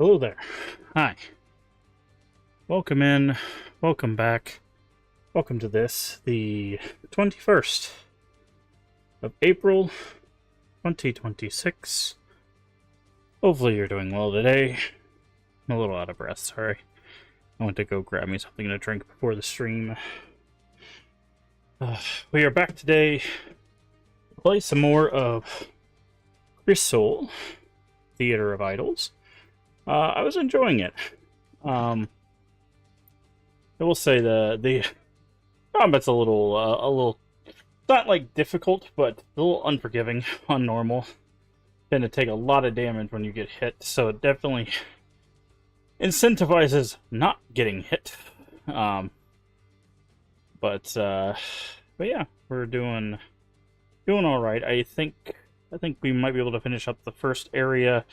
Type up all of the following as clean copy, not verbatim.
Hello there. Hi. Welcome in. Welcome back. Welcome to the 21st of April, 2026. Hopefully you're doing well today. I'm a little out of breath, sorry. I went to go grab me something to drink before the stream. We are back today to play some more of Crisol, Theater of Idols. I was enjoying it. I will say the combat's a little, not like difficult, but a little unforgiving on normal. Tend to take a lot of damage when you get hit, so it definitely incentivizes not getting hit. But yeah, we're doing all right. I think we might be able to finish up the first area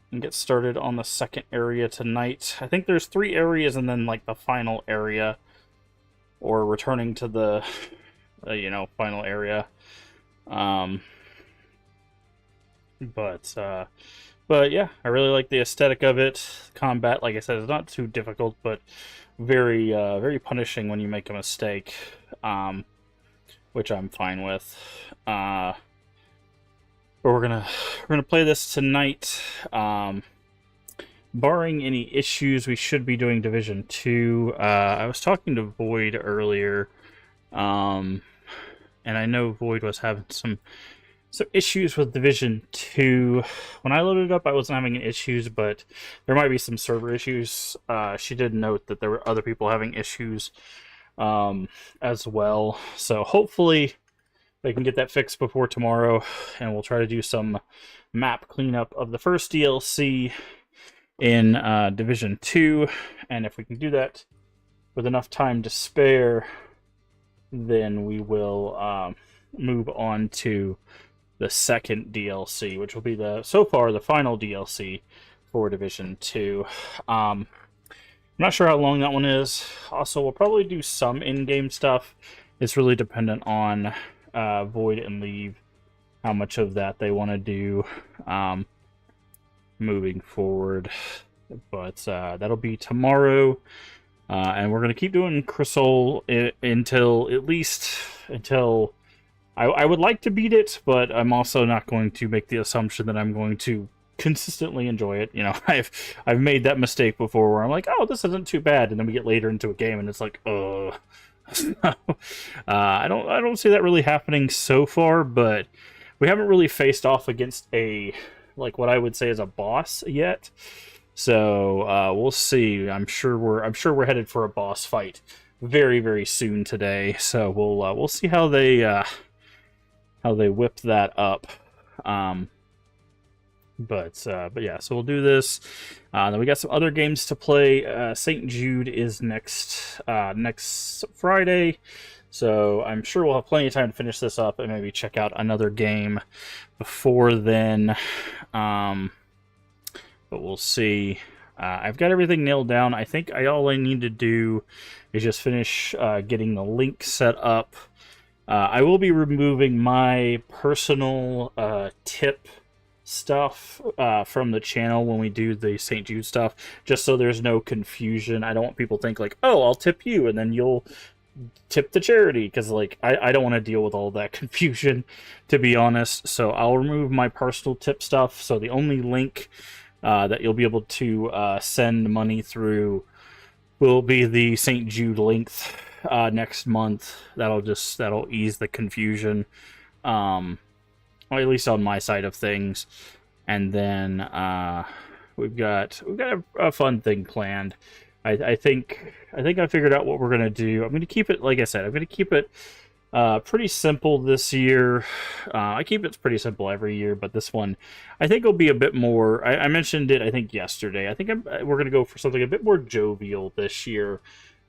and get started on the second area tonight. I think there's 3 areas and then like the final area, or returning to the final area. But yeah, I really like the aesthetic of it. Combat, like I said, is not too difficult, but very very punishing when you make a mistake, which I'm fine with. But we're gonna play this tonight. Barring any issues, we should be doing Division 2. I was talking to Void earlier, and I know Void was having some issues with Division 2. When I loaded it up, I wasn't having any issues, but there might be some server issues. She did note that there were other people having issues as well. So hopefully they can get that fixed before tomorrow, and we'll try to do some map cleanup of the first DLC in Division 2. And if we can do that with enough time to spare, then we will move on to the second DLC, which will be so far the final DLC for Division 2. I'm not sure how long that one is. Also, we'll probably do some in-game stuff. It's really dependent on Void and Leave, how much of that they want to do moving forward. But that'll be tomorrow. And we're going to keep doing Crisol until I would like to beat it, but I'm also not going to make the assumption that I'm going to consistently enjoy it. You know, I've made that mistake before where I'm like, oh, this isn't too bad, and then we get later into a game and it's like, oh. I don't see that really happening so far, but we haven't really faced off against like what I would say is a boss yet. So we'll see. I'm sure we're headed for a boss fight very, very soon today. So we'll see how they whip that up. But yeah, so we'll do this. Then we got some other games to play. St. Jude is next Friday, so I'm sure we'll have plenty of time to finish this up and maybe check out another game before then. But we'll see. I've got everything nailed down. I think all I need to do is just finish getting the link set up. I will be removing my personal tip stuff from the channel when we do the St. Jude stuff, just so there's no confusion. I don't want people to think like, oh, I'll tip you and then you'll tip the charity, because like I don't want to deal with all that confusion, to be honest. So I'll remove my personal tip stuff, so the only link that you'll be able to send money through will be the St. Jude link next month. That'll ease the confusion, or at least on my side of things. And then we've got a fun thing planned. I think I figured out what we're gonna do. I'm gonna keep it, like I said, I'm gonna keep it pretty simple this year. I keep it pretty simple every year, but this one I think will be a bit more. I mentioned it, I think, yesterday. I think we're gonna go for something a bit more jovial this year,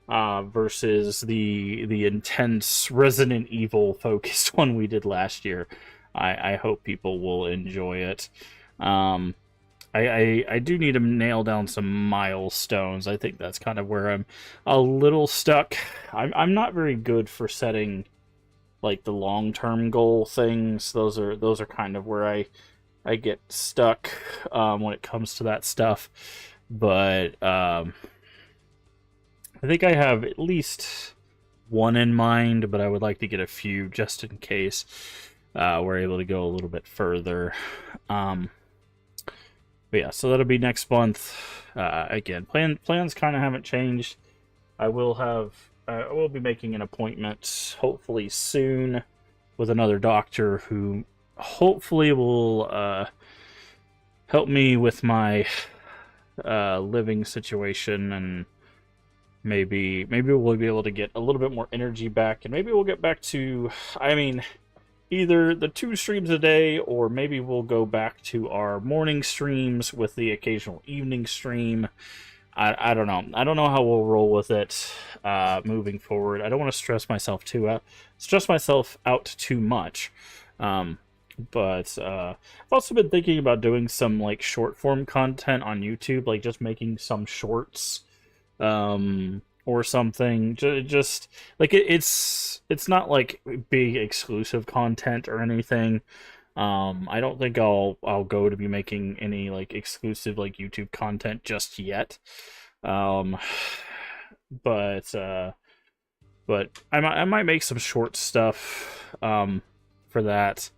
versus the intense Resident Evil focused one we did last year. I hope people will enjoy it. I do need to nail down some milestones. I think that's kind of where I'm a little stuck. I'm not very good for setting like the long-term goal things. Those are kind of where I get stuck when it comes to that stuff. but I think I have at least one in mind, but I would like to get a few just in case we're able to go a little bit further. But yeah, so that'll be next month. Again, plans kind of haven't changed. I will be making an appointment hopefully soon with another doctor who hopefully will help me with my living situation, and maybe we'll be able to get a little bit more energy back, and maybe we'll get back to, I mean, either the 2 streams a day, or maybe we'll go back to our morning streams with the occasional evening stream. I don't know. I don't know how we'll roll with it moving forward. I don't want to stress myself out too much. But I've also been thinking about doing some like short form content on YouTube, like just making some shorts or something. Just like it's not like big exclusive content or anything. I don't think I'll go to be making any like exclusive like YouTube content just yet. Um, but I might make some short stuff for that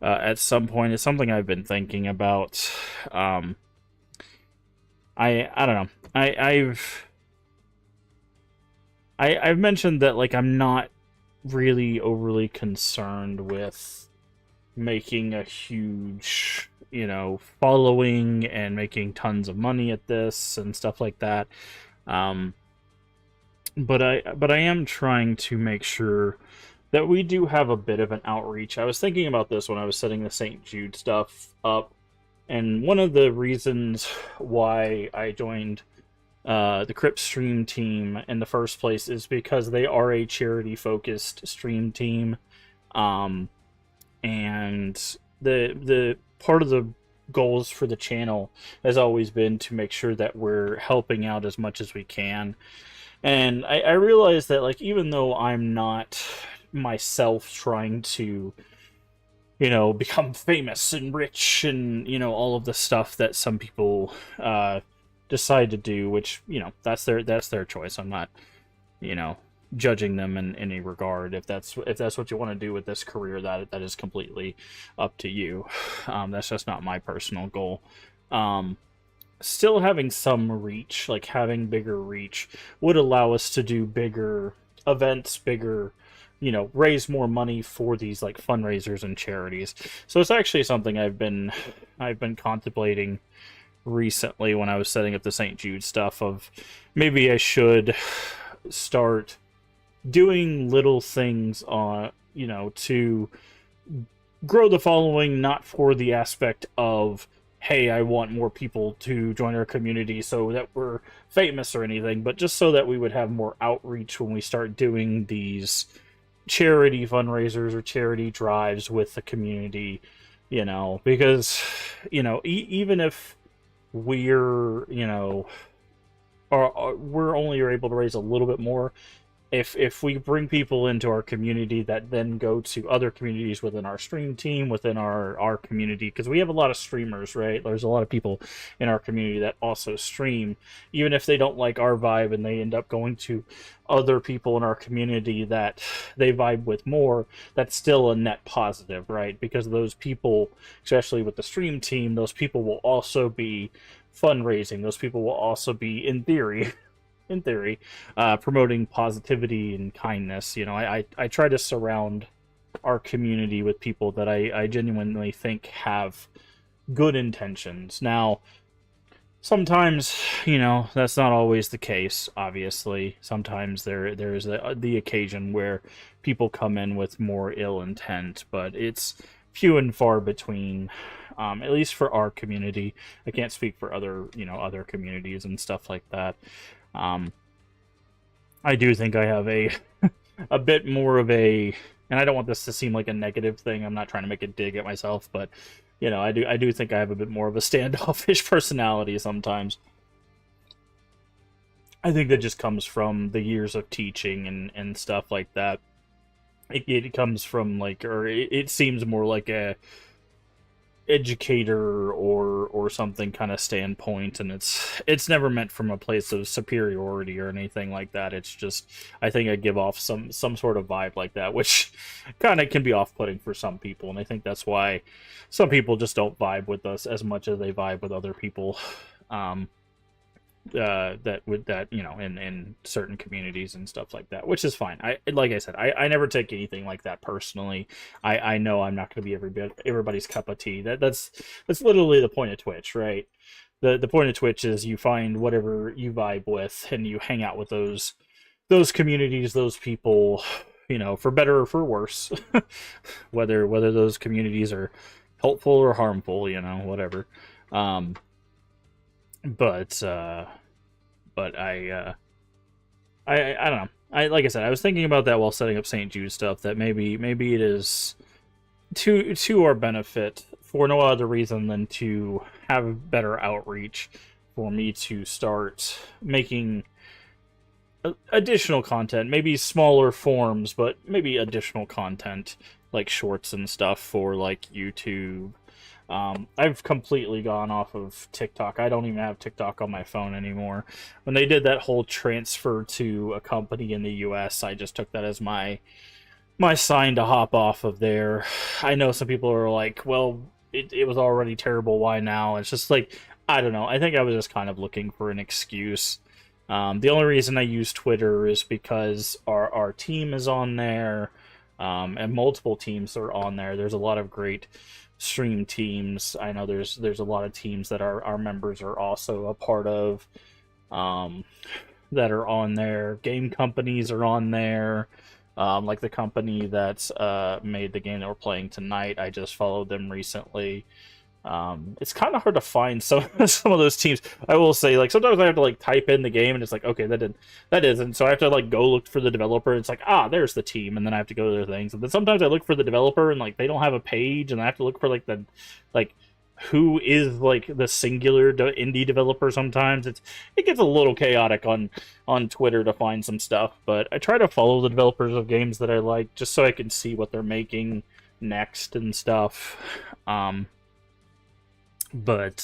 at some point. It's something I've been thinking about. I don't know. I've mentioned that like I'm not really overly concerned with making a huge, following and making tons of money at this and stuff like that. But I am trying to make sure that we do have a bit of an outreach. I was thinking about this when I was setting the St. Jude stuff up, and one of the reasons why I joined the Crypt stream team in the first place is because they are a charity-focused stream team, and the part of the goals for the channel has always been to make sure that we're helping out as much as we can. And I realize that, like, even though I'm not myself trying to, become famous and rich and, all of the stuff that some people decide to do, which, that's their choice. I'm not, judging them in any regard. If that's what you want to do with this career, that is completely up to you. That's just not my personal goal. Still having some reach, like having bigger reach, would allow us to do bigger events, raise more money for these like fundraisers and charities. So it's actually something I've been contemplating recently when I was setting up the St. Jude stuff, of maybe I should start doing little things on, to grow the following, not for the aspect of, hey, I want more people to join our community so that we're famous or anything, but just so that we would have more outreach when we start doing these charity fundraisers or charity drives with the community, because, even if we're, we're only able to raise a little bit more, if we bring people into our community that then go to other communities within our stream team, within our community, because we have a lot of streamers, right? There's a lot of people in our community that also stream, even if they don't like our vibe and they end up going to other people in our community that they vibe with more, that's still a net positive, right? Because those people, especially with the stream team, those people will also be fundraising. Those people will also be, in theory, promoting positivity and kindness. I try to surround our community with people that I genuinely think have good intentions. Now, sometimes, that's not always the case, obviously. Sometimes there is the occasion where people come in with more ill intent, but it's few and far between, at least for our community. I can't speak for other communities and stuff like that. I do think I have a bit more of a, and I don't want this to seem like a negative thing. I'm not trying to make a dig at myself, but I do think I have a bit more of a standoffish personality sometimes. I think that just comes from the years of teaching and stuff like that. It comes from like, or it seems more like a educator or something kind of standpoint, and it's never meant from a place of superiority or anything like that. It's just, I think I give off some sort of vibe like that, which kind of can be off-putting for some people, and I think that's why some people just don't vibe with us as much as they vibe with other people. That you know, in certain communities and stuff like that, which is fine. Like I said, I never take anything like that personally. I know I'm not going to be everybody's cup of tea. That's literally the point of Twitch, right? The point of Twitch is you find whatever you vibe with and you hang out with those communities, those people, you know, for better or for worse. whether those communities are helpful or harmful, you know, whatever. But I don't know. Like I said, I was thinking about that while setting up St. Jude stuff, that maybe it is to our benefit for no other reason than to have better outreach, for me to start making additional content, maybe smaller forms, but maybe additional content like shorts and stuff for like YouTube. I've completely gone off of TikTok. I don't even have TikTok on my phone anymore. When they did that whole transfer to a company in the US, I just took that as my sign to hop off of there. I know some people are like, well, it was already terrible, why now? It's just like, I don't know. I think I was just kind of looking for an excuse. The only reason I use Twitter is because our team is on there, and multiple teams are on there. There's a lot of great stream teams. I know there's a lot of teams that our members are also a part of, that are on there. Game companies are on there, like the company that's made the game that we're playing tonight. I just followed them recently. It's kind of hard to find some of those teams. I will say, like, sometimes I have to like type in the game and it's like, okay, that isn't. So I have to like go look for the developer. It's like, there's the team, and then I have to go to their things. And then sometimes I look for the developer and like they don't have a page, and I have to look for like who is like the singular indie developer. Sometimes it gets a little chaotic on Twitter to find some stuff, but I try to follow the developers of games that I like just so I can see what they're making next and stuff. But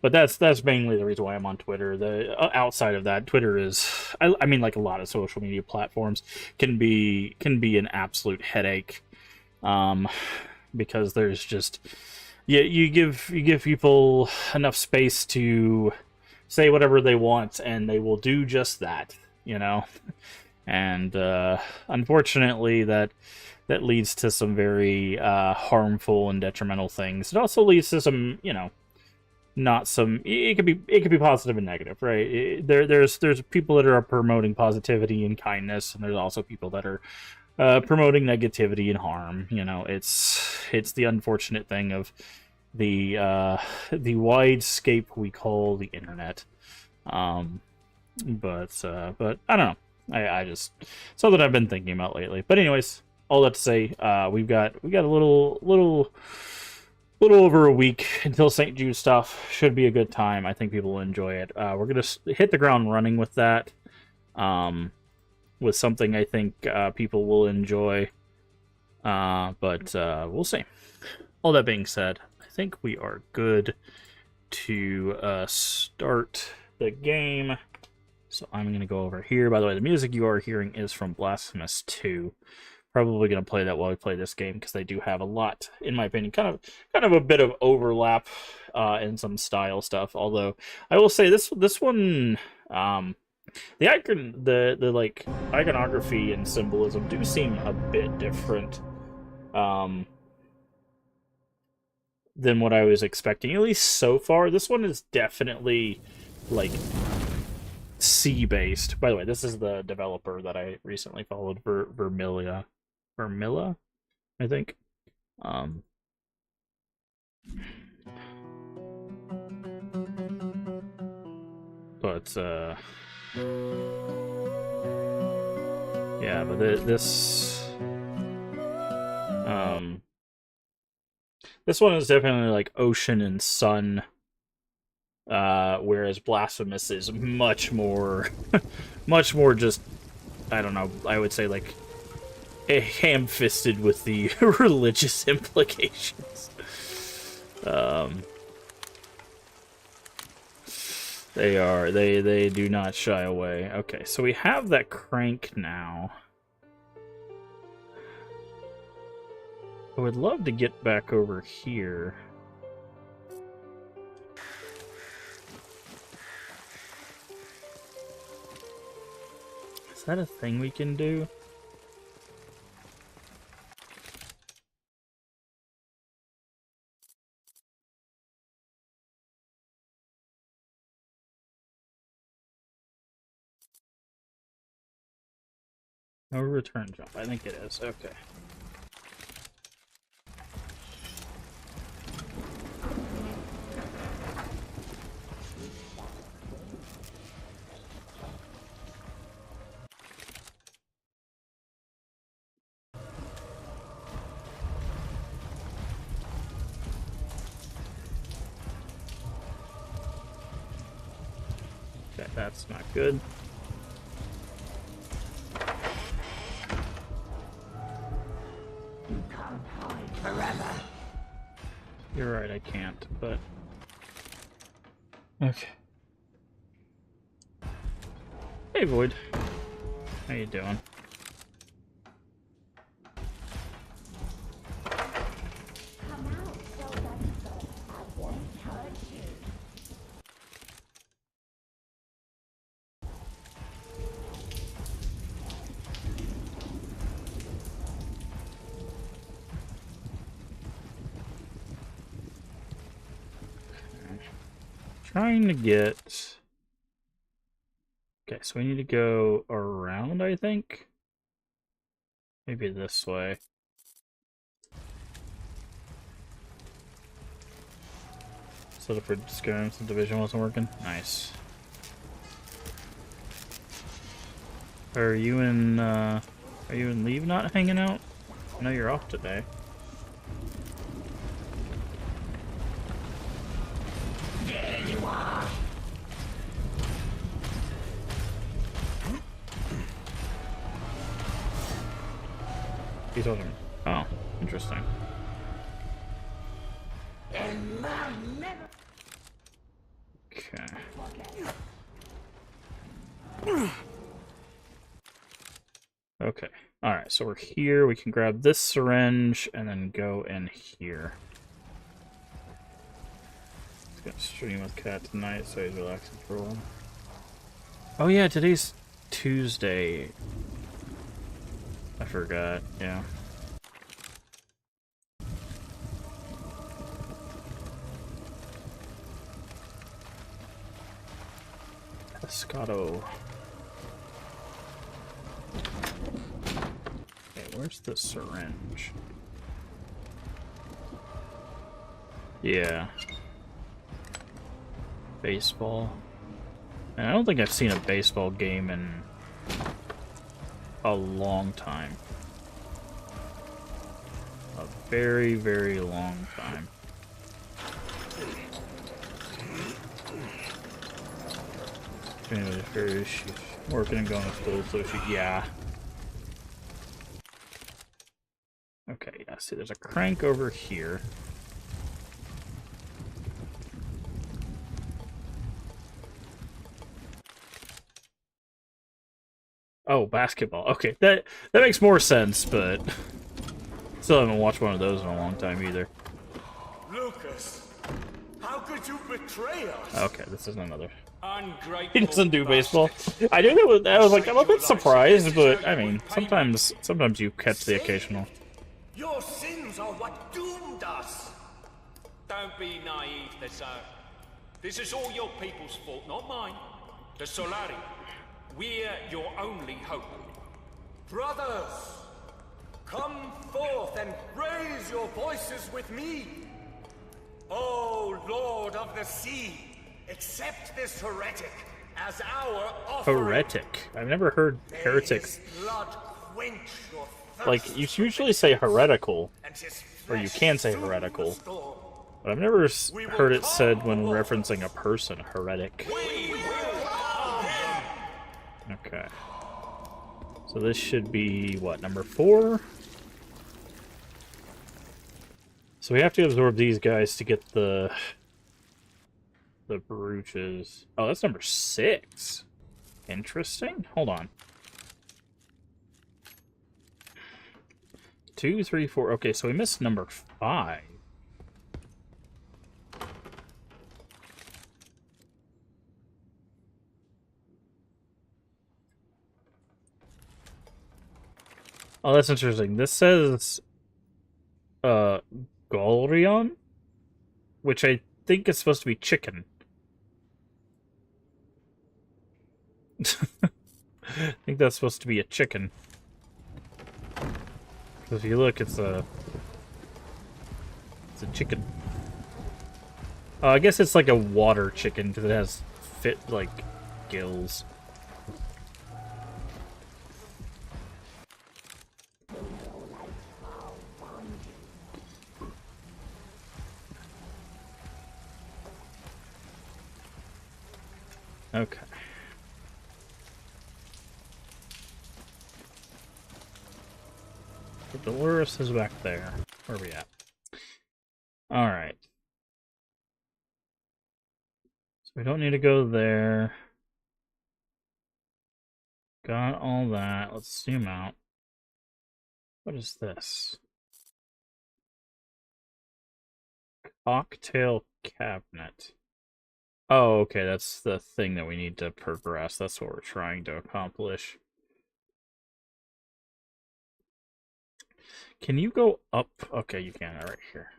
that's mainly the reason why I'm on Twitter. Outside of that, Twitter is, I mean, like a lot of social media platforms can be an absolute headache, because there's just, you give people enough space to say whatever they want, and they will do just that, you know. And unfortunately, that leads to some very harmful and detrimental things. It also leads to some, you know, not some. It could be positive and negative, right? There's people that are promoting positivity and kindness, and there's also people that are promoting negativity and harm. You know, it's the unfortunate thing of the widescape we call the internet. But I don't know. I just, something I've been thinking about lately. But anyways, all that to say, we got a little over a week until St. Jude stuff. Should be a good time. I think people will enjoy it. We're gonna hit the ground running with that, with something I think people will enjoy. But we'll see. All that being said, I think we are good to start the game. So I'm going to go over here. By the way, the music you are hearing is from Blasphemous 2. Probably going to play that while we play this game, because they do have a lot, in my opinion, kind of a bit of overlap in some style stuff. Although I will say this one, the like iconography and symbolism do seem a bit different than what I was expecting, at least so far. This one is definitely like C-based. By the way, this is the developer that I recently followed, Vermilla, I think. But yeah, but this one is definitely like ocean and sun. Whereas Blasphemous is much more just, I don't know, I would say like ham-fisted with the religious implications. Um, they do not shy away. Okay, so we have that crank now. I would love to get back over here. Is that a thing we can do? No return jump. I think it is. Okay. Okay, that's not good. You're right, I can't, but... Okay. Hey, Void. How you doing? Trying to get... Okay, so we need to go around, I think? Maybe this way. Set up for Skyrim since Division wasn't working. Nice. Are you in Leave not hanging out? I know you're off today. There you are. He told him. Oh, interesting. Okay. Okay. Alright, so we're here. We can grab this syringe and then go in here. He's gonna stream with Cat tonight, so he's relaxing for a while. Oh yeah, today's Tuesday. I forgot, yeah. Pescado. Okay, where's the syringe? Yeah. Baseball. And I don't think I've seen a baseball game in a long time. A very, very long time. Anyway, she's working and going to school, so she, yeah. Okay, yeah, see, there's a crank over here. Oh, basketball. Okay, that makes more sense, but still haven't watched one of those in a long time either. Lucas, how could you betray us? Okay, this is another. Ungrateful He doesn't do baseball. bastard. I knew that was. I was like, I'm a bit surprised, but I mean, sometimes you catch the occasional. Your sins are what doomed us. Don't be naive, Crisol. This is all your people's fault, not mine. The Solari. We're your only hope. Brothers, come forth and raise your voices with me. O Lord of the Sea, accept this heretic as our offering. Heretic. I've never heard heretics. May his blood quench your thirst Like, you usually say heretical, and his or you flesh can say soon heretical, restore. but I've never heard it said when referencing a person, heretic. We will harm them. Okay. So this should be, what, number 4? So we have to absorb these guys to get the brooches. Oh, that's number 6. Interesting. Hold on. 2, 3, 4. Okay, so we missed number 5. Oh, that's interesting. This says Galrion, which I think is supposed to be chicken. I think that's supposed to be a chicken. If you look, it's a chicken. I guess it's like a water chicken because it has like gills. Okay. The Dolores is back there. Where are we at? Alright. So we don't need to go there. Got all that. Let's zoom out. What is this? Cocktail cabinet. Oh, okay, that's the thing that we need to progress. That's what we're trying to accomplish. Can you go up? Okay, you can, right here.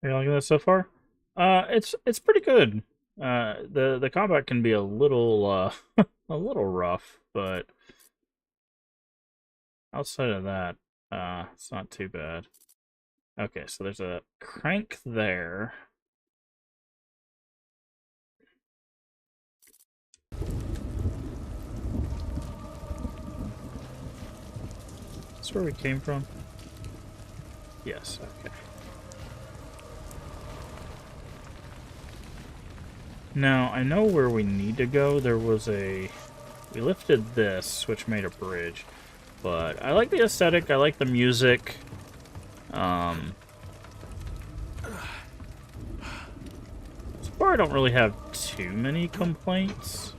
Are you liking that so far? It's pretty good. The combat can be a little a little rough, but outside of that, it's not too bad. Okay, so there's a crank there. That's where we came from? Yes, okay. Now, I know where we need to go. There was a... We lifted this, which made a bridge. But I like the aesthetic, I like the music. So far I don't really have too many complaints.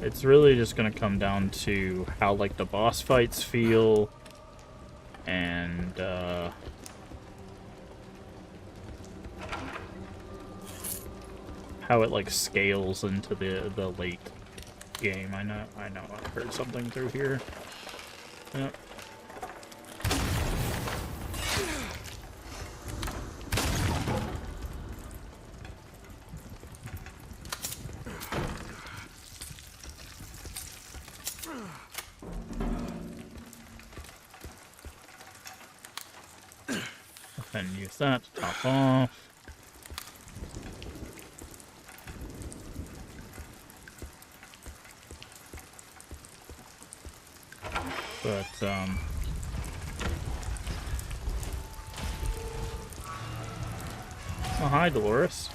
It's really just gonna come down to how, like, the boss fights feel, and, how it, like, scales into the late game. I know I heard something through here. Yep. And use that to top off. But, oh, hi, Dolores.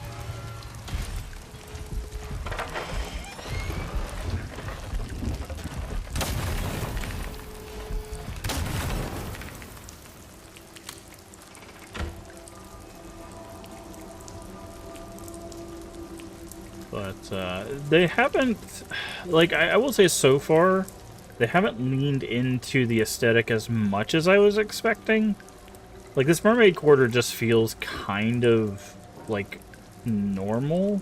But, they haven't, like, I will say so far, they haven't leaned into the aesthetic as much as I was expecting. Like, this mermaid quarter just feels kind of, like, normal.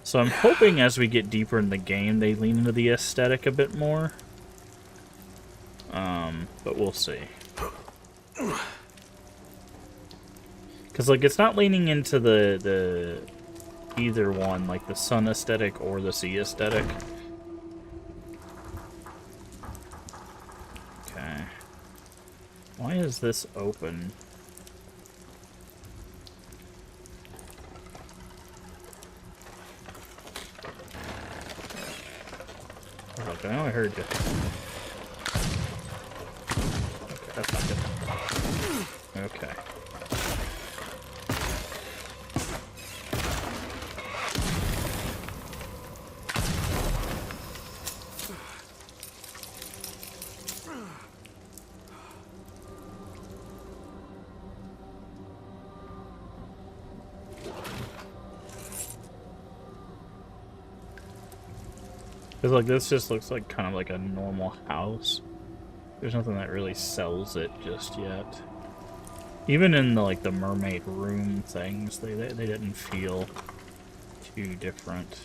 So I'm hoping as we get deeper in the game, they lean into the aesthetic a bit more. But we'll see. Because, like, it's not leaning into the either one, like the sun aesthetic or the sea aesthetic. Okay. Why is this open? I know I heard you. Okay, that's not good. Okay. Because like this just looks like kind of like a normal house. There's nothing that really sells it just yet. Even in the like the mermaid room things, they didn't feel too different.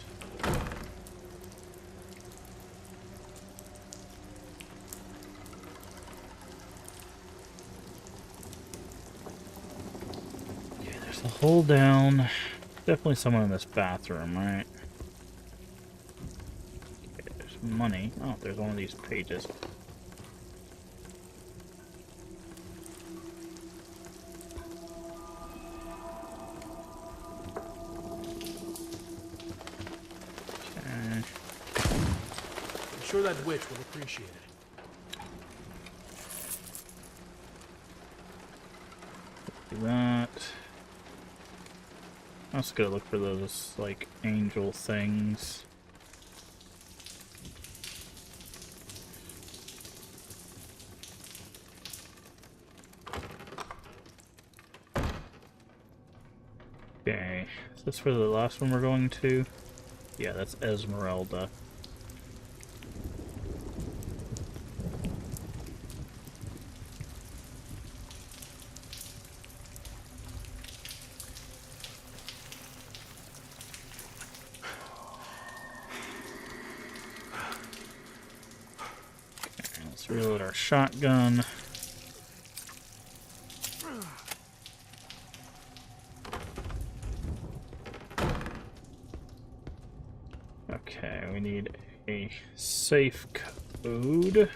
Okay, there's a hole down. Definitely someone in this bathroom, right? Money. Oh, there's one of these pages. Okay. I'm sure that witch will appreciate it. Do that. I'm also gonna look for those, like, angel things. Okay, is this for the last one we're going to? Yeah, that's Esmeralda. Okay, let's reload our shotgun. Okay, we need a safe code.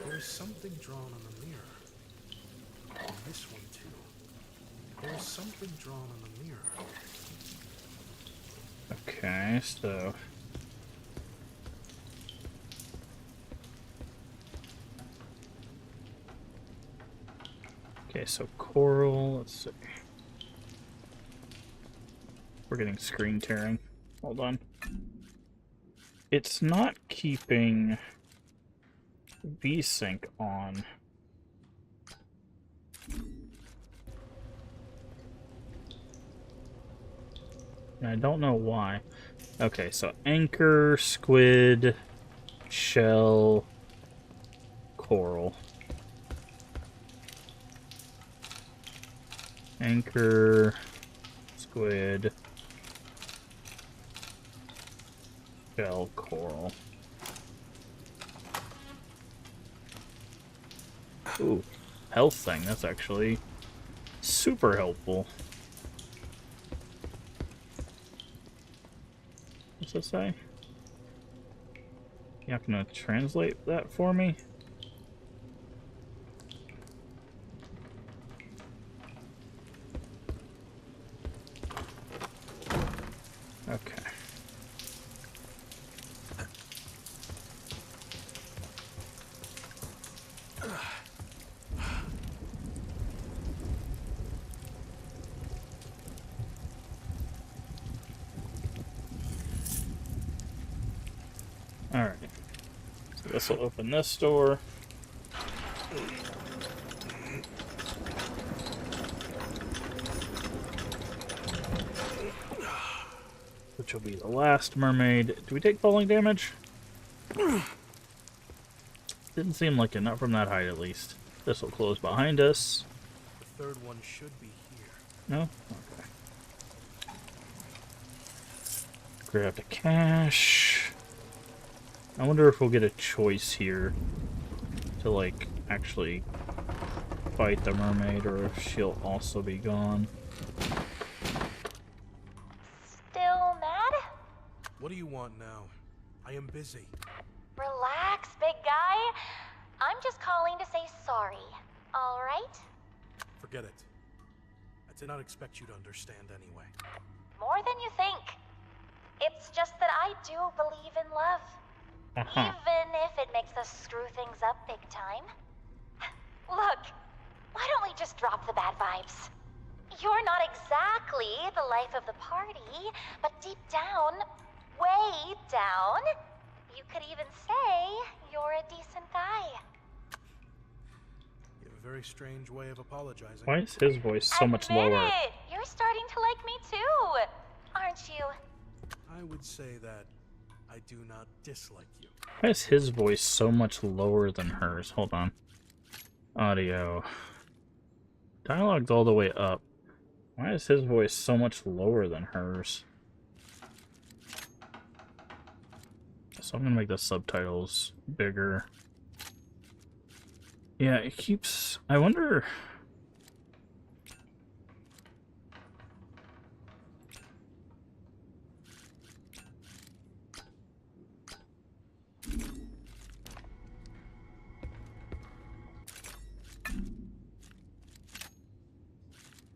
There's something drawn on the mirror. And this one too. There's something drawn on the mirror. Okay, so... Okay, so coral, let's see. We're getting screen tearing. Hold on. It's not keeping VSync on. And I don't know why. Okay, so anchor, squid, shell, coral. Anchor, squid, shell, coral. Ooh, health thing. That's actually super helpful. What's that say? You're not gonna translate that for me? Okay. Alright. So this will open this door. Which will be the last mermaid. Do we take falling damage? Didn't seem like it, not from that height at least. This will close behind us. The third one should be here. No? Okay. Grab the cash. I wonder if we'll get a choice here to, like, actually fight the mermaid, or if she'll also be gone. Still mad? What do you want now? I am busy. Relax, big guy. I'm just calling to say sorry. All right? Forget it. I did not expect you to understand anyway. more than you think. It's just that I do believe in love. Even if it makes us screw things up big time. Look, why don't we just drop the bad vibes? You're not exactly the life of the party, but deep down, way down, you could even say you're a decent guy. You have a very strange way of apologizing. Why is his voice so much lower? Admit it! You're starting to like me too, aren't you? I would say that I do not dislike you. Why is his voice so much lower than hers? Hold on. Audio. Dialogue's all the way up. Why is his voice so much lower than hers? So I'm gonna make the subtitles bigger. Yeah, it keeps... I wonder...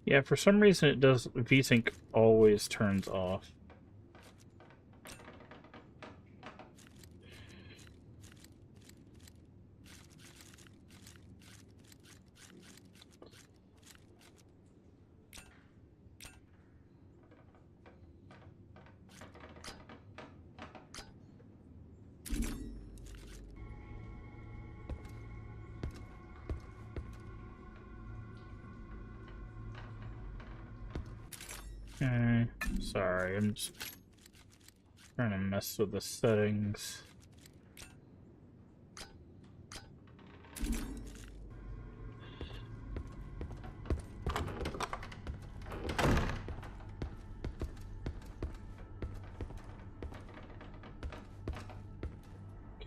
Yeah, for some reason it does... VSync always turns off. Okay, sorry, I'm just trying to mess with the settings.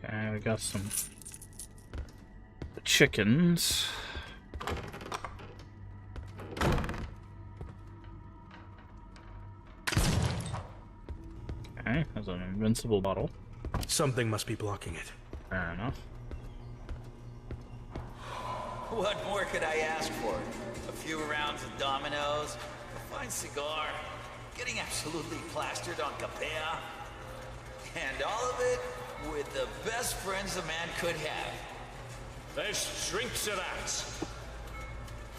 Okay, we got some chickens. Okay, there's an invincible bottle. Something must be blocking it. Fair enough. What more could I ask for? A few rounds of dominoes, a fine cigar, getting absolutely plastered on Capea, and all of it with the best friends a man could have. Let's drink to that.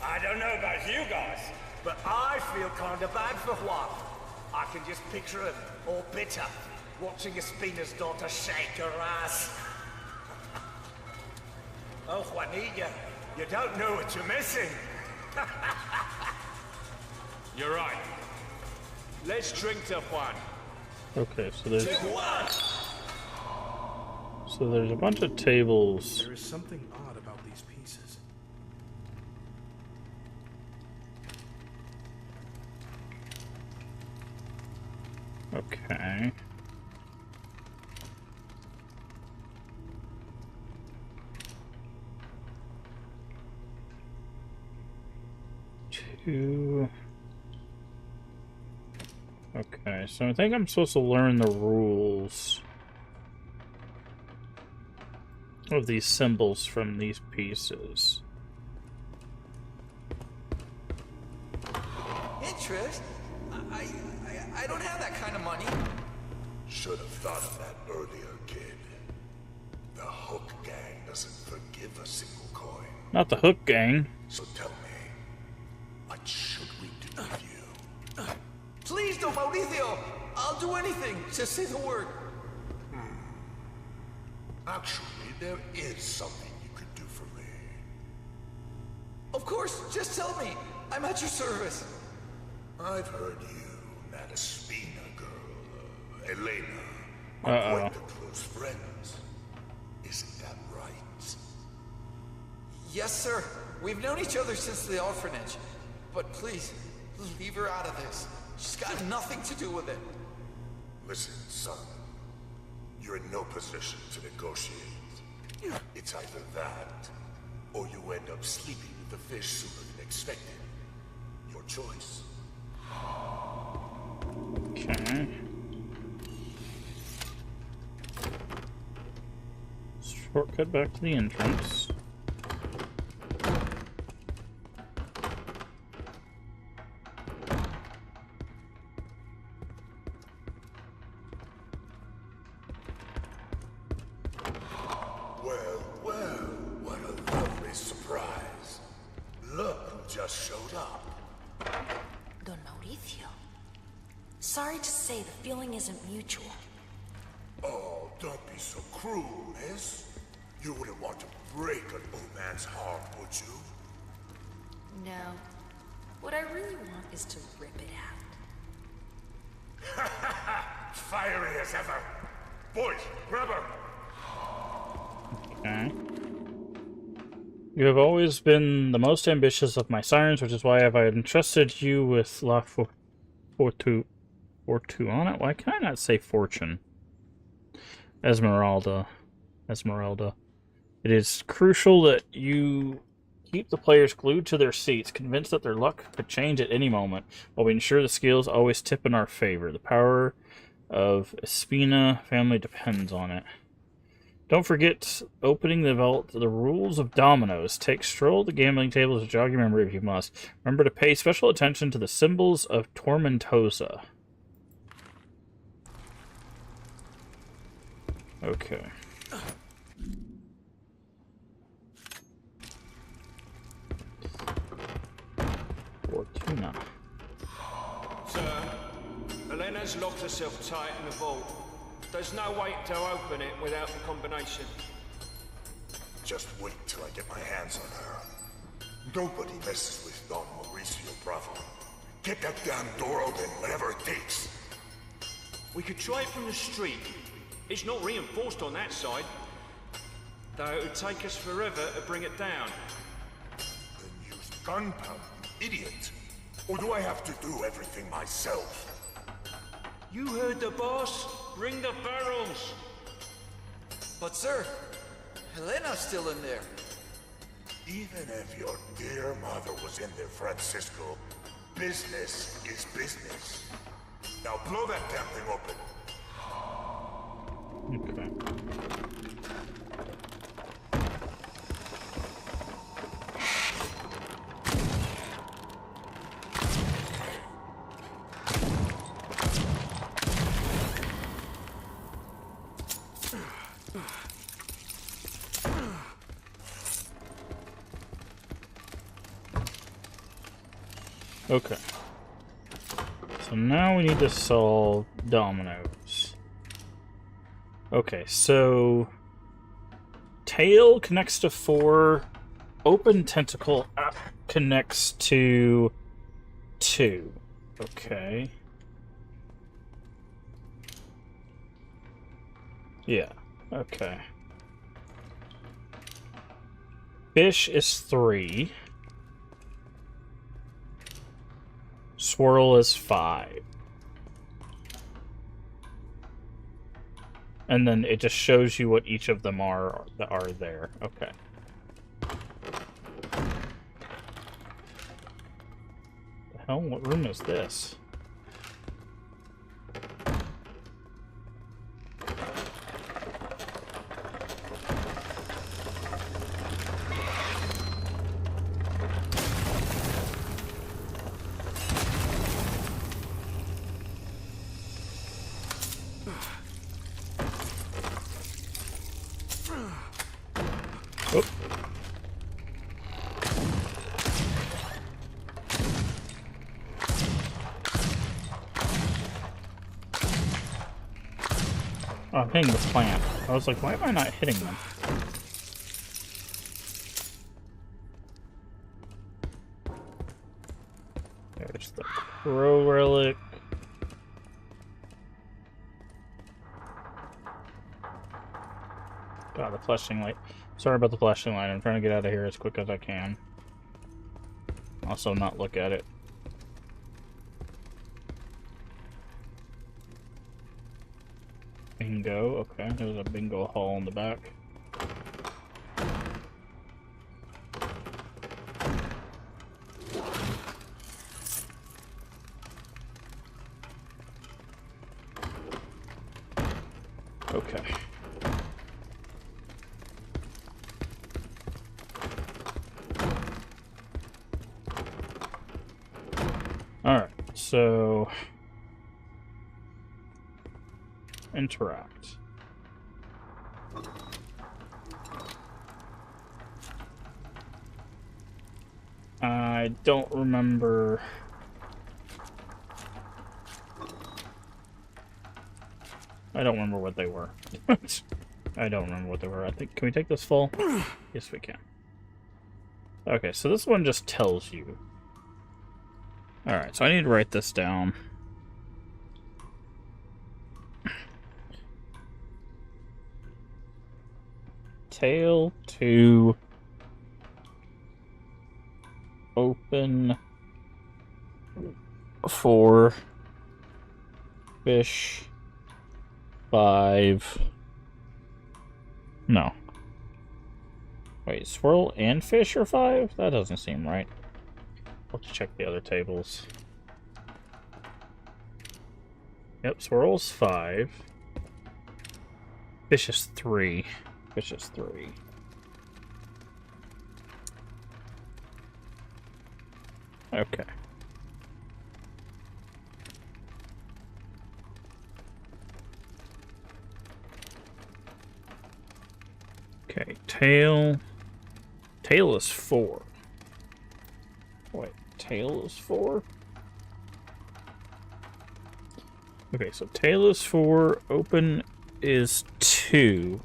I don't know about you guys, but I feel kind of bad for Juan. I can just picture him, all bitter, watching Espina's daughter shake her ass. Oh, Juanilla, you don't know what you're missing. You're right. Let's drink to Juan. Okay, so there's Juan! a bunch of tables. There is something odd about these pieces. Okay. Two. Okay, so I think I'm supposed to learn the rules of these symbols from these pieces. Interest? I don't have that kind of money. Should have thought of that earlier, kid. The Hook Gang doesn't forgive a single coin. Not the Hook Gang. So tell me, what should we do with you? Please, Don Mauricio! I'll do anything. Just say the word. Actually, there is something you could do for me. Of course, just tell me. I'm at your service. I've heard you, that Espina girl, Elena, are quite the close friends. Isn't that right? Yes, sir. We've known each other since the orphanage. But please, leave her out of this. She's got nothing to do with it. Listen, son. You're in no position to negotiate. It's either that, or you end up sleeping with the fish sooner than expected. Your choice. Okay. Shortcut back to the entrance. well, well. What a lovely surprise. Look who just showed up. Don Mauricio. Sorry to say, the feeling isn't mutual. Oh, don't be so cruel, miss. You wouldn't want to break an old man's heart, would you? No. What I really want is to rip it out. Fiery as ever. Boys, grab her. Okay. You have always been the most ambitious of my sirens, which is why I have entrusted you with La Fortuna on it. Why can I not say fortune? Esmeralda. It is crucial that you keep the players glued to their seats, convinced that their luck could change at any moment, while we ensure the scales always tip in our favor. The power of Espina family depends on it. Don't forget opening the vault. The rules of dominoes. Take stroll the gambling tables to jog your memory if you must. Remember to pay special attention to the symbols of Tormentosa. Okay. Fortuna. Sir, Elena's locked herself tight in the vault. There's no way to open it without the combination. Just wait till I get my hands on her. Nobody messes with Don Mauricio Bravo. Get that damn door open, whatever it takes. We could try it from the street. It's not reinforced on that side. Though it would take us forever to bring it down. Then use gunpowder, you idiot. Or do I have to do everything myself? You heard the boss. Bring the barrels. But sir, Helena's still in there. Even if your dear mother was in there, Francisco, business is business. Now blow that damn thing open. Okay. Okay. So now we need to solve dominoes. Okay, so tail connects to 4, open tentacle connects to 2. Okay. Yeah, okay. Fish is 3. Swirl is 5. And then it just shows you what each of them are there. Okay. The hell? What room is this? Oh. Oh, I'm hitting the plant. I was like, why am I not hitting them? There's the Crow Relic. God, the flashing light. Sorry about the flashing light. I'm trying to get out of here as quick as I can. Also, not look at it. Bingo. Okay, there's a bingo hall in the back. Okay. Alright, so interact. I don't remember. I don't remember what they were. I don't remember what they were. I think, can we take this full? Yes, we can. Okay, so this one just tells you. Alright, so I need to write this down. Tail to open for fish 5. No. Wait, swirl and fish are 5? That doesn't seem right. I'll have to check the other tables. Yep, swirl's 5. Fish is 3. Fish is 3. Okay. Okay, tail. Tail is 4. Wait, tail is 4? Okay, so tail is 4, open is 2.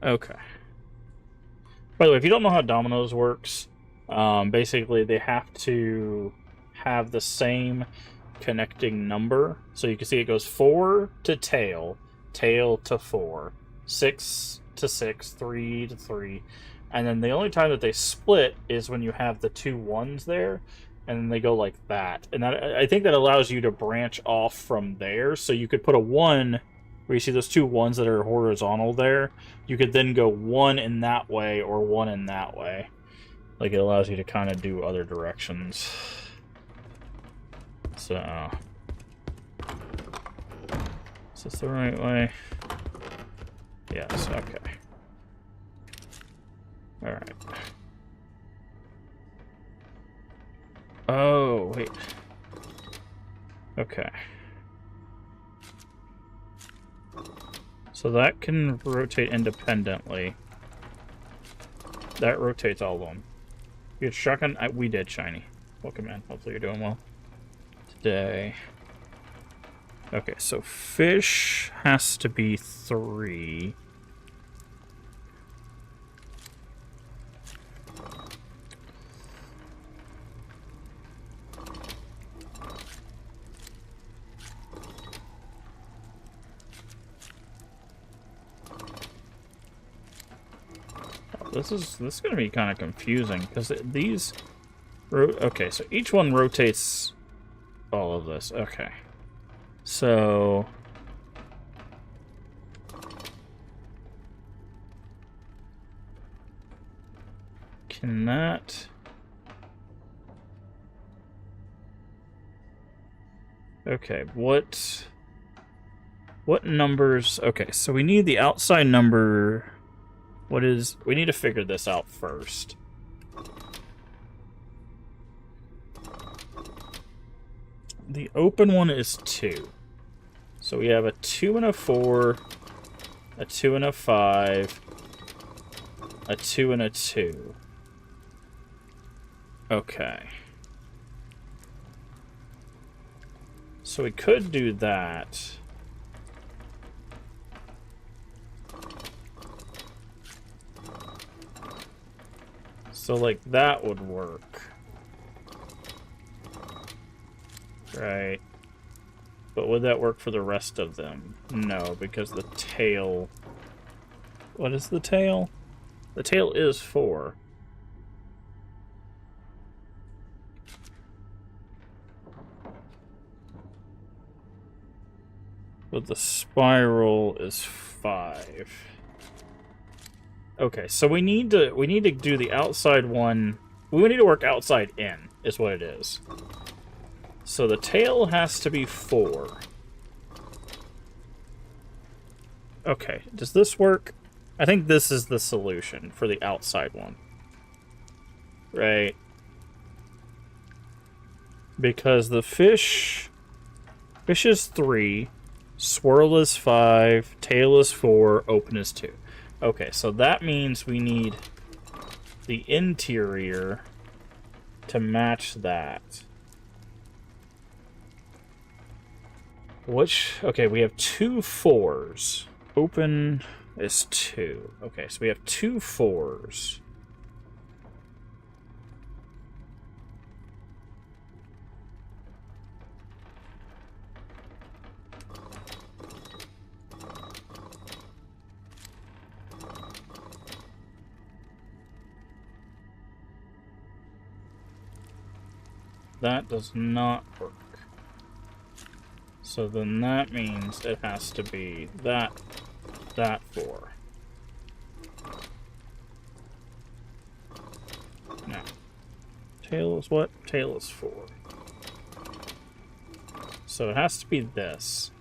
Okay. By the way, if you don't know how dominoes works, basically they have to have the same connecting number. So you can see it goes 4 to tail, tail to 4, 6 to 6, 3 to 3. And then the only time that they split is when you have the 2 1s there, and then they go like that. And that, I think that allows you to branch off from there. So you could put a 1 where you see those 2 1s that are horizontal there. You could then go 1 in that way or 1 in that way. Like, it allows you to kind of do other directions. So, is this the right way? Yes, okay. Alright. Oh, wait. Okay. So that can rotate independently. That rotates all of them. You had shotgun? We did, Shiny. Welcome in. Hopefully you're doing well today. Okay, so fish has to be 3. This is going to be kind of confusing because these. Okay, so each one rotates all of this. Okay, so can that? Okay, what numbers? Okay, so we need the outside number. What is... We need to figure this out first. The open one is 2. So we have a 2 and a 4, a 2 and a 5, a 2 and a 2. Okay. So we could do that. So, like, that would work. Right. But would that work for the rest of them? No, because the tail... What is the tail? The tail is 4. But the spiral is 5. Okay, so we need to do the outside one. We need to work outside in, is what it is. So the tail has to be 4. Okay, does this work? I think this is the solution for the outside one. Right? Because the fish is 3, swirl is 5, tail is 4, open is 2. Okay, so that means we need the interior to match that. Which, okay, we have 2 4s. Open is 2. Okay, so we have 2 4s. That does not work. So then that means it has to be that 4. No. Tail is what? Tail is 4. So it has to be this.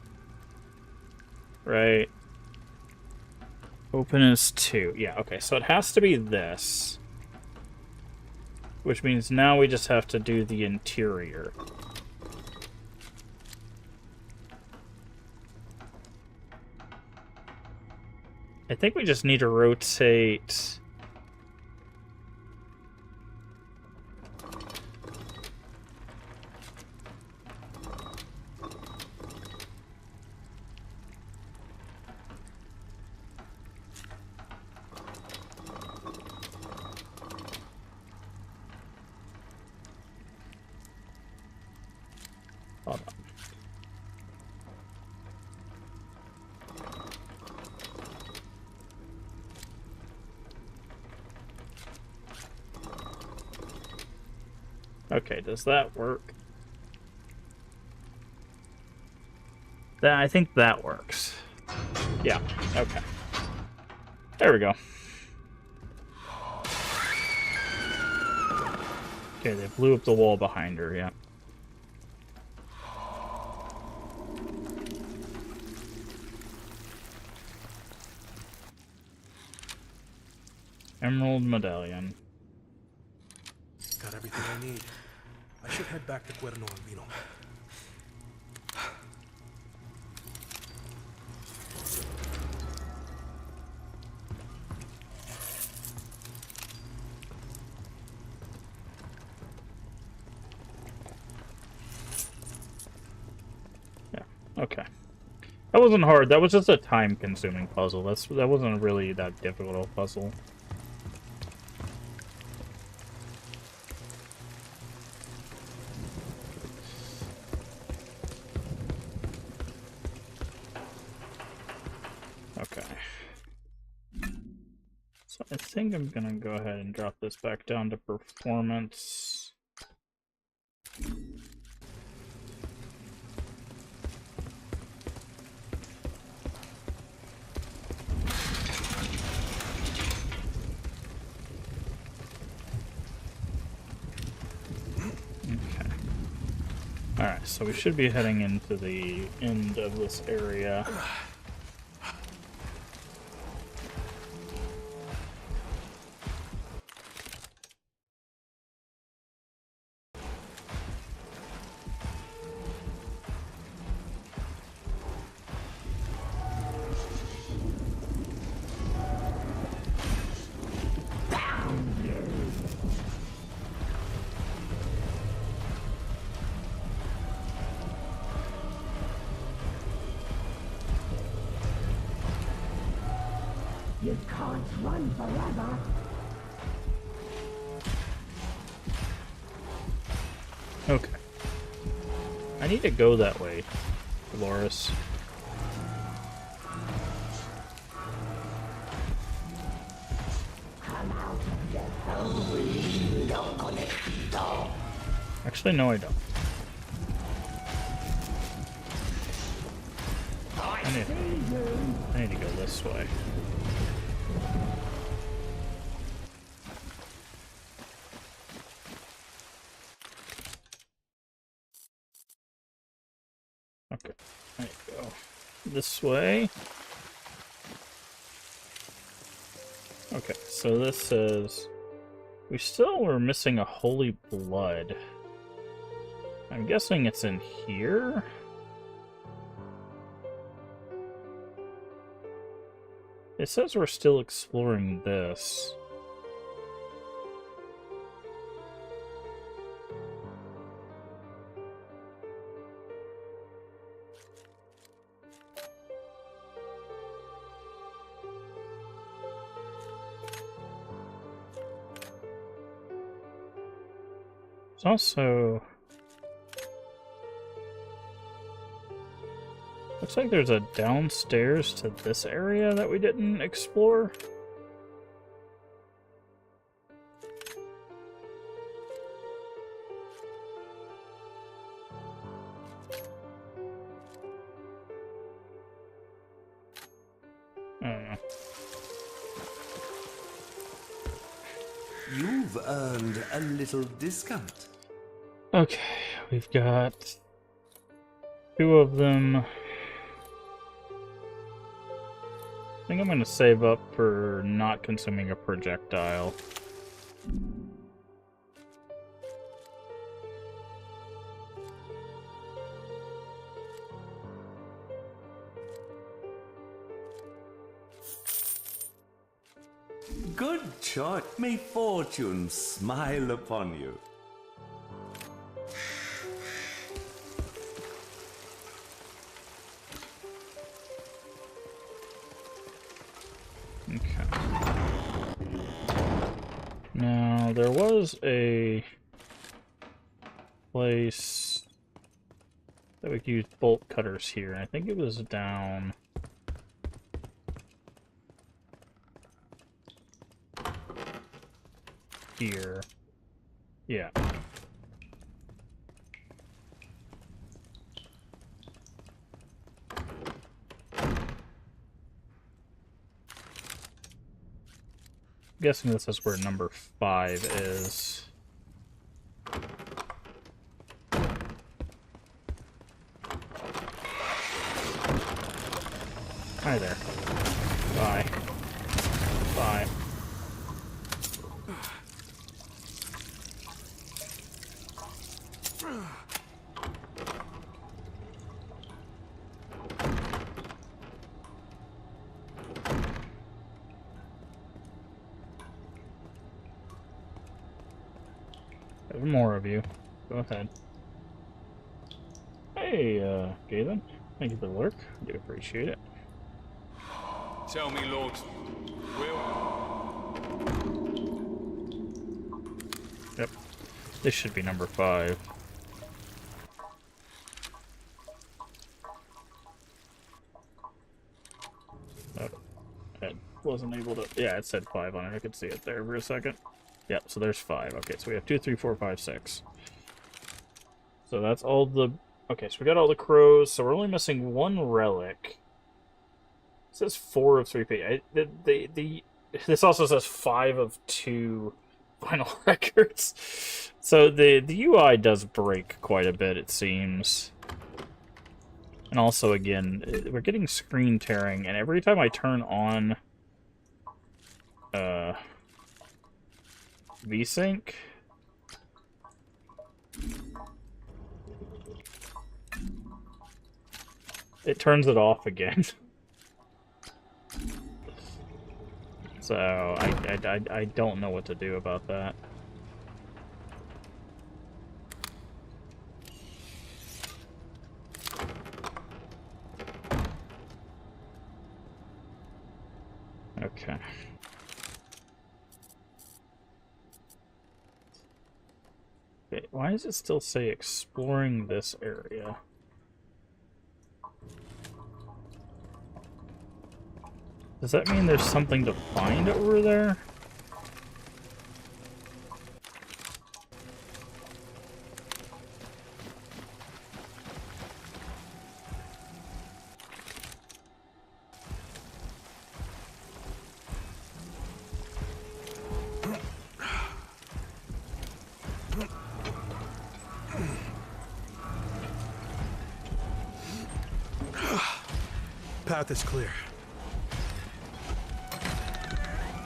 Right? Open is 2. Yeah, okay. So it has to be this. Which means now we just have to do the interior. I think we just need to rotate... Hold on. Okay, does that work? I think that works. Yeah, okay. There we go. Okay, they blew up the wall behind her, yeah. Emerald medallion. Got everything I need. I should head back to Cuerno Albino. Yeah, okay. That wasn't hard. That was just a time-consuming puzzle. That wasn't really that difficult a puzzle. Okay. So I think I'm gonna go ahead and drop this back down to performance. Alright, so we should be heading into the end of this area. You can't run forever. Okay. I need to go that way, Dolores. Actually, no, I don't. I need to go this way. Okay, there you go. This way. Okay, so this says we still were missing a holy blood. I'm guessing it's in here. It says we're still exploring this. It's also... looks like there's a downstairs to this area that we didn't explore. I don't know. You've earned a little discount. Okay, we've got 2 of them. I think I'm going to save up for not consuming a projectile. Good choice. May fortune smile upon you. Okay. Now, there was a place that we could use bolt cutters here. I think it was down... here. Yeah. I'm guessing this is where number 5 is. Hi there. Bye. Bye. There's more of you. Go ahead. Hey, Galen. Thank you for the lurk. I do appreciate it. Tell me, Lord. Will? Yep. This should be number 5. Oh, it wasn't able to... yeah, it said 5 on it. I could see it there for a second. Yep, so there's 5. Okay, so we have 2, 3, 4, 5, 6. So that's all the... okay, so we got all the crows, so we're only missing 1 relic. It says 4 of 3P. This also says 5 of 2 vinyl records. So the UI does break quite a bit, it seems. And also, again, we're getting screen tearing, and every time I turn on VSync, it turns it off again. So I don't know what to do about that. Okay. Okay, why does it still say exploring this area? Does that mean there's something to find over there? Path is clear.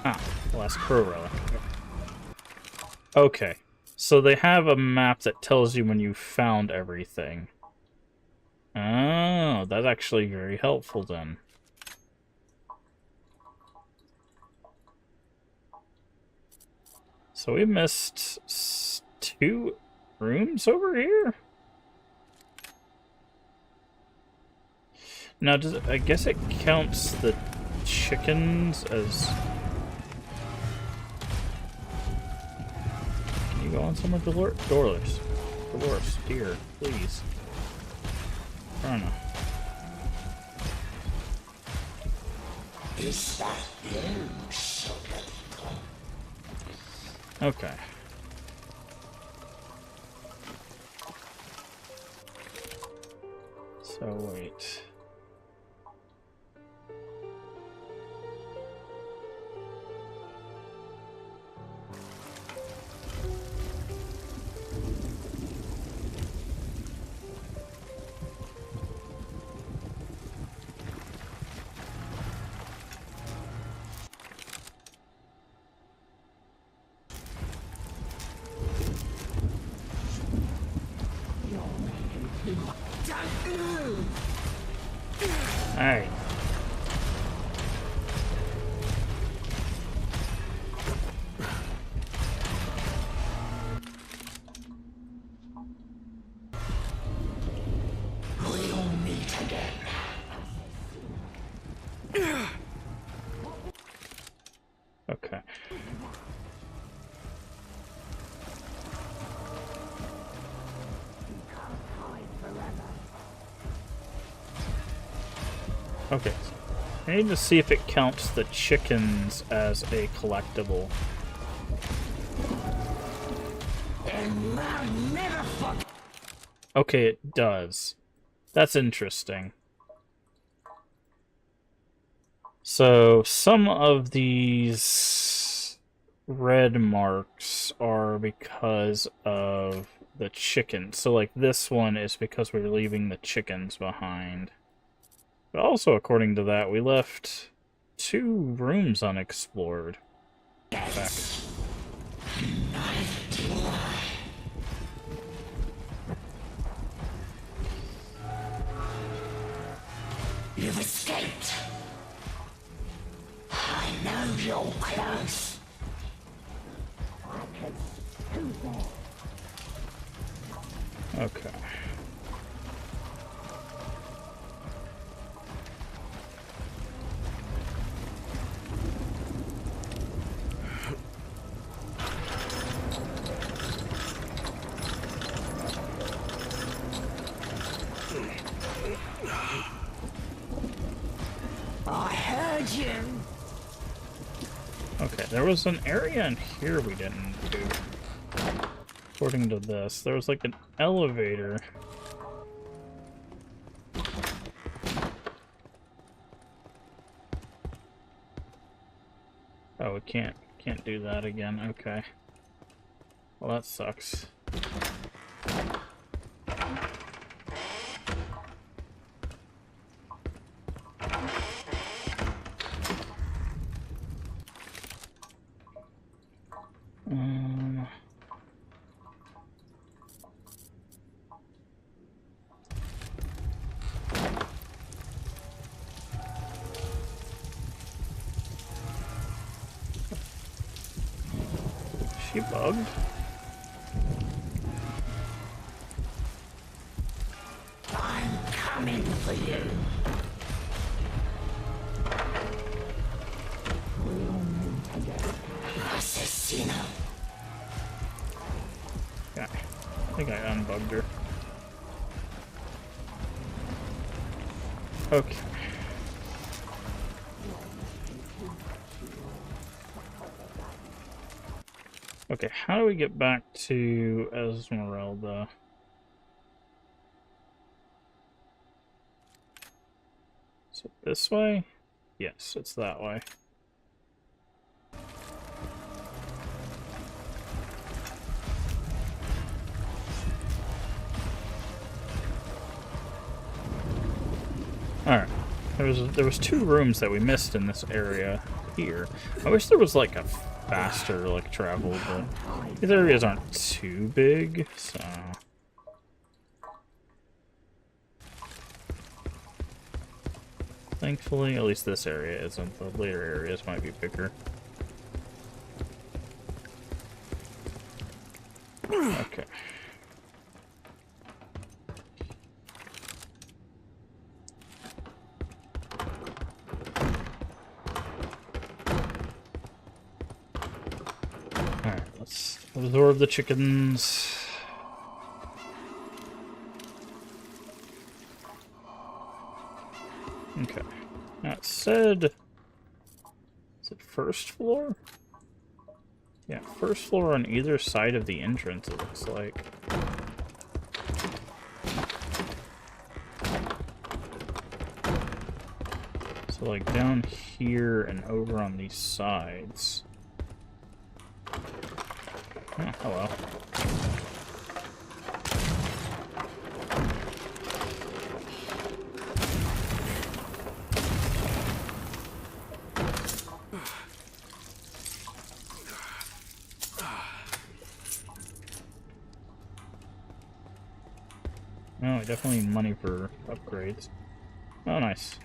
Ah, last crow relic. Okay, so they have a map that tells you when you found everything. Oh, that's actually very helpful then. So we missed 2 rooms over here? Now, I guess it counts the chickens as... can you going somewhere doorless? Dolores, dear, please. Trying to. Is that you, Okay. So wait. Alright. We'll meet again. Okay. Okay. I need to see if it counts the chickens as a collectible. Okay, it does. That's interesting. So, some of these red marks are because of the chickens. So, like, this one is because we're leaving the chickens behind. But also, according to that, we left 2 rooms unexplored. Back. You've escaped. I know you're close. I can scoop it. Okay. I heard you. Okay, there was an area in here we didn't do. According to this, there was like an elevator. Oh, we can't do that again. Okay. Well, that sucks. She bugged? I'm coming for you. Assassino. Yeah, I think I unbugged her. Okay. Okay, how do we get back to Esmeralda? Is it this way? Yes, it's that way. Alright. There was 2 rooms that we missed in this area here. I wish there was like a faster like travel, but these areas aren't too big, so thankfully at least this area isn't. The later areas might be bigger. Okay. Absorb the chickens. Okay. That said, is it first floor? Yeah, first floor on either side of the entrance, it looks like. So, like, down here and over on these sides. Oh, hello. Oh, I definitely need money for upgrades. Oh, nice.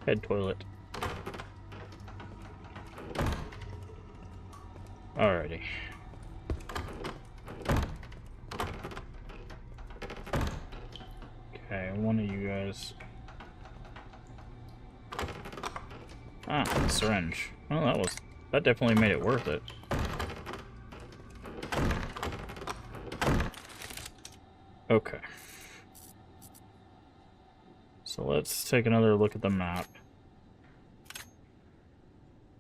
Head toilet. Alrighty. Okay, one of you guys. Ah, syringe. Well, that definitely made it worth it. Okay. So let's take another look at the map.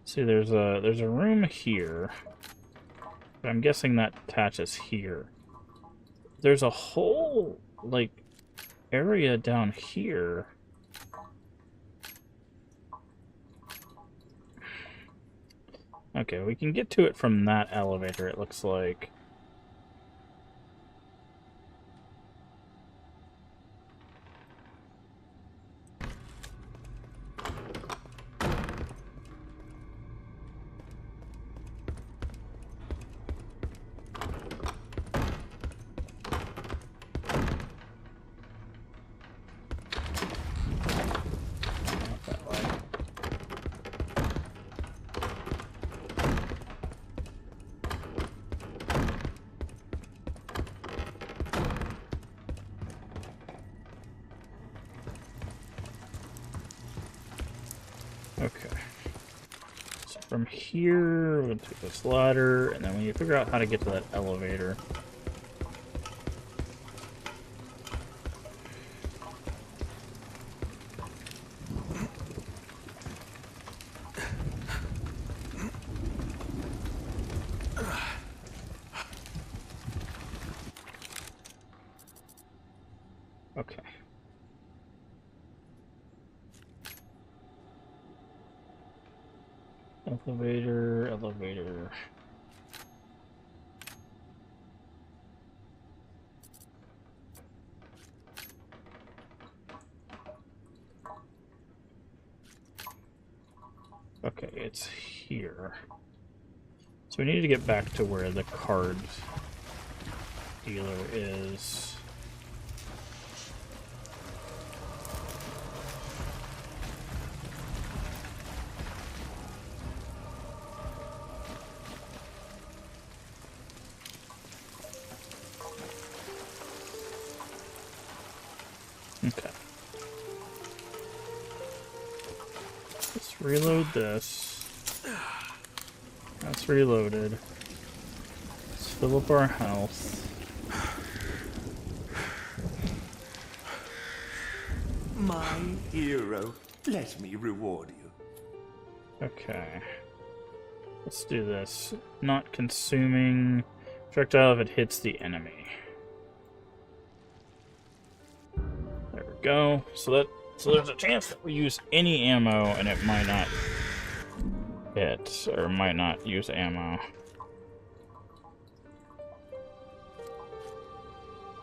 See, there's a room here, but I'm guessing that attaches here. There's a whole, like, area down here. Okay, we can get to it from that elevator, it looks like. Okay. So from here, we're going to take this ladder, and then we need to figure out how to get to that elevator. Okay. Elevator, elevator. Okay, it's here. So we need to get back to where the card dealer is. Okay. Let's reload this. That's reloaded. Let's fill up our health. My hero, let me reward you. Okay. Let's do this. Not consuming projectile if it hits the enemy. There we go. So there's a chance that we use any ammo and it might not hit, or might not use ammo.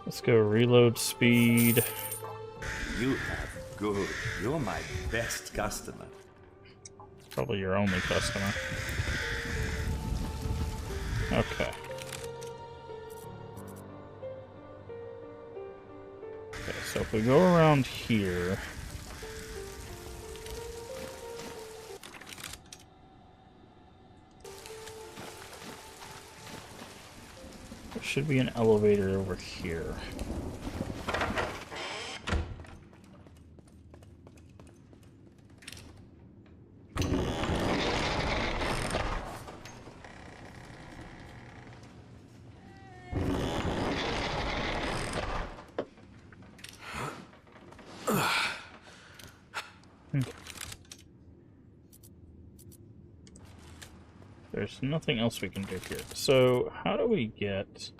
Let's go reload speed. You have good. You're my best customer. Probably your only customer. Okay. Okay, so if we go around here... there should be an elevator over here. There's nothing else we can do here. So, how do we get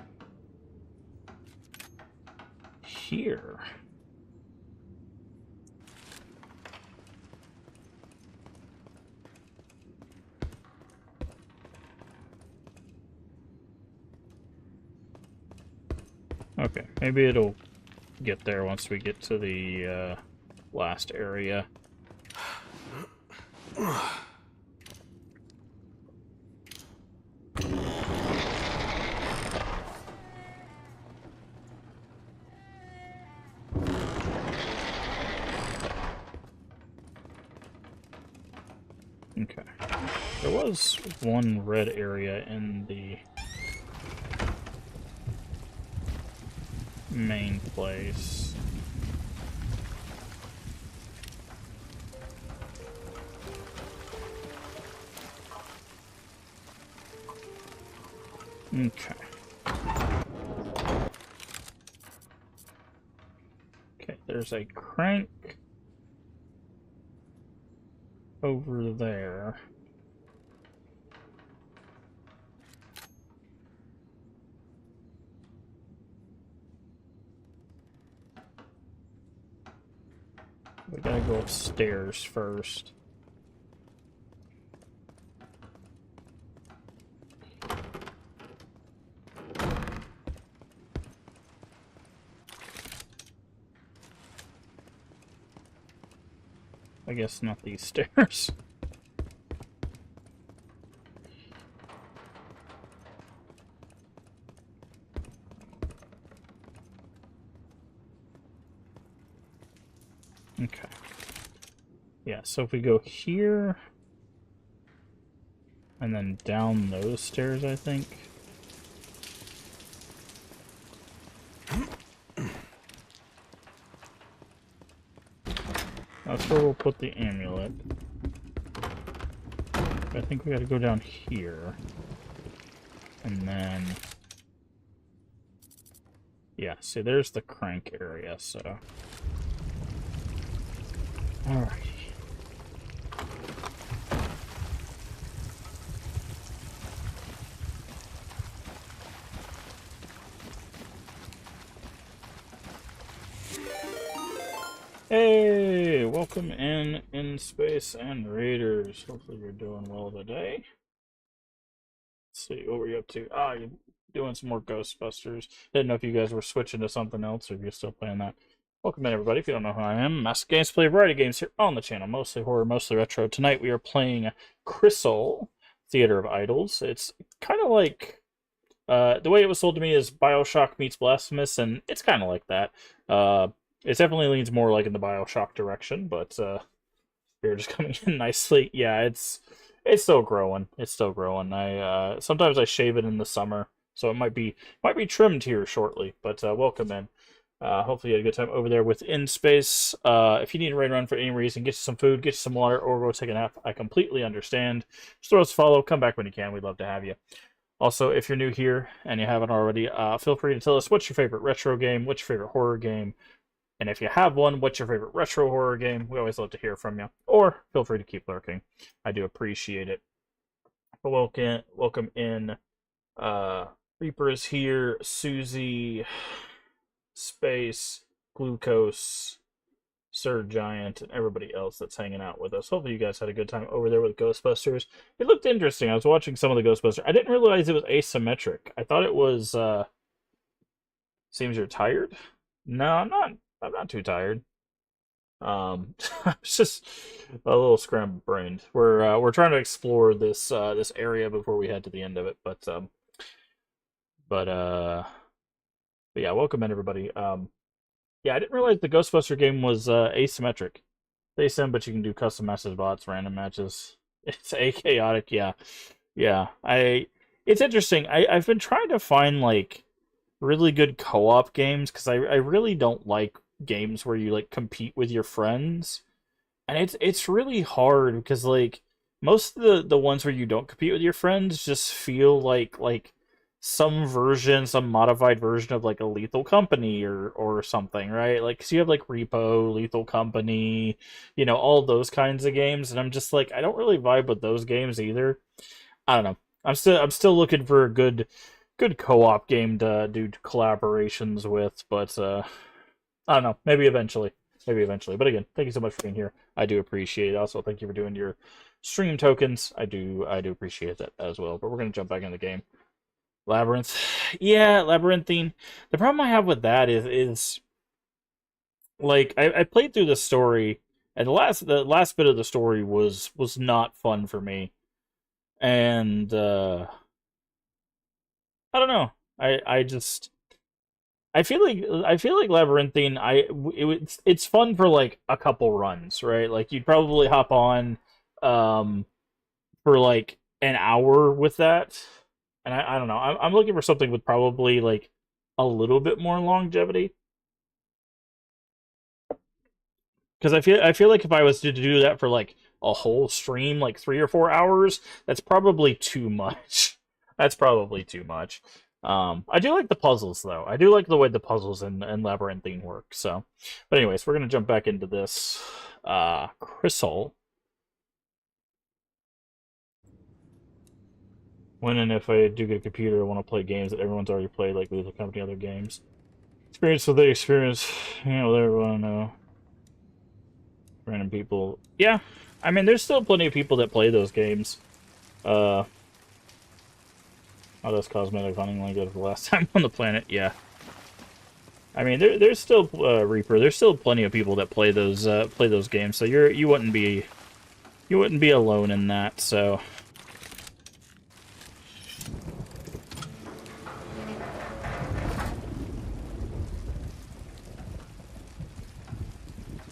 here? Okay, maybe it'll get there once we get to the last area. Okay. There was one red area in the main place. Okay. Okay, there's a crank over there. We gotta go upstairs first. I guess not these stairs. Okay. Yeah, so if we go here, and then down those stairs, I think. That's where we'll put the amulet. I think we gotta go down here. And then... yeah, see, there's the crank area, so... alrighty. Hey, welcome in Space and Raiders. Hopefully you're doing well today. Let's see, what were you up to? Ah, you're doing some more Ghostbusters. Didn't know if you guys were switching to something else or if you're still playing that. Welcome in, everybody. If you don't know who I am, Master Games, play a variety of games here on the channel. Mostly horror, mostly retro. Tonight we are playing Crisol, Theater of Idols. It's kind of like... the way it was sold to me is BioShock meets Blasphemous, and it's kind of like that. It definitely leans more like in the BioShock direction, but you're just coming in nicely. Yeah, it's still growing. It's still growing. I sometimes I shave it in the summer, so it might be trimmed here shortly. But welcome in. Hopefully you had a good time over there within Space. If you need to run for any reason, get you some food, get you some water, or go take a nap. I completely understand. Just throw us a follow. Come back when you can. We'd love to have you. Also, if you're new here and you haven't already, feel free to tell us what's your favorite retro game, what's your favorite horror game, and if you have one, what's your favorite retro horror game? We always love to hear from you. Or feel free to keep lurking. I do appreciate it. But welcome in. Reaper is here. Susie, Space, Glucose, Sir Giant, and everybody else that's hanging out with us. Hopefully you guys had a good time over there with Ghostbusters. It looked interesting. I was watching some of the Ghostbusters. I didn't realize it was asymmetric. I thought it was, seems you're tired? No, I'm not too tired. It's just a little scrambled brained. We're trying to explore this this area before we head to the end of it, but yeah, welcome in, everybody. Yeah, I didn't realize the Ghostbuster game was asymmetric. They sim, but you can do custom matches, bots, random matches. It's chaotic, yeah. Yeah. It's interesting. I've been trying to find like really good co-op games because I really don't like games where you like compete with your friends. And it's really hard because like most of the ones where you don't compete with your friends just feel like some version, some modified version of like a Lethal Company or something, right? Like, 'cause you have like Repo, Lethal Company, all those kinds of games, and I'm just like, I don't really vibe with those games either. I don't know. I'm still looking for a good co-op game to do collaborations with, but I don't know. Maybe eventually. Maybe eventually. But again, thank you so much for being here. I do appreciate it. Also, thank you for doing your stream tokens. I do appreciate that as well. But we're gonna jump back in the game. Labyrinth. Yeah, Labyrinthine. The problem I have with that is like I played through the story, and the last bit of the story was not fun for me. And I don't know. I just I feel like Labyrinthine. It's fun for like a couple runs, right? Like you'd probably hop on um for like an hour with that, and I don't know. I'm looking for something with probably like a little bit more longevity, because I feel like if I was to do that for like a whole stream, like 3 or 4 hours, that's probably too much. That's probably too much. I do like the puzzles though. I do like the way the puzzles and Labyrinthine work. So, but anyways, we're gonna jump back into this. Crisol. When and if I do get a computer, I want to play games that everyone's already played, like Lethal Company, other games. Experience with the experience, with everyone I know. Random people. Yeah, I mean, there's still plenty of people that play those games. How does cosmetic hunting like go for the last time on the planet? Yeah. I mean, there's still Reaper. There's still plenty of people that play those games. So you wouldn't be alone in that. So.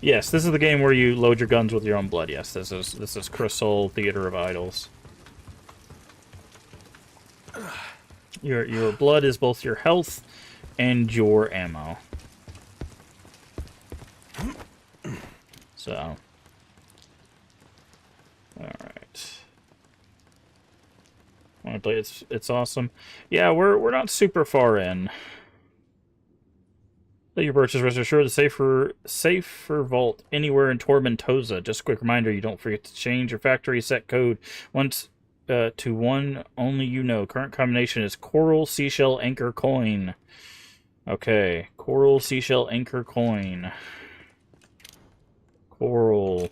Yes, this is the game where you load your guns with your own blood. Yes, this is Crisol, Theater of Idols. Your blood is both your health and your ammo. So, all right. Want to play? It's awesome. Yeah, we're not super far in. Let your purchase, rest assured, the safer vault anywhere in Tormentosa. Just a quick reminder, you don't forget to change your factory set code once to one only you know. Current combination is Coral, Seashell, Anchor, Coin. Okay, Coral, Seashell, Anchor, Coin. Coral,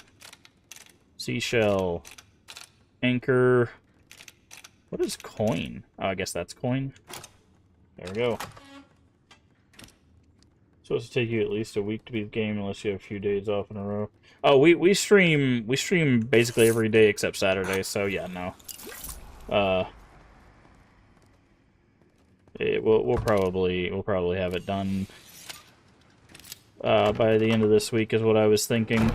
Seashell, Anchor. What is Coin? Oh, I guess that's Coin. There we go. Supposed to take you at least a week to beat the game unless you have a few days off in a row. Oh, we stream basically every day except Saturday, so yeah, no. We'll probably have it done by the end of this week is what I was thinking.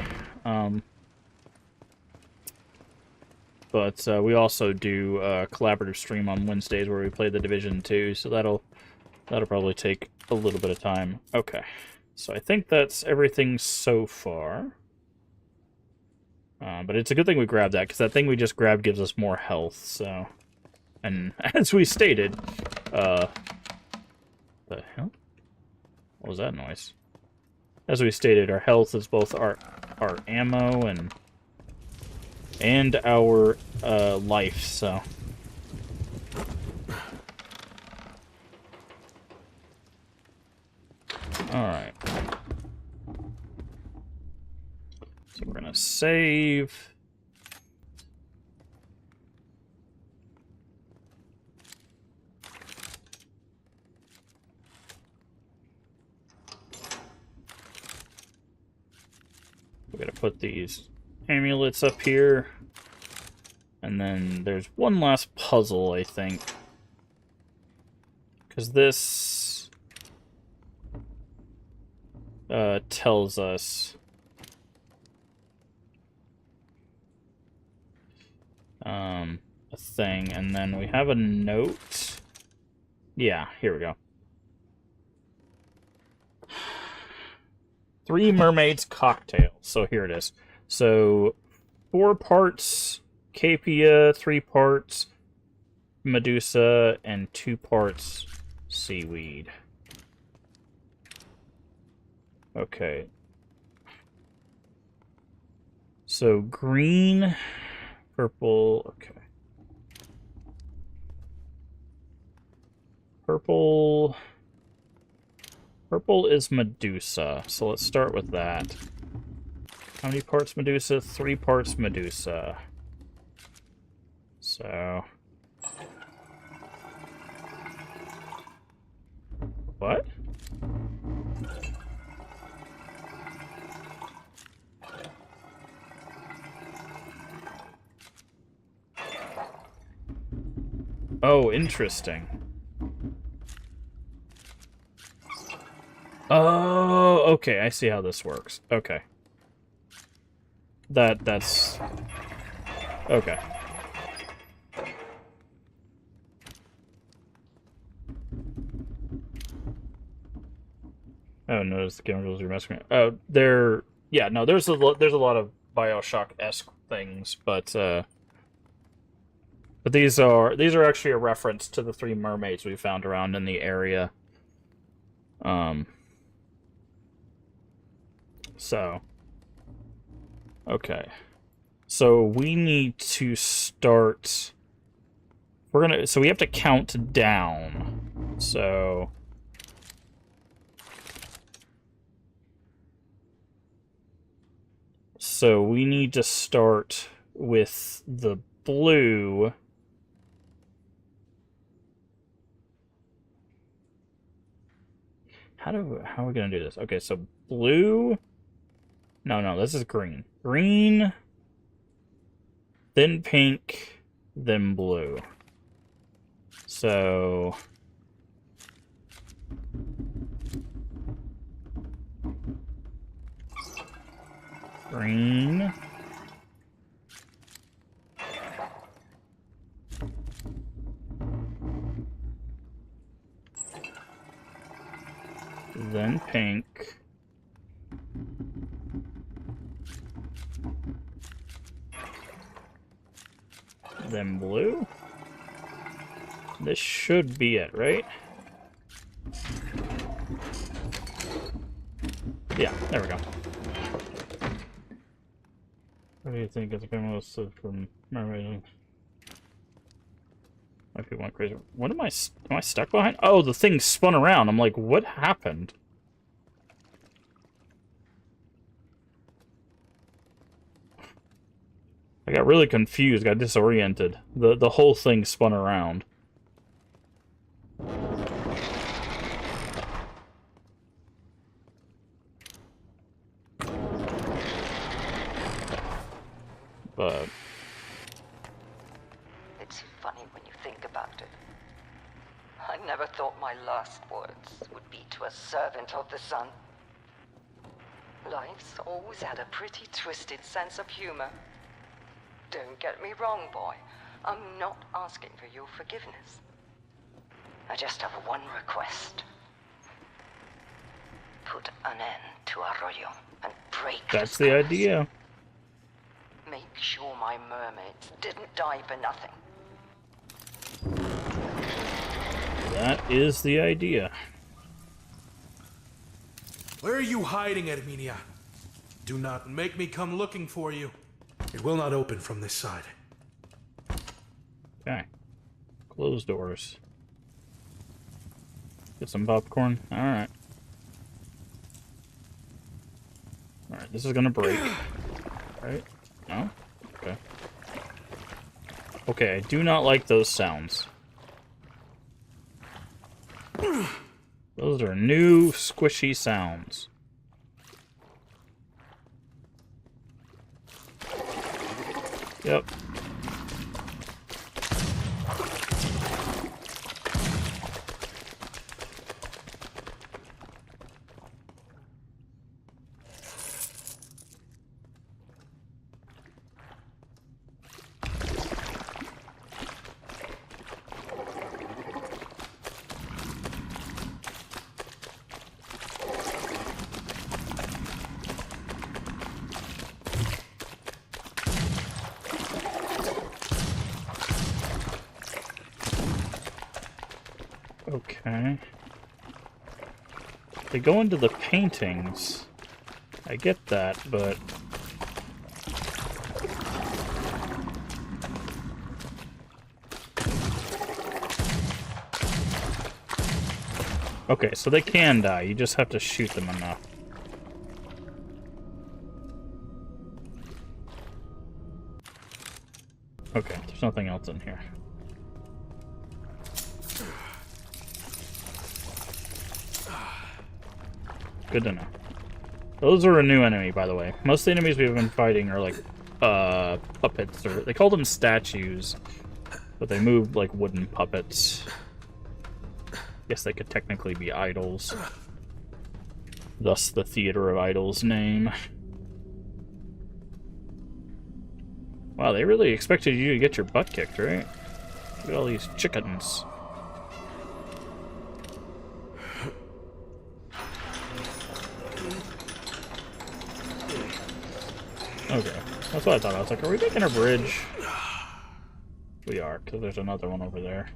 But we also do a collaborative stream on Wednesdays where we play The Division 2, so that'll probably take a little bit of time. Okay, so I think that's everything so far. But it's a good thing we grabbed that, because that thing we just grabbed gives us more health, so... And as we stated, the hell? What was that noise? As we stated, our health is both our ammo and our life, so... Alright. So we're gonna save. We're gonna put these amulets up here. And then there's one last puzzle, I think. Because this tells us a thing, and then we have a note. Yeah, here we go. 3 Mermaids cocktail. So here it is. So 4 parts Capia, 3 parts Medusa and 2 parts seaweed. Okay. So green, purple, okay. Purple is Medusa, so let's start with that. How many parts Medusa? 3 parts Medusa. So... What? Oh, interesting. Oh, okay, I see how this works. Okay. That's... Okay. Oh, notice the chemicals you're messing with. Oh, yeah, no, there's a lot of BioShock-esque things, but these are actually a reference to the 3 mermaids we found around in the area. So, okay. So we need to start. So we have to count down. So. So we need to start with the blue. How are we gonna do this? Okay, so blue. No, this is green. Green, then pink, then blue. So green. Then pink. Then blue. This should be it, right? Yeah, there we go. What do you think of the chemicals from Mermaids? My people went crazy. What am I stuck behind? Oh, the thing spun around. I'm like, what happened? I got really confused, got disoriented. The whole thing spun around. But it's funny when you think about it. I never thought my last words would be to a servant of the sun. Life's always had a pretty twisted sense of humor. Don't get me wrong, boy. I'm not asking for your forgiveness. I just have one request. Put an end to Arroyo and break that's the idea. Make sure my mermaids didn't die for nothing. That is the idea. Where are you hiding, Herminia? Do not make me come looking for you. It will not open from this side. Okay. Close doors. Get some popcorn. Alright. Alright, this is gonna break. Right? No? Okay. Okay, I do not like those sounds. Those are new, squishy sounds. Yep. Okay. They go into the paintings. I get that, but... Okay, so they can die. You just have to shoot them enough. Okay, there's nothing else in here. Good to know. Those are a new enemy, by the way. Most of the enemies we've been fighting are like, puppets, or they call them statues, but they move like wooden puppets. Guess they could technically be idols. Thus the Theater of Idols name. Wow, they really expected you to get your butt kicked, right? Look at all these chickens. Okay, that's what I thought. I was like, are we making a bridge? We are, because there's another one over there.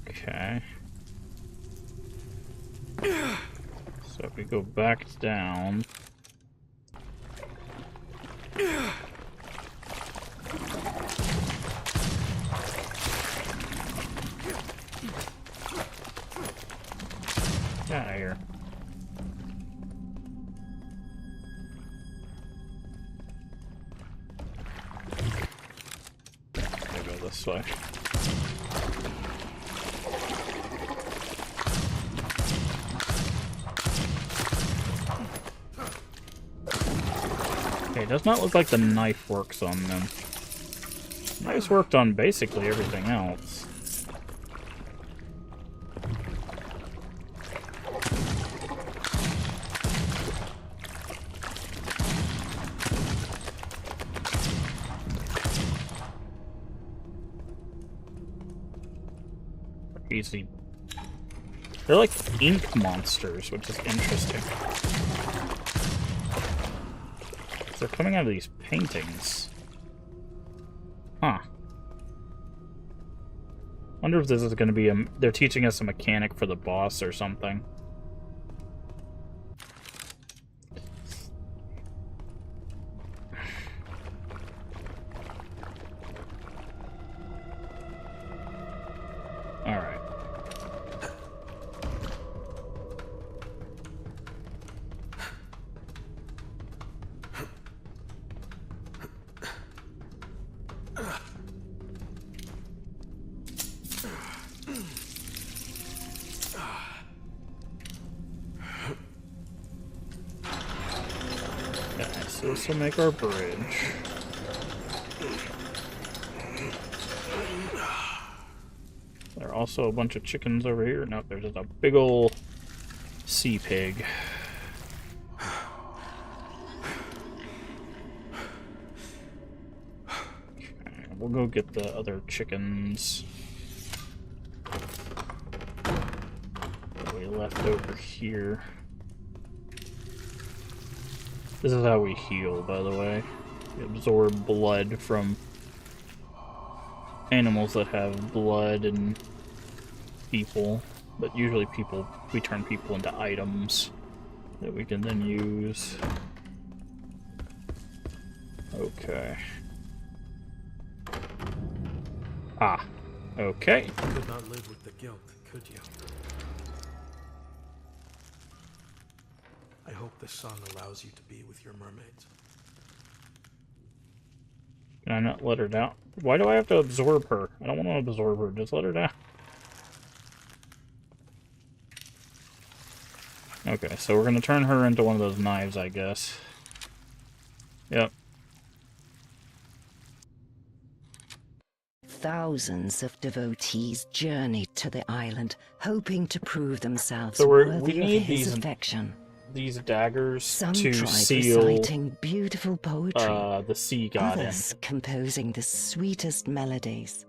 Okay. So if we go back down... Get out of here. I'll go this way. Okay, it does not look like the knife works on them. Knives worked on basically everything else. Easy. They're like ink monsters, which is interesting. They're coming out of these paintings. Huh. Wonder if this is going to be they're teaching us a mechanic for the boss or something. Alright. So this will make our bridge. There are also a bunch of chickens over here. No, there's just a big ol' sea pig. Okay, we'll go get the other chickens that we left over here. This is how we heal, by the way. We absorb blood from animals that have blood and people. But usually we turn people into items that we can then use. Okay. Ah. Okay. You could not live with the guilt, could you? I hope the sun allows you to be with your mermaids. Can I not let her down? Why do I have to absorb her? I don't want to absorb her. Just let her down. Okay, so we're going to turn her into one of those knives, I guess. Yep. Thousands of devotees journeyed to the island, hoping to prove themselves So worthy of his affection. These daggers Some to tried seal reciting beautiful poetry, the sea god in. others composing the sweetest melodies.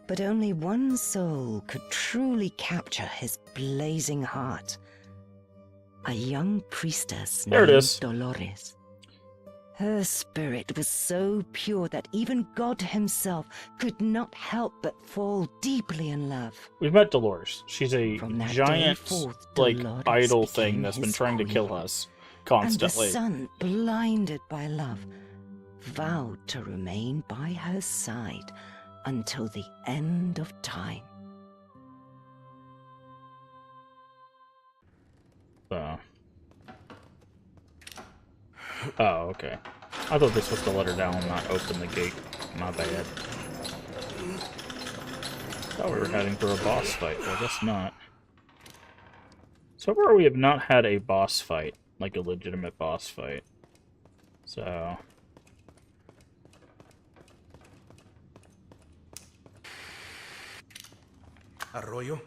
But only one soul could truly capture his blazing heart. A young priestess There it named is. Dolores. Her spirit was so pure that even God himself could not help but fall deeply in love. We've met Dolores. She's a From that day giant, forth, like, Dolores idol thing became that's been his trying to kill queen. us And the constantly. son, blinded by love, vowed to remain by her side until the end of time. Oh, okay. I thought this was to let her down and not open the gate. My bad. Thought we were heading for a boss fight, but I guess not. So far we have not had a boss fight, like a legitimate boss fight. So... Arroyo,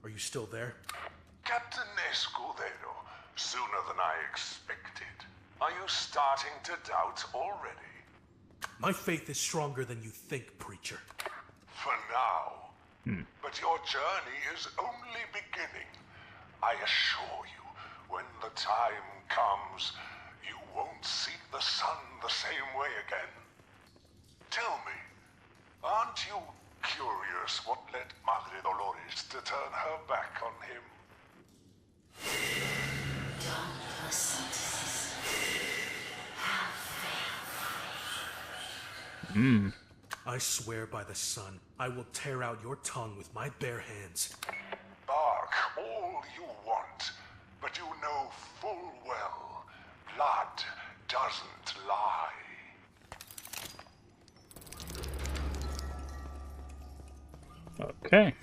are you still there? Captain Escudero, sooner than I expected. Are you starting to doubt already? My faith is stronger than you think, preacher. For now. But your journey is only beginning. I assure you, when the time comes, you won't see the sun the same way again. Tell me, aren't you curious what led Madre Dolores to turn her back on him? Don't listen to this. Have faith. I swear by the sun, I will tear out your tongue with my bare hands. Bark all you want, but you know full well, blood doesn't lie. Okay.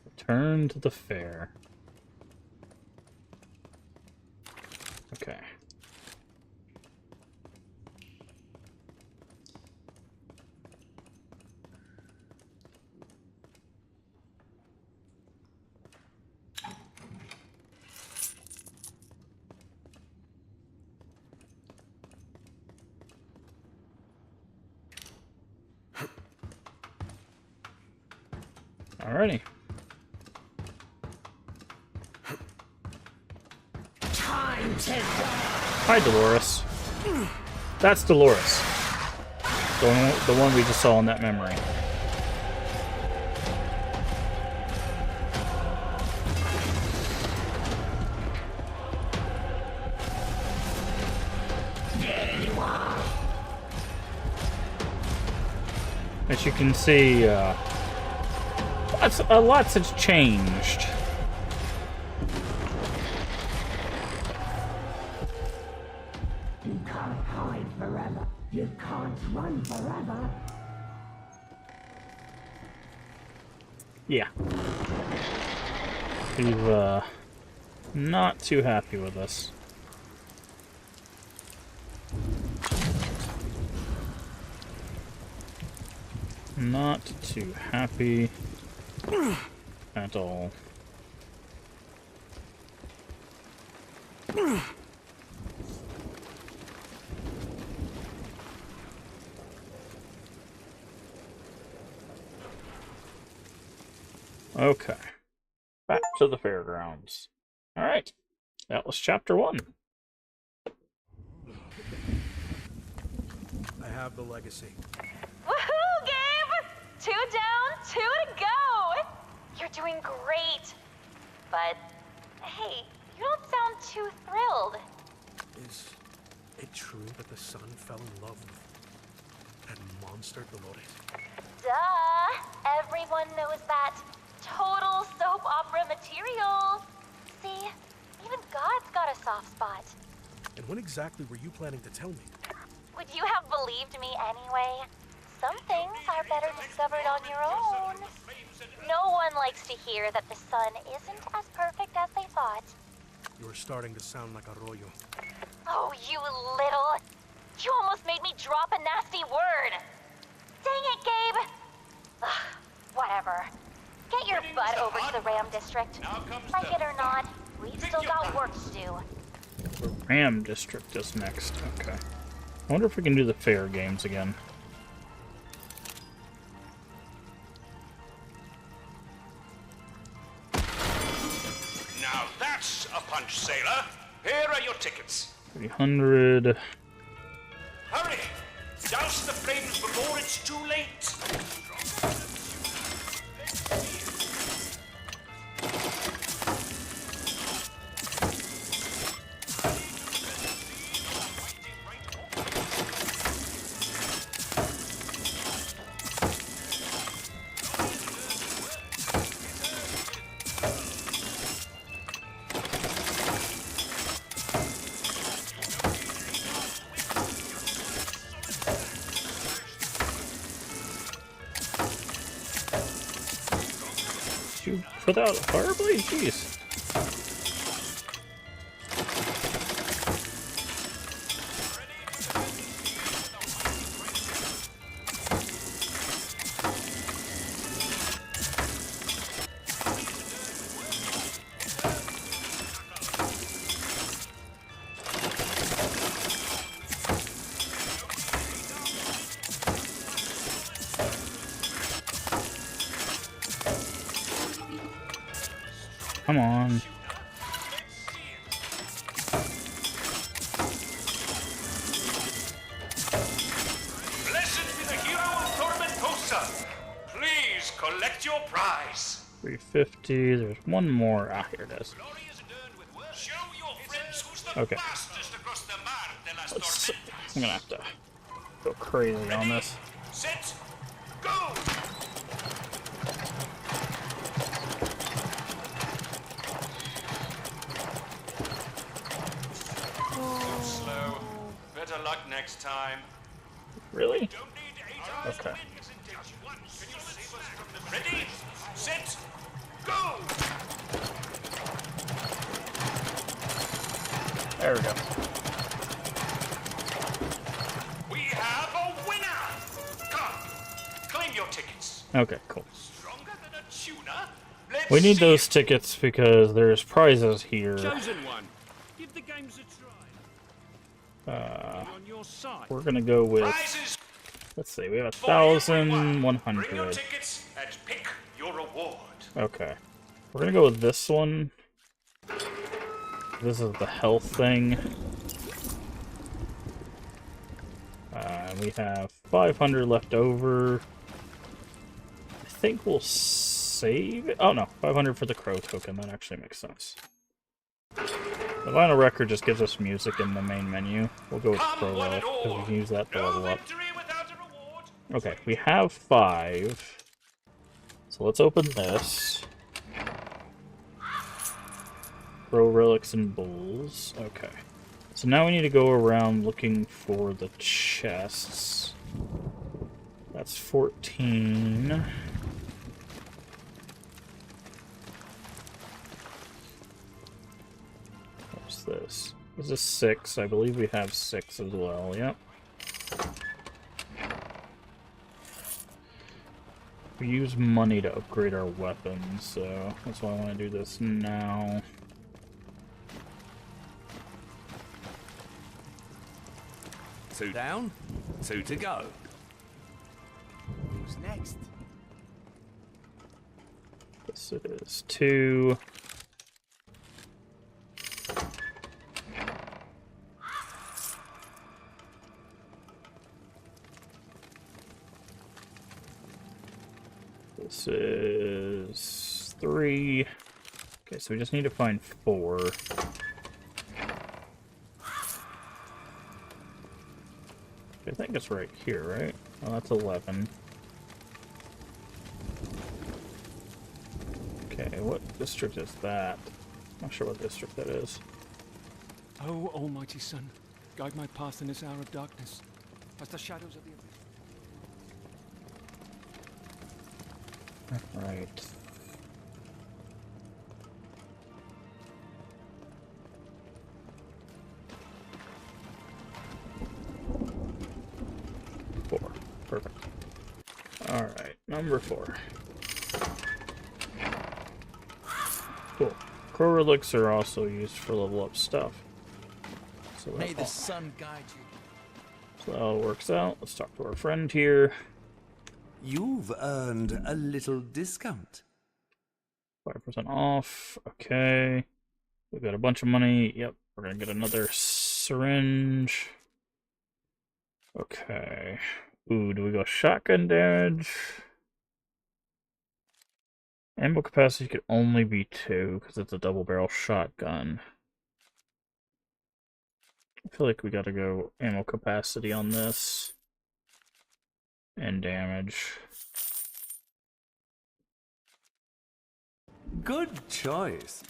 Return to the fair. Okay. Alrighty. Time to die. Hi, Dolores. That's Dolores. The one we just saw in that memory. As you can see, lots has changed. You can't hide forever. You can't run forever. Yeah. We've, not too happy with us. Not too happy at all. Okay. Back to the fairgrounds. Alright. That was chapter 1. I have the legacy. Woohoo, Gabe! 2 down, 2 to go! You're doing great. But, hey, you don't sound too thrilled. Is it true that the son fell in love with that monster Dolores? Duh! Everyone knows that. Total soap opera material. See, even God's got a soft spot. And when exactly were you planning to tell me? Would you have believed me anyway? Some things are better discovered on your own. No one likes to hear that the sun isn't as perfect as they thought. You're starting to sound like Arroyo. Oh, you little... You almost made me drop a nasty word. Dang it, Gabe. Ugh, whatever. Get your butt over to the Ram District. Like it or not, we've still got work to do. The Ram District is next. Okay. I wonder if we can do the fair games again. your tickets. 300. Hurry! Douse the flames before it's too late. You put out a fireblade? Jeez. Come on. Blessed be the hero of Tormentosa. Please collect your prize. 350. There's one more. Ah, here it is. Show your friends who's the Okay. fastest across the Mar de las Let's see. Tormentas. I'm gonna have to go crazy on this. Set, go! Too slow. Better luck next time. Really? Don't need 8 hours Okay. to win. Can you save us from the... Ready, set, go! There we go. We have a winner! Come, claim your tickets. Okay, cool. Stronger than a tuna? Let's We need see those tickets because there's prizes here. Chosen one. Give the games a try. On your side. We're gonna go with. Prizes Let's see. We have for everyone. Bring your 1,100. tickets and pick your reward. Okay. We're gonna go with this one. This is the health thing. We have 500 left over. I think we'll save it. Oh no, 500 for the crow token. That actually makes sense. The vinyl record just gives us music in the main menu. We'll go with crow relic because we can use that to level up. Okay, we have 5. So let's open this. Crow relics and bulls. Okay. So now we need to go around looking for the chests. That's 14. What's this? This is 6. I believe we have 6 as well. Yep. We use money to upgrade our weapons, so that's why I want to do this now. Two down, 2 to go. Who's next? This is 2. This is 3. Okay, so we just need to find 4. I think it's right here, right? Oh, that's 11. Okay, what district is that? Not sure what district that is. Oh, Almighty Sun, guide my path in this hour of darkness, as the shadows of the abyss. Right. Perfect. Alright, number 4. Cool. Crow relics are also used for level up stuff. So May the sun guide you. So that all works out. Let's talk to our friend here. You've earned a little discount. 5% off. Okay. We've got a bunch of money. Yep, We're gonna get another syringe. Okay. Ooh, do we go shotgun damage? Ammo capacity could only be 2 because it's a double barrel shotgun. I feel like we gotta go ammo capacity on this. And damage. Good choice.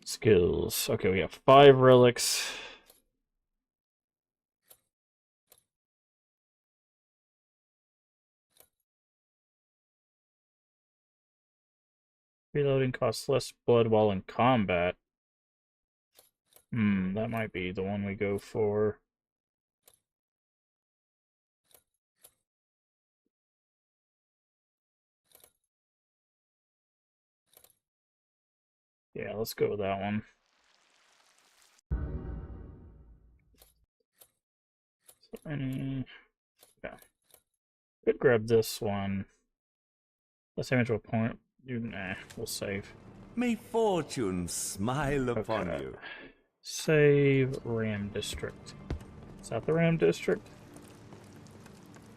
Skills. Okay, we got 5 relics. Reloading costs less blood while in combat. That might be the one we go for. Yeah, let's go with that one. Yeah. Could grab this one. Less damage to a point. Nah, we'll save. May fortune smile upon you. Save Ram District. Is that the Ram District?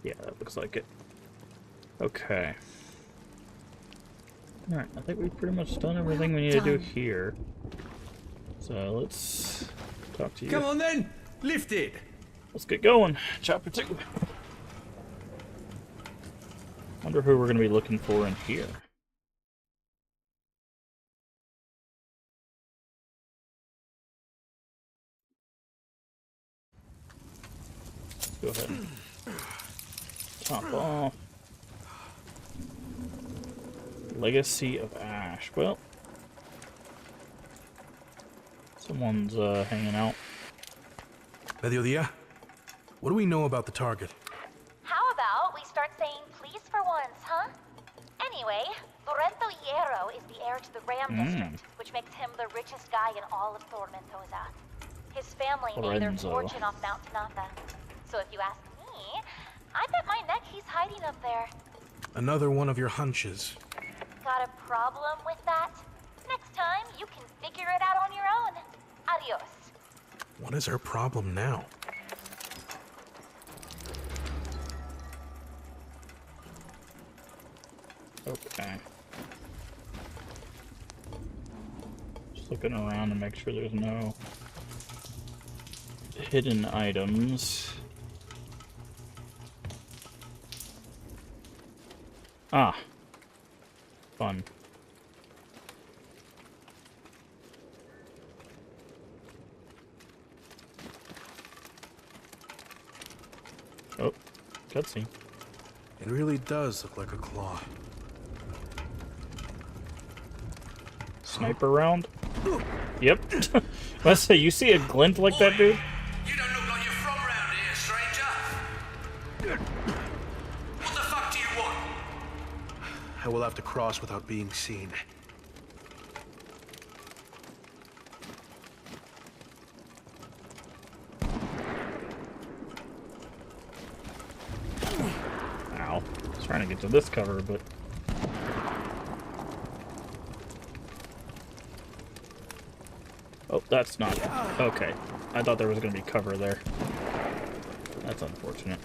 Yeah, that looks like it. Okay. Alright, I think we've pretty much done everything we need to do here. So let's talk to you. Come on then! Lift it! Let's get going. Chapter 2. Wonder who we're going to be looking for in here. Let's go ahead and top off. Legacy of Ash. Well, someone's hanging out. Mediodía, what do we know about the target? How about we start saying please for once, huh? Anyway, Lorenzo Hierro is the heir to the Ram District, which makes him the richest guy in all of Tormentosa. His family made their fortune off Mount Tanatha. So if you ask me, I bet my neck he's hiding up there. Another one of your hunches. Got a problem with that? Next time, you can figure it out on your own. Adios. What is her problem now? Okay. Just looking around to make sure there's no hidden items. Ah. Fun. Oh, cutscene. It really does look like a claw. Sniper round? Yep. Let's say, you see a glint like that, dude? You don't look like you're from round here, stranger. What the fuck do you want? I will have to cross without being seen. Ow. I was trying to get to this cover, but... Oh, that's not... Okay. I thought there was going to be cover there. That's unfortunate.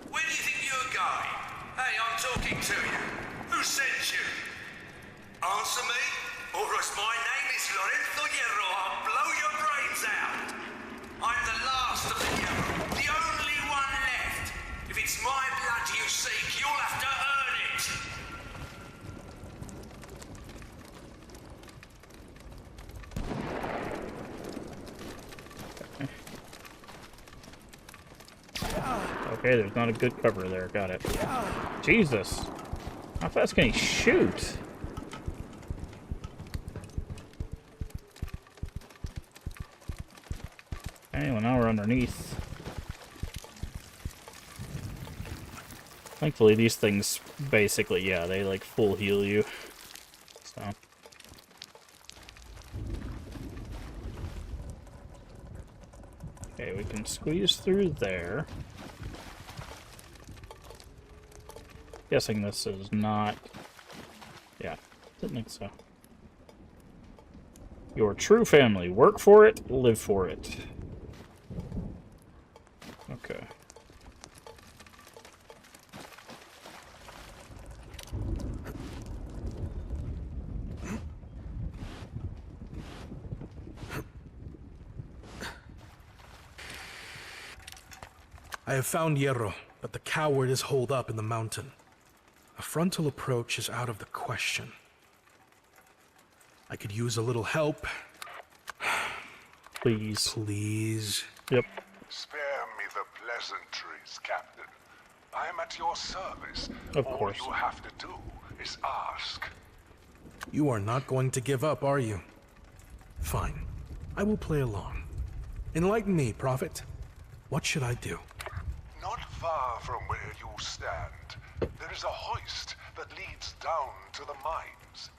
Where do you think you're going? Hey, I'm talking to you. Who sent you? Answer me, or else my name is Lorenzo Hierro. I'll blow your brains out. I'm the last of the Hierro, the only one left. If it's my blood you seek, you'll have to earn it. Okay, there's not a good cover there. Got it. Jesus. How fast can he shoot? Okay, well now we're underneath. Thankfully these things basically, yeah, they like full heal you. So... Okay, we can squeeze through there. Guessing this is not... Yeah, didn't think so. Your true family. Work for it, live for it. Okay. I have found Hierro, but the coward is holed up in the mountain. A frontal approach is out of the question. I could use a little help. Please. Please. Yep. Spare me the pleasantries, Captain. I am at your service. Of course. All you have to do is ask. You are not going to give up, are you? Fine. I will play along. Enlighten me, Prophet. What should I do? Not far from where you stand, there is a hoist that leads down to the mines.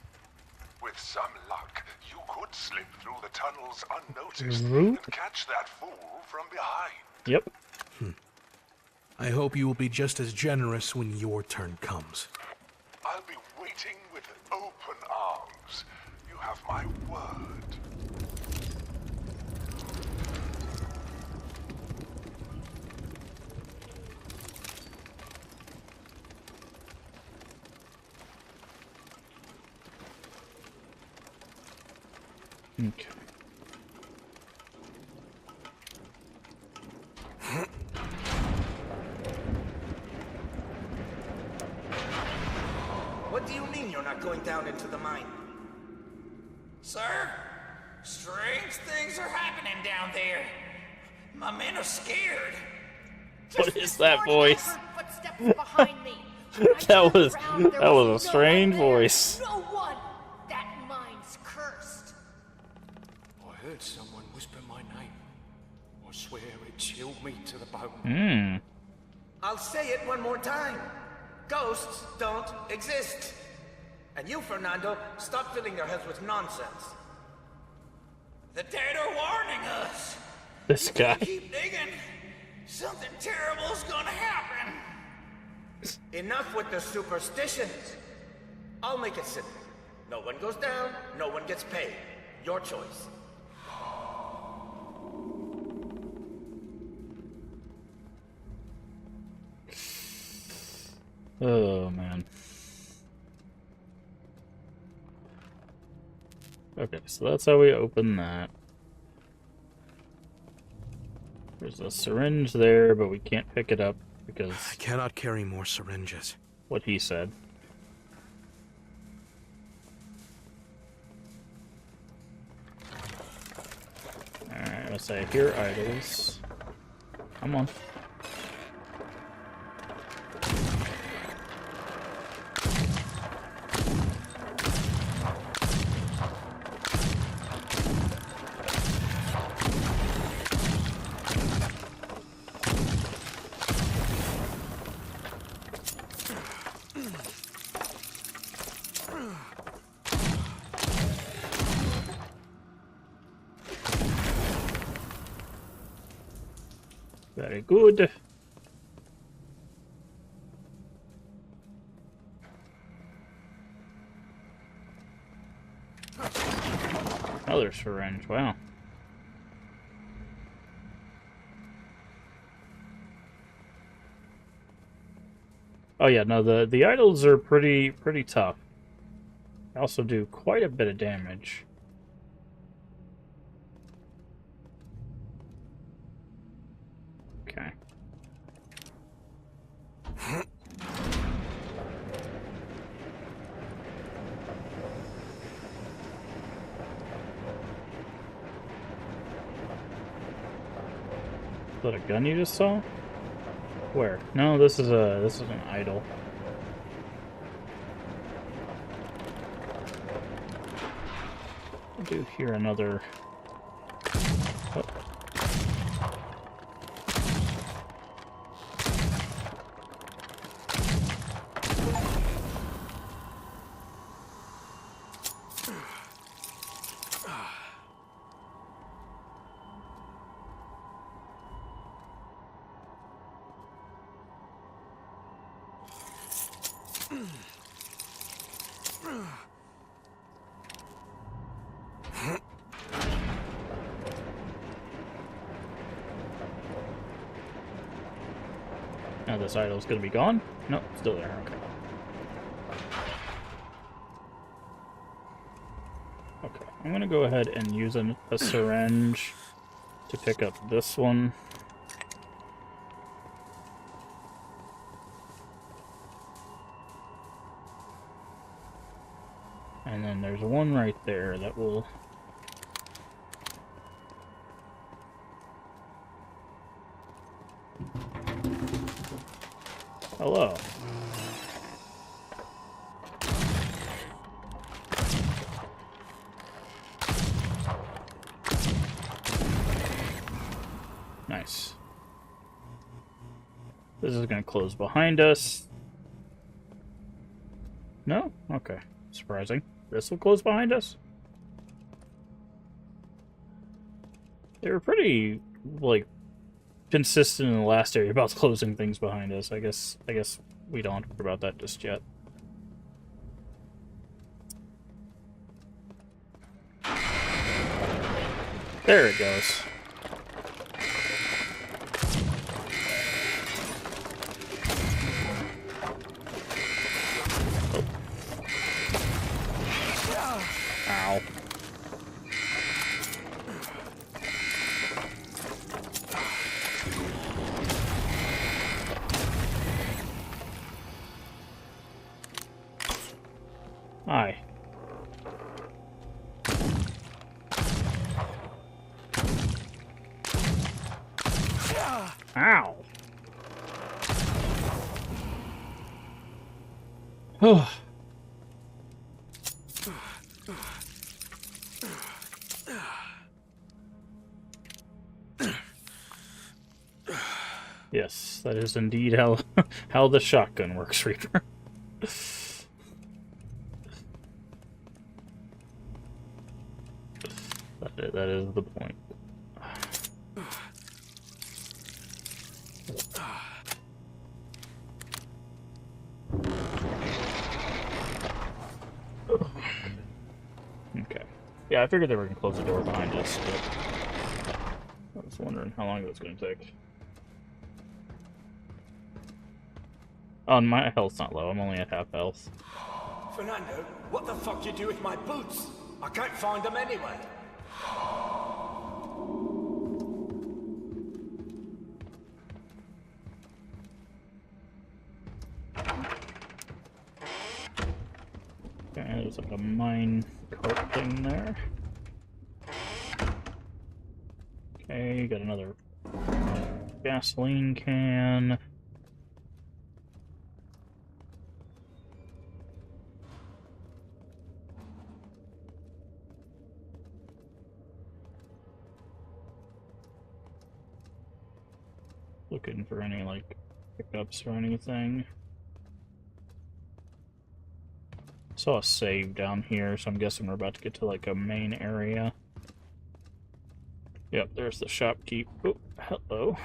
With some luck, you could slip through the tunnels unnoticed and catch that fool from behind. Yep. I hope you will be just as generous when your turn comes. I'll be waiting with open arms. You have my word. Okay. What do you mean you're not going down into the mine? Sir, strange things are happening down there. My men are scared. What is that voice? Footsteps behind me. That was a strange voice. No one. That mine's cursed. I heard someone whisper my name. I swear it chilled me to the bone. I'll say it one more time. Ghosts don't exist. And you, Fernando, stop filling your heads with nonsense. The dead are warning us. This guy. Keep digging. Something terrible's gonna happen. Enough with the superstitions. I'll make it simple. No one goes down, no one gets paid. Your choice. Oh, man. Okay, so that's how we open that. There's a syringe there, but we can't pick it up because... I cannot carry more syringes. What he said. Alright, let's say, here idols. Come on. Very good. Another syringe, wow. Oh yeah, no, the idols are pretty tough. They also do quite a bit of damage. Okay. Is that a gun you just saw? Where? No, this is an idol. I do hear another. Oh. Now this idol's gonna be gone? Nope, still there, okay. Okay, I'm gonna go ahead and use a syringe to pick up this one. And then there's one right there that will... Hello. Nice. This is going to close behind us. No? Okay. Surprising. This will close behind us? They were pretty, like, consistent in the last area about closing things behind us. I guess we don't have to worry about that just yet. There it goes. Ow. Hi. Ow. Oh. Yes, that is indeed how how the shotgun works, Reaper. That is the point. Okay. Yeah, I figured they were going to close the door behind us, but I was wondering how long it was going to take. Oh, my health's not low. I'm only at half health. Fernando, what the fuck you do with my boots? I can't find them anyway. Okay, there's like a mine cart thing there. Okay, got another gasoline can. Looking for any, like, pickups or anything. Saw a save down here, so I'm guessing we're about to get to, like, a main area. Yep, there's the shopkeep. Oh, hello.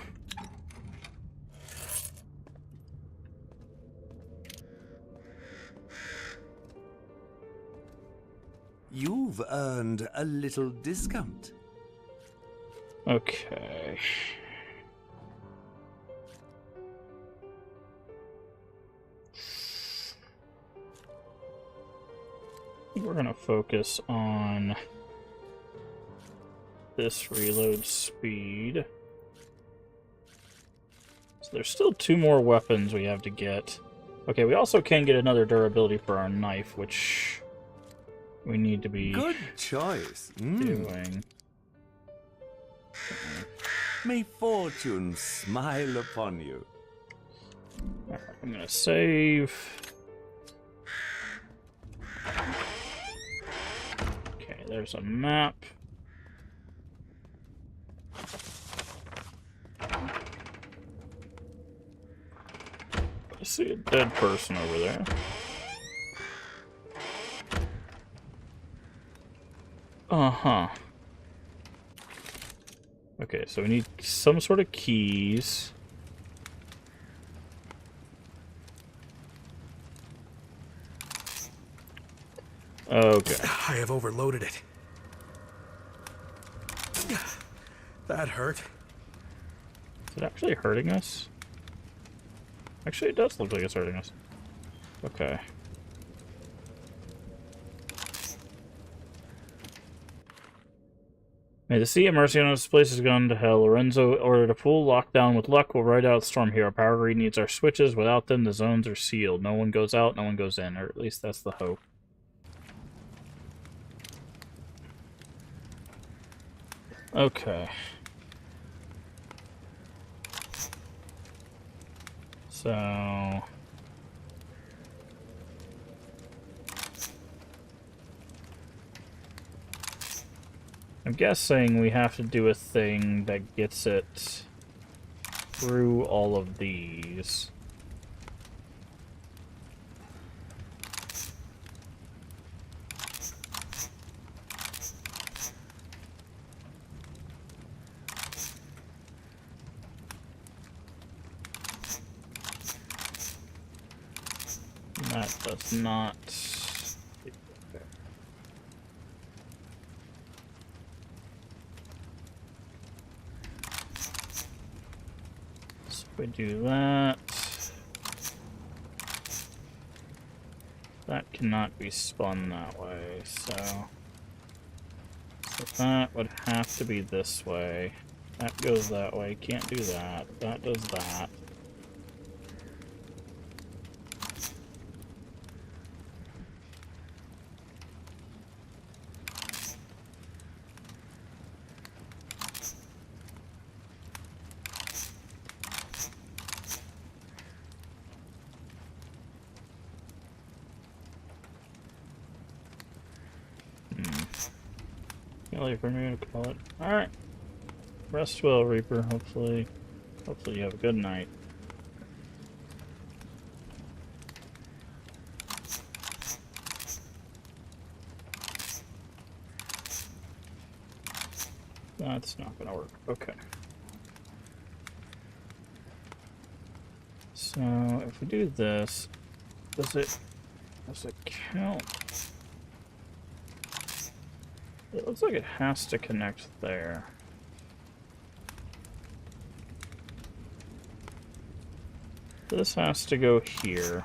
You've earned a little discount. Okay. We're gonna focus on this reload speed. So there's still 2 more weapons we have to get. Okay, we also can get another durability for our knife, which we need to be good choice. Doing. May fortune smile upon you. Alright, I'm gonna save. Okay, there's a map. I see a dead person over there. Uh-huh. Okay, so we need some sort of keys. Okay. I have overloaded it. That hurt. Is it actually hurting us? Actually, it does look like it's hurting us. Okay. May the sea have mercy on us. This place has gone to hell. Lorenzo ordered a full lockdown. With luck, we'll ride out the storm here. Our power grid needs our switches. Without them, the zones are sealed. No one goes out, no one goes in. Or at least that's the hope. Okay. So... I'm guessing we have to do a thing that gets it through all of these. That does not... So we do that. That cannot be spun that way, so that would have to be this way. That goes that way, can't do that. That does that. For me to call it. Alright. Rest well, Reaper. Hopefully you have a good night. That's not gonna work. Okay. So if we do this, does it count? It looks like it has to connect there. This has to go here.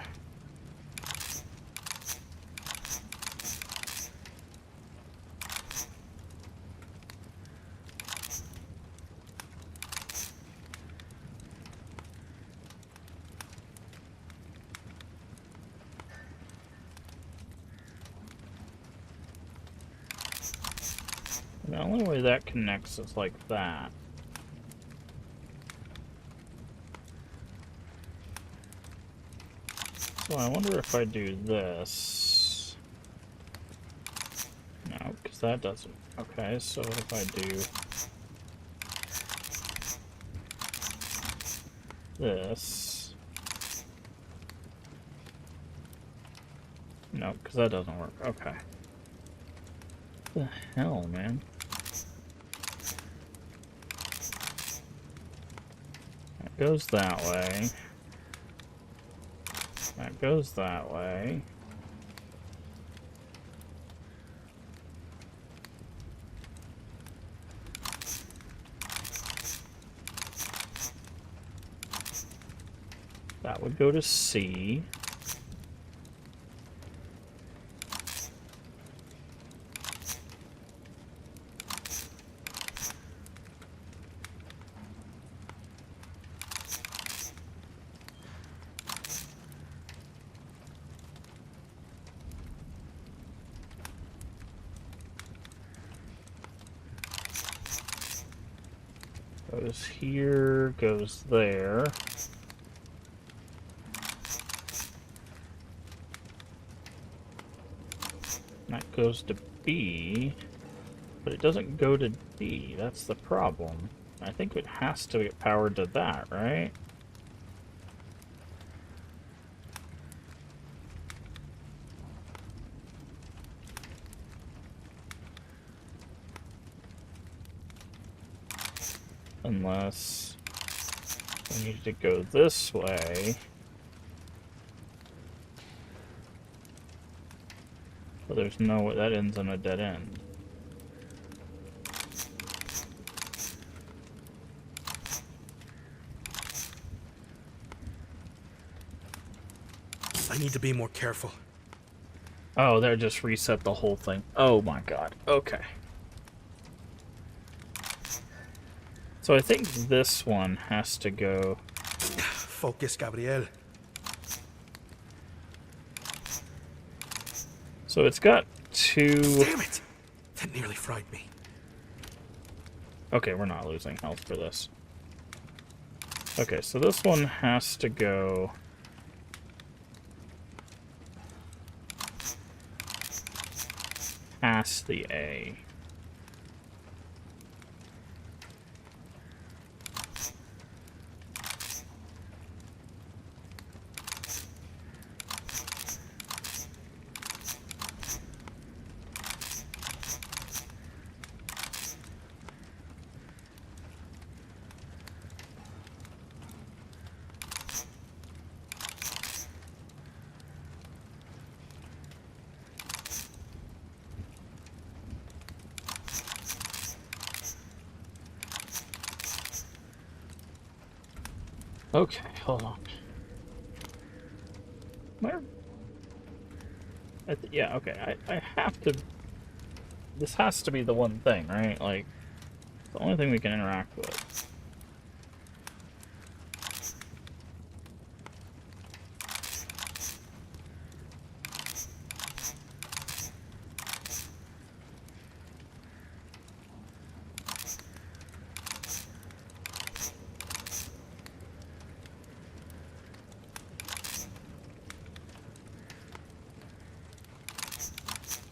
The only way that connects is like that. So I wonder if I do this. No, because that doesn't. Okay, so what if I do this? No, because that doesn't work. Okay. What the hell, man? That goes that way. That goes that way. That would go to C. Goes here, goes there. That goes to B, but it doesn't go to D. That's the problem. I think it has to get powered to that, right? Unless we need to go this way. But there's no way that ends on a dead end. I need to be more careful. Oh, they just reset the whole thing. Oh my god. Okay. So I think this one has to go... Focus, Gabriel. So it's got two... Damn it! That nearly fried me. Okay, we're not losing health for this. Okay, so this one has to go... past the A. Okay, hold on. Where? Yeah, okay. I have to... This has to be the one thing, right? Like, the only thing we can interact with.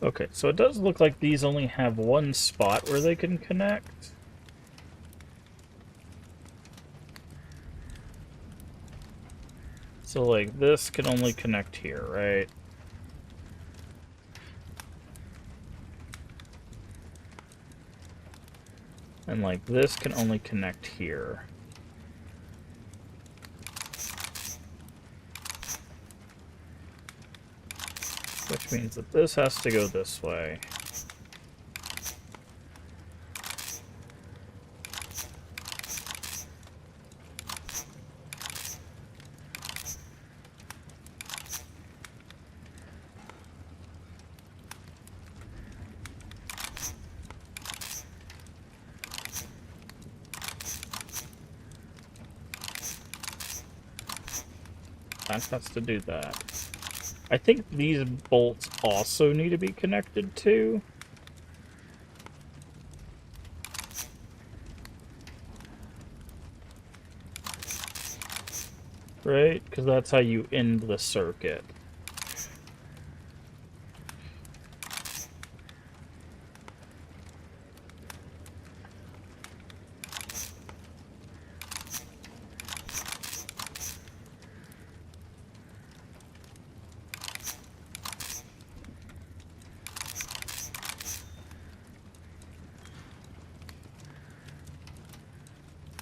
Okay, so it does look like these only have one spot where they can connect. So, like, this can only connect here, right? And, like, this can only connect here. Which means that this has to go this way. That has to do that. I think these bolts also need to be connected to. Right? Because that's how you end the circuit.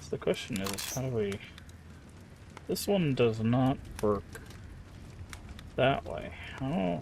The question is, how do we... This one does not work that way. How...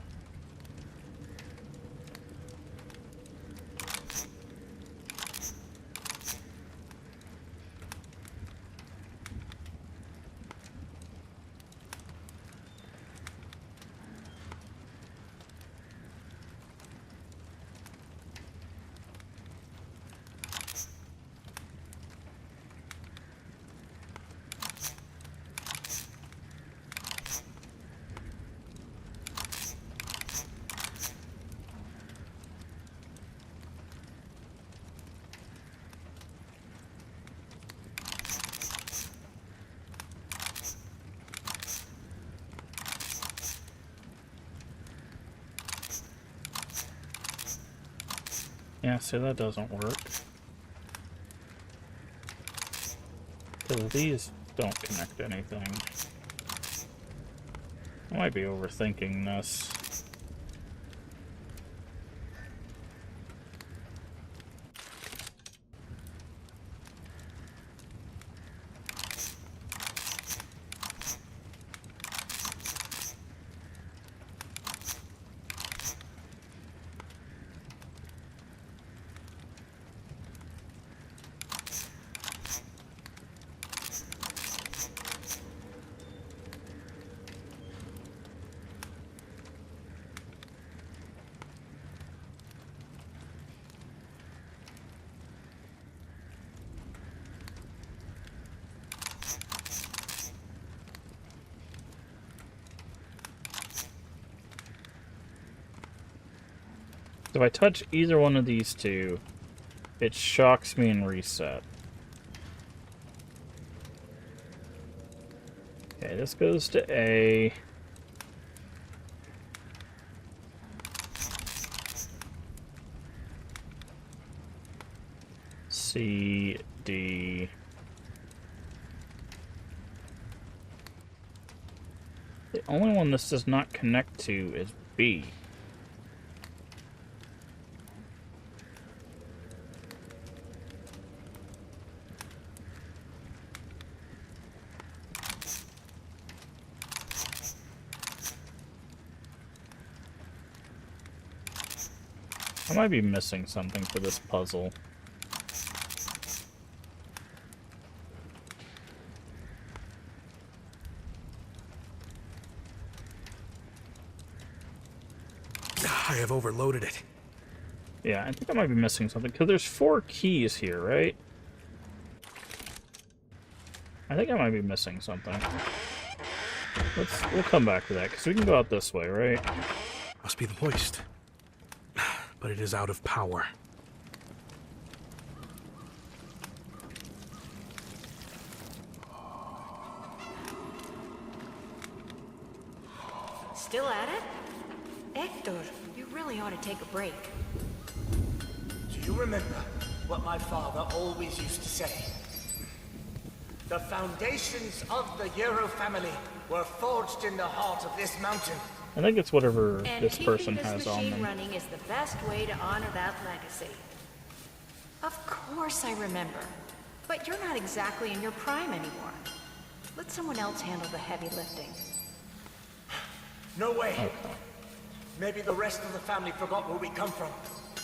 Yeah, so that doesn't work. Because these don't connect to anything. I might be overthinking this. If I touch either one of these two, it shocks me and reset. Okay, this goes to A. C, D. The only one this does not connect to is B. I might be missing something for this puzzle. I have overloaded it. Yeah, I think I might be missing something, because there's 4 keys here, right? I think I might be missing something. We'll come back to that, because we can go out this way, right? Must be the hoist. But it is out of power. Still at it? Hector, you really ought to take a break. Do you remember what my father always used to say? The foundations of the Euro family were forged in the heart of this mountain. I think it's whatever And this person keeping this has on machine them. running is the best way to honor that legacy. Of course I remember. But you're not exactly in your prime anymore. Let someone else handle the heavy lifting. No way. Maybe the rest of the family forgot where we come from.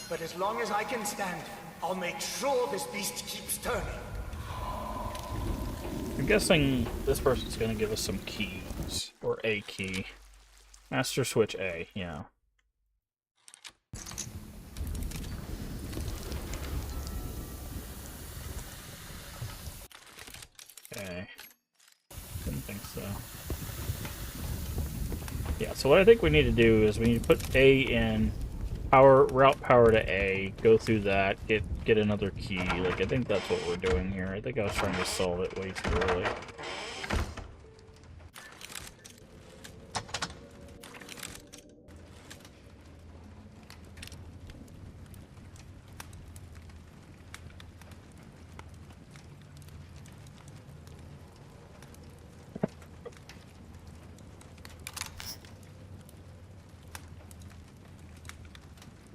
But as long as I can stand, I'll make sure this beast keeps turning. I'm guessing this person's going to give us some keys. Or a key. Master switch A, yeah. Okay. Didn't think so. Yeah, so what I think we need to do is we need to put A in, route power to A, go through that, get another key. Like, I think that's what we're doing here. I think I was trying to solve it way too early.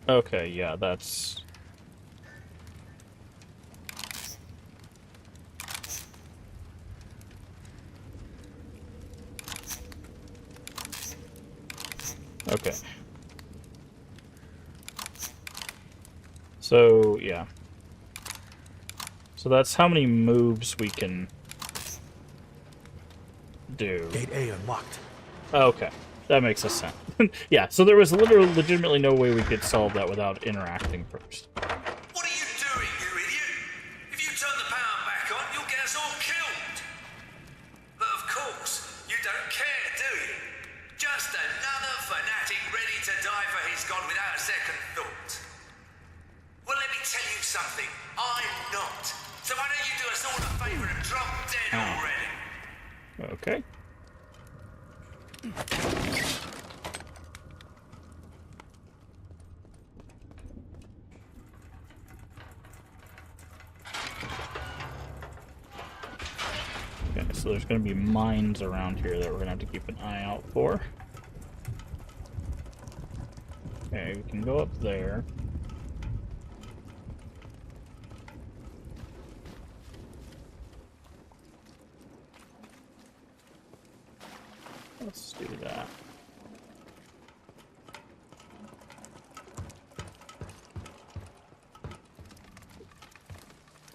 Okay, yeah, that's... Okay. So, yeah. So that's how many moves we can do. Gate A unlocked. Okay. That makes us sense. Yeah, so there was literally legitimately no way we could solve that without interacting first. What are you doing, you idiot? If you turn the power back on, you'll get us all killed. But of course, you don't care, do you? Just another fanatic ready to die for his god without a second thought. Well, let me tell you something. I'm not. So why don't you do us all a favor and drop dead already? Okay. Okay, so there's going to be mines around here that we're going to have to keep an eye out for. Okay, we can go up there. Let's do that.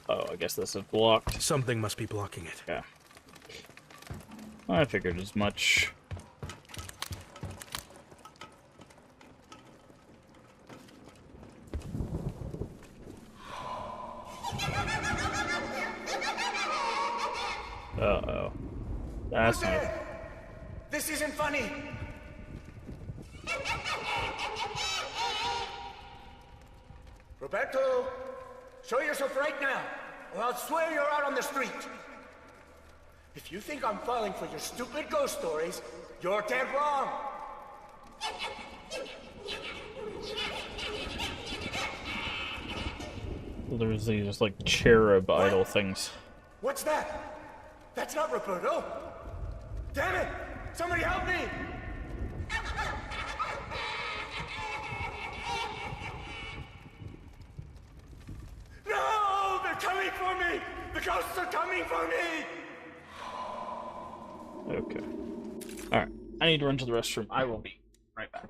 Oh, I guess this is blocked. Something must be blocking it. Yeah. I figured as much. Uh-oh. That's not... This isn't funny! Roberto, show yourself right now, or I'll swear you're out on the street. If you think I'm falling for your stupid ghost stories, you're dead wrong. Well, there's these, like, cherub idol things. What's that? That's not Roberto. Damn it! Somebody help me! No! They're coming for me! The ghosts are coming for me! Okay. Alright. I need to run to the restroom. I will be right back.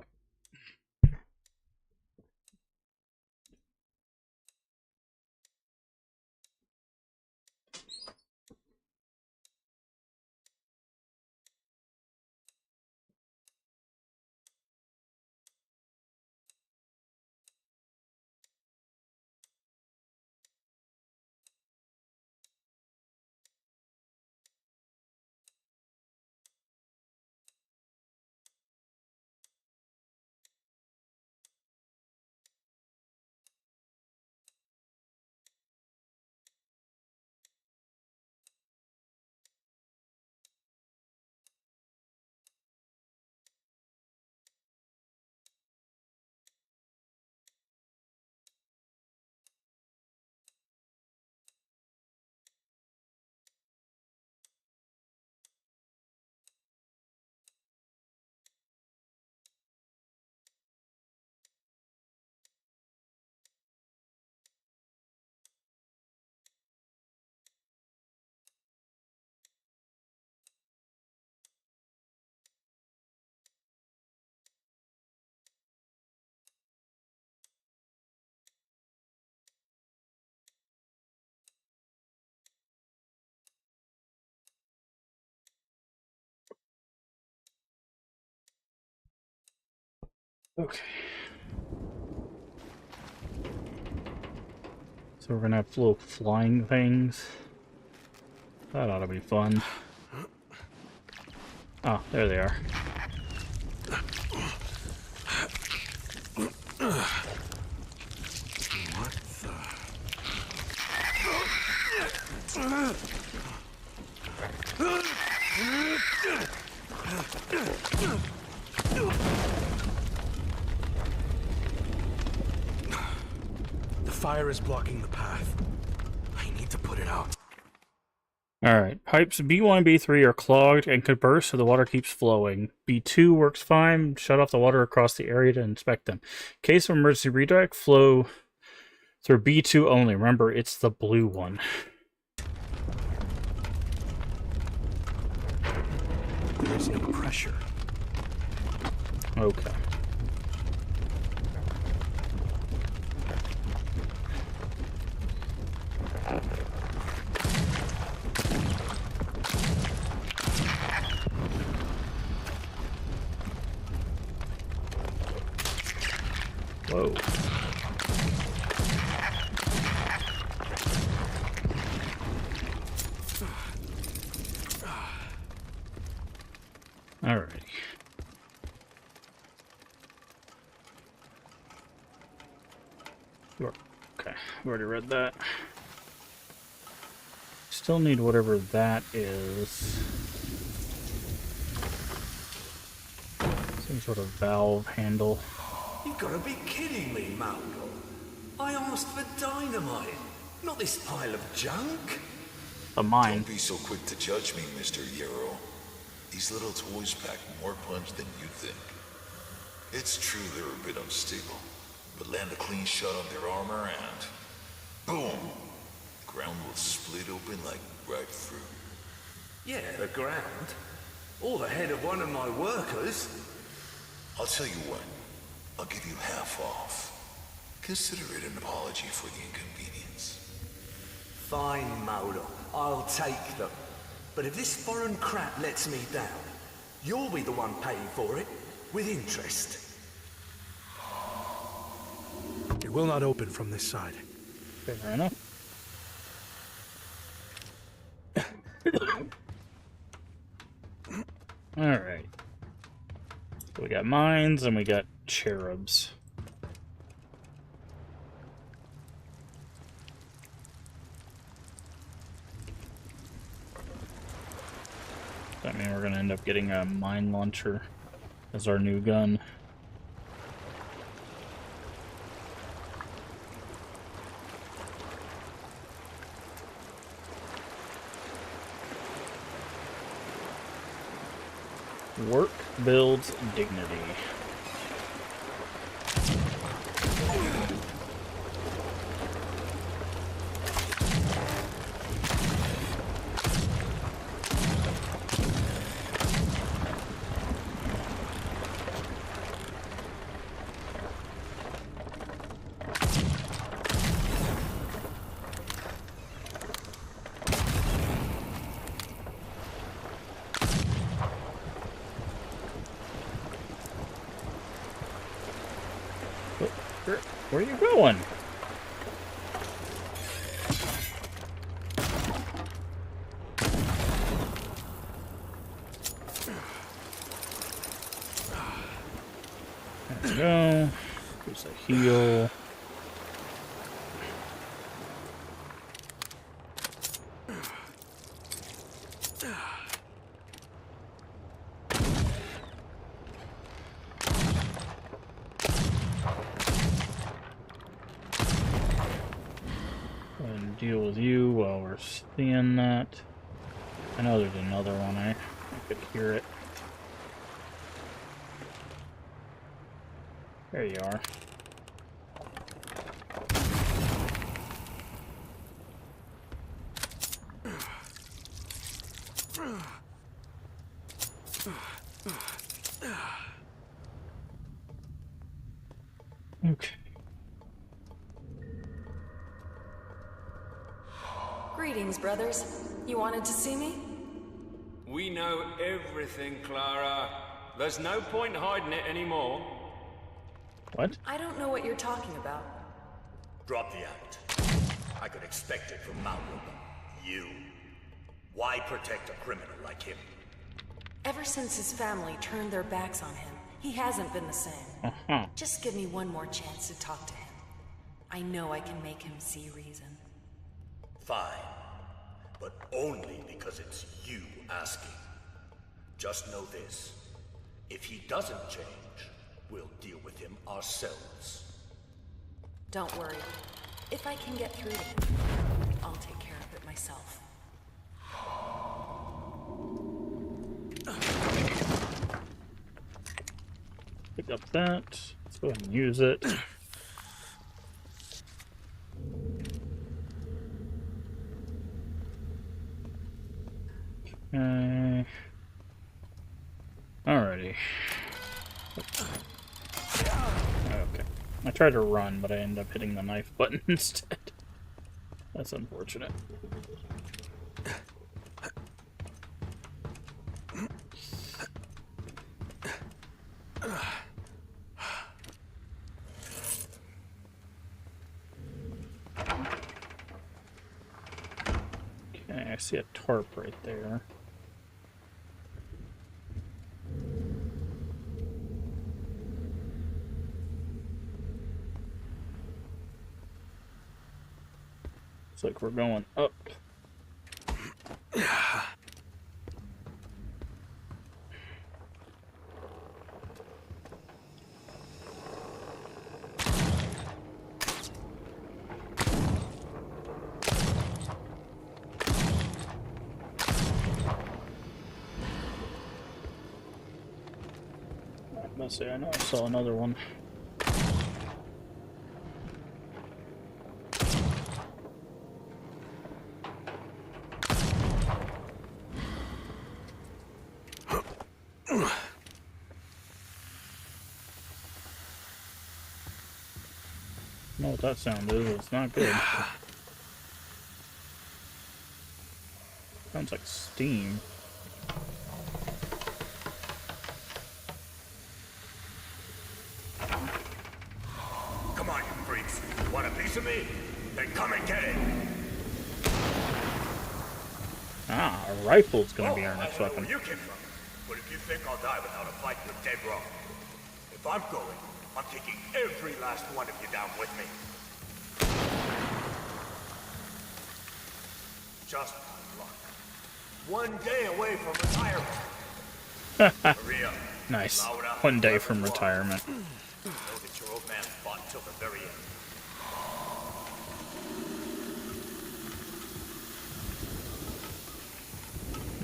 Okay. So we're gonna have little flying things. That ought to be fun. Oh, there they are. What the fire is blocking the path. I need to put it out. Alright, pipes B1 and B3 are clogged and could burst so the water keeps flowing. B2 works fine. Shut off the water across the area to inspect them. In case of emergency redirect, flow through B2 only. Remember, it's the blue one. There's no pressure. Okay. Whoa. Alrighty. Okay, we already read that. Still need whatever that is. Some sort of valve handle. You gotta be kidding me, Malcolm. I asked for dynamite, not this pile of junk. A mine. Don't be so quick to judge me, Mr. Yarrow. These little toys pack more punch than you think. It's true they're a bit unstable, but land a clean shot on their armor and boom! The ground will split open like ripe fruit. Yeah, the ground. Or the head of one of my workers. I'll tell you what, I'll give you half off. Consider it an apology for the inconvenience. Fine, Mulder. I'll take them. But if this foreign crap lets me down, you'll be the one paying for it, with interest. It will not open from this side. Fair enough. Alright. So we got mines and we got cherubs. I mean, we're gonna end up getting a mine launcher as our new gun. Work builds dignity. Where are you going? There we go. There's a heal. Deal with you while we're seeing that. I know there's another one. I could hear it. There you are. Okay. Greetings, brothers. You wanted to see me? We know everything, Clara. There's no point hiding it anymore. What? I don't know what you're talking about. Drop the act. I could expect it from Mauro, but you? Why protect a criminal like him? Ever since his family turned their backs on him, he hasn't been the same. Just give me one more chance to talk to him. I know I can make him see reason. Fine. But only because it's you asking. Just know this. If he doesn't change, we'll deal with him ourselves. Don't worry. If I can get through to him, I'll take care of it myself. Pick up that. Let's go ahead and use it. Okay. Alrighty. Okay. I tried to run, but I ended up hitting the knife button instead. That's unfortunate. Okay, I see a tarp right there. Looks like we're going up. I must say, I know I saw another one. I know what that sound is. It's not good. Sounds like steam. Come on, you freaks. Want a piece of me? Then come and get it. Ah, a rifle's gonna be our next I know weapon. where you came from. But if you think I'll die without a fight, you're dead wrong. If I'm going, I'm taking every last one of you down with me. Just my luck. one day away from retirement. Hurry up. Nice. Louder, 1 day whoever from you are. retirement. Know that your old man fought till the very end.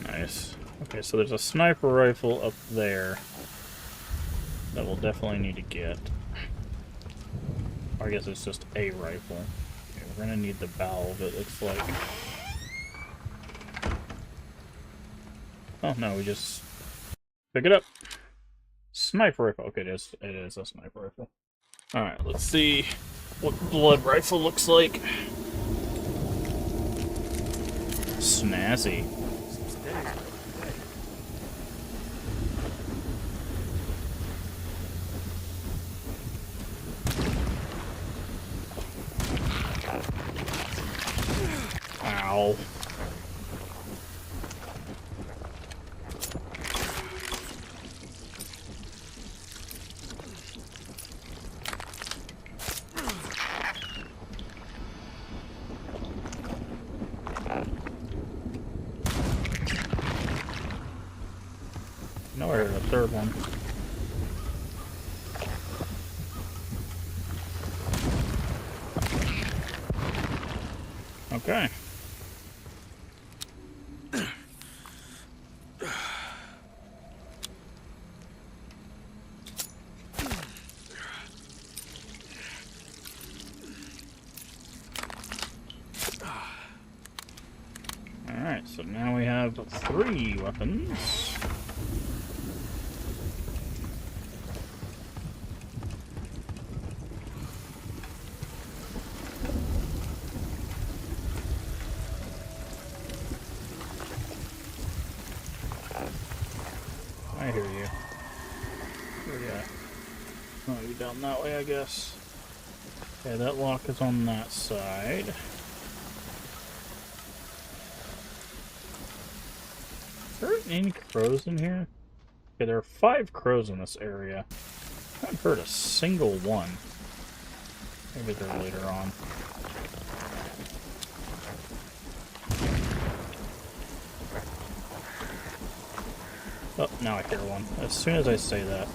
Nice. Okay, so there's a sniper rifle up there that we'll definitely need to get. Or I guess it's just a rifle. Okay, we're gonna need the valve, it looks like. Oh no, we just pick it up. Sniper rifle. Okay, it is a sniper rifle. Alright, let's see what blood rifle looks like. Snazzy. Ow. No, I heard a third one. Okay. Alright, so now we have 3 weapons. I hear you. Where you at? Oh, you down that way, I guess. Okay, that lock is on that side. Are there any crows in here? Okay, there are 5 crows in this area. I haven't heard a single one. Maybe they're later on. Oh, now I hear one. As soon as I say that.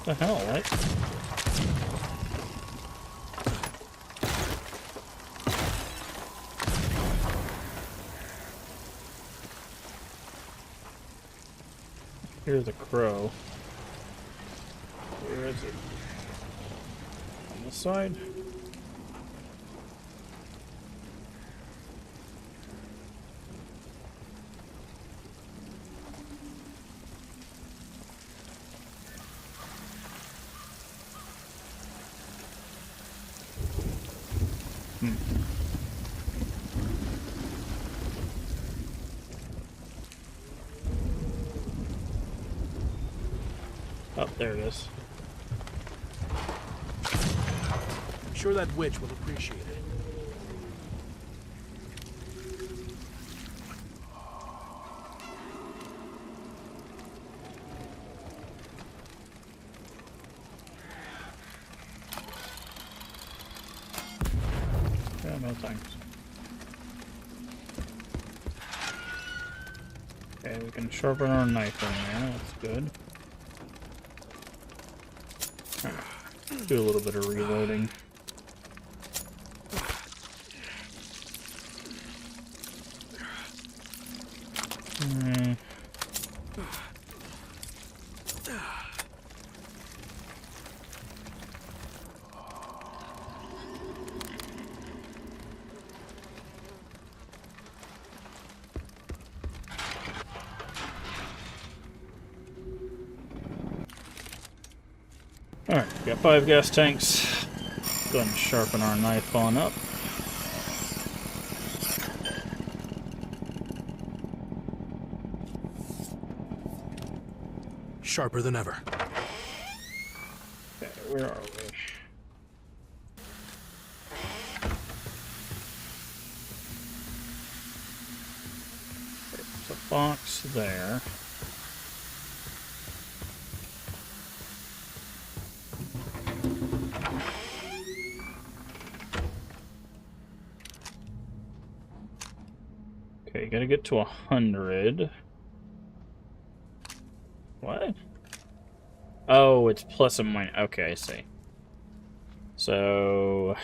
What the hell, right? Here's a crow. Where is it? On this side? Oh, there it is. I'm sure that witch will appreciate it. Yeah, no thanks. Okay, we can sharpen our knife in there, that's good. Do a little bit of reloading. Alright, we got 5 gas tanks. Go ahead and sharpen our knife on up. Sharper than ever. Okay, where are we? There's a box there. Okay, gotta get to 100. What? Oh, it's plus and minus. Okay, I see. So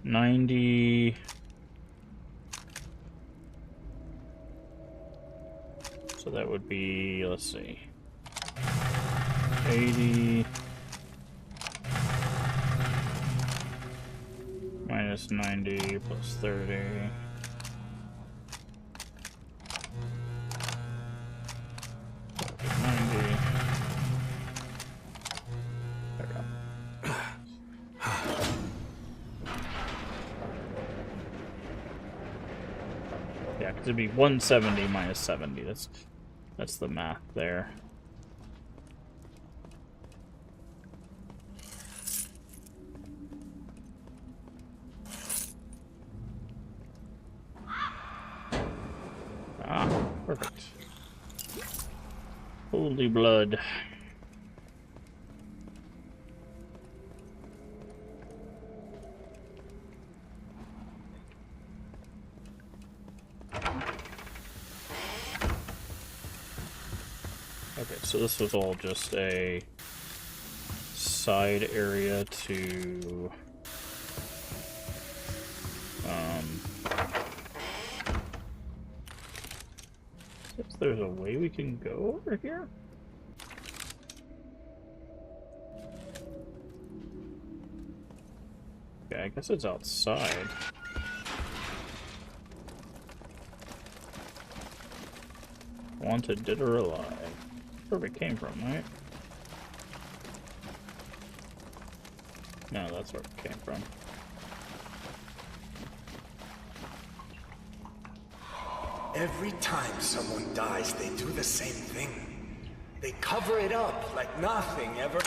90. So that would be, let's see, 80 minus 90 plus 30. Yeah, because it'd be 170 minus 70. That's the math there. Ah, perfect. Holy blood. Okay, so this was all just a side area to if there's a way we can go over here? Okay, I guess it's outside. Wanted, dead or alive. Where we came from, right? No, that's where it came from. Every time someone dies, they do the same thing. They cover it up like nothing ever.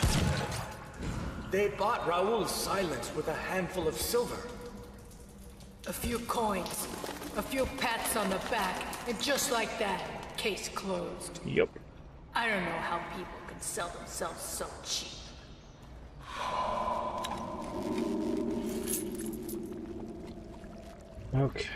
They bought Raoul's silence with a handful of silver. A few coins, a few pats on the back, and just like that, case closed. Yep. I don't know how people can sell themselves so cheap. Okay.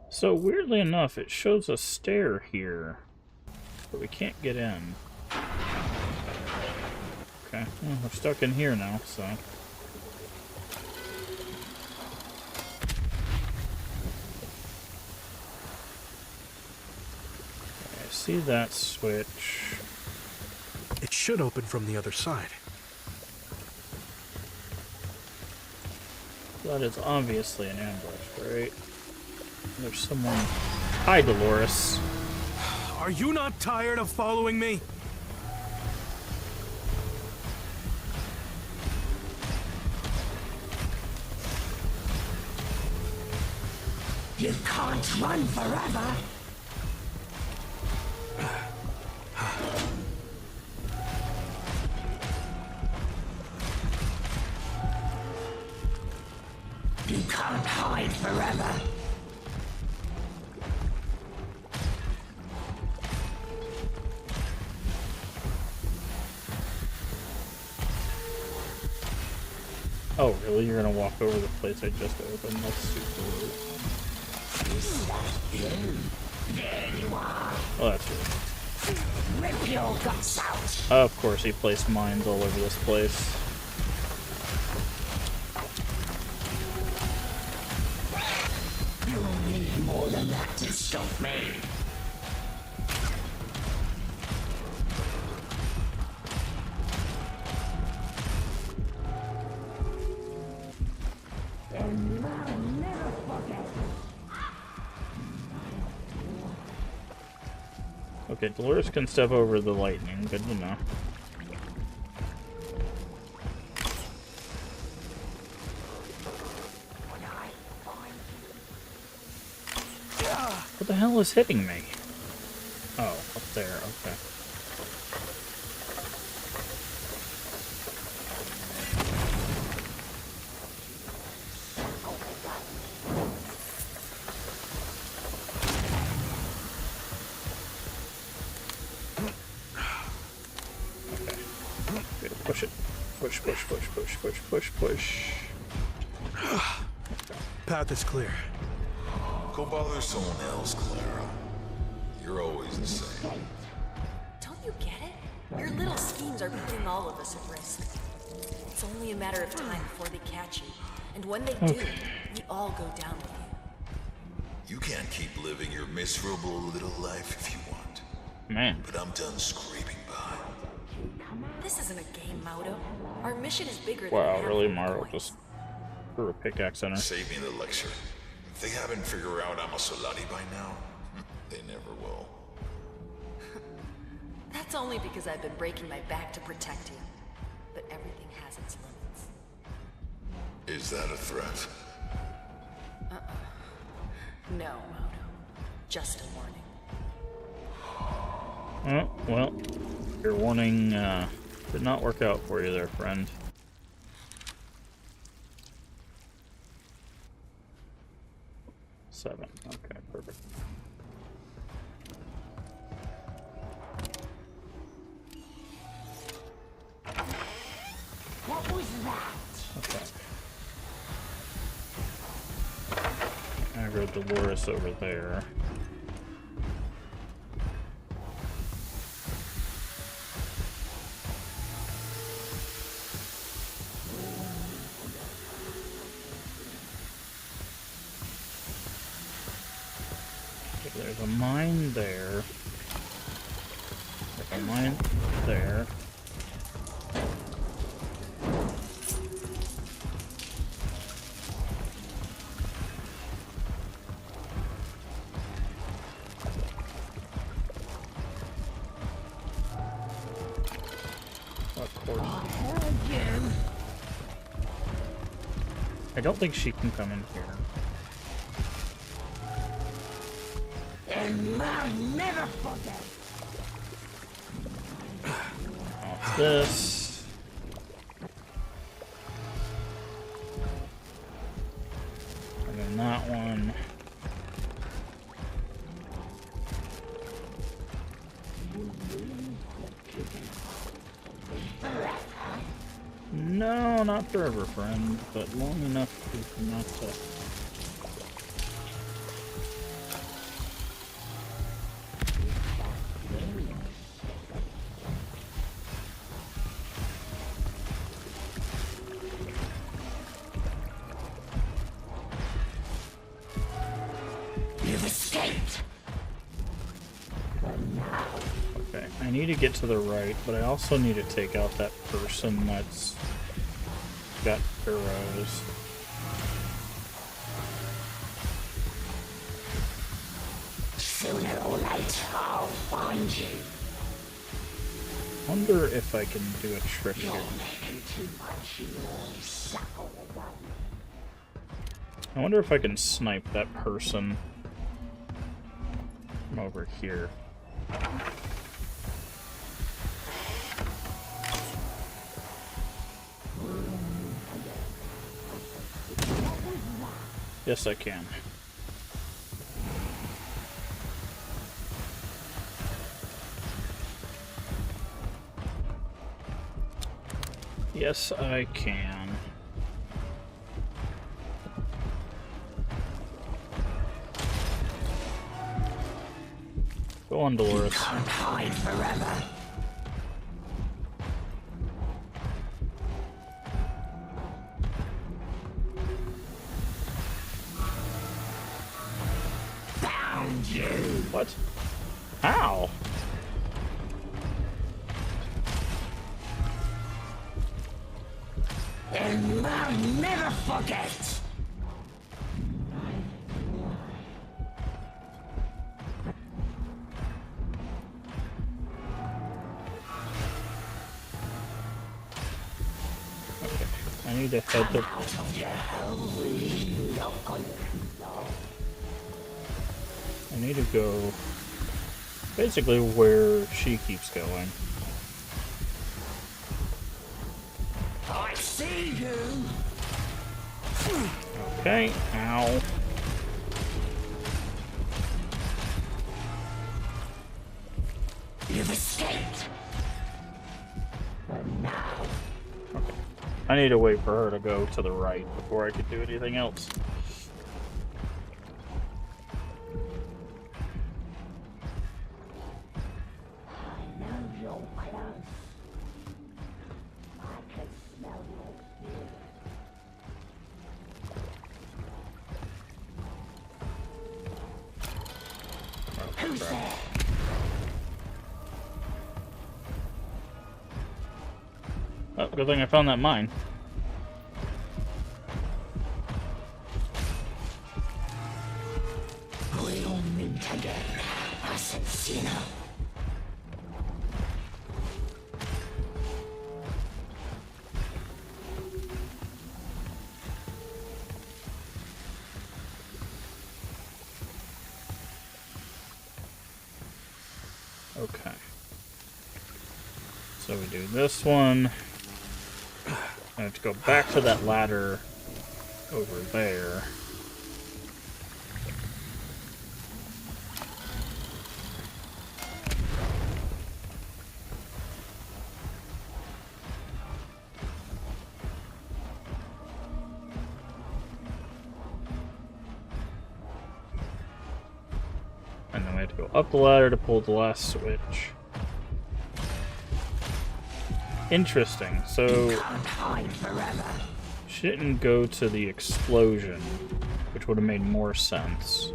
So weirdly enough, it shows a stair here, but we can't get in. Okay, well, we're stuck in here now, so. I see that switch. It should open from the other side. That is obviously an ambush, right? There's someone. Hi, Dolores. Are you not tired of following me? You can't run forever. You can't hide forever. Oh, really? You're gonna walk over the place I just opened? That's super rude. There you are. Oh, that's rude. Rip your guts out. Of course, he placed mines all over this place. You'll need more than that to stop me. And I'll never forget. Okay, Dolores can step over the lightning. Good to know. What the hell is hitting me? Oh, up there, okay. Okay. Push it. Push, push, push, push, push, push, push. Path is clear. Go bother someone else, Clara. You're always the same. Don't you get it? Your little schemes are putting all of us at risk. It's only a matter of time before they catch you. And when they do, we all go down with you. You can't keep living your miserable little life if you want. Man. But I'm done scraping by. This isn't a game, Maudo. Our mission is bigger than Wow, really, Mario just threw a pickaxe in her. Save me the lecture. If they haven't figured out I'm a Solari by now, they never will. That's only because I've been breaking my back to protect you. But everything has its limits. Is that a threat? No, Maudo. Just a warning. Oh, well, your warning did not work out for you there, friend. Seven. Okay, perfect. What was that? Okay. I wrote Dolores over there. There's a mine there. There's a mine there. Of course. I don't think she can come in here. And I'll never forget. What's this? And then that one. No, not forever, friend, but long enough to not to. You've escaped. Okay, I need to get to the right, but I also need to take out that person that's got arrows. Sooner or later, I'll find you. Wonder if I can do a trick here. You're making too much noise. I wonder if I can snipe that person from over here. Yes, I can. Yes, I can. Go on, Dolores. You can't hide forever. Found you. What? How? And I'll never forget. I need to head the... I need to go basically where she keeps going. I see you. Okay, ow. You've escaped. And now. Okay. I need to wait for her to go to the right before I can do anything else. I know you're close. I can smell your fear. Who's there? Oh, good thing I found that mine. We'll meet again, Assassino. Okay. So we do this one. I have to go back to that ladder over there. And then we have to go up the ladder to pull the last switch. Interesting. So she didn't go to the explosion, which would have made more sense.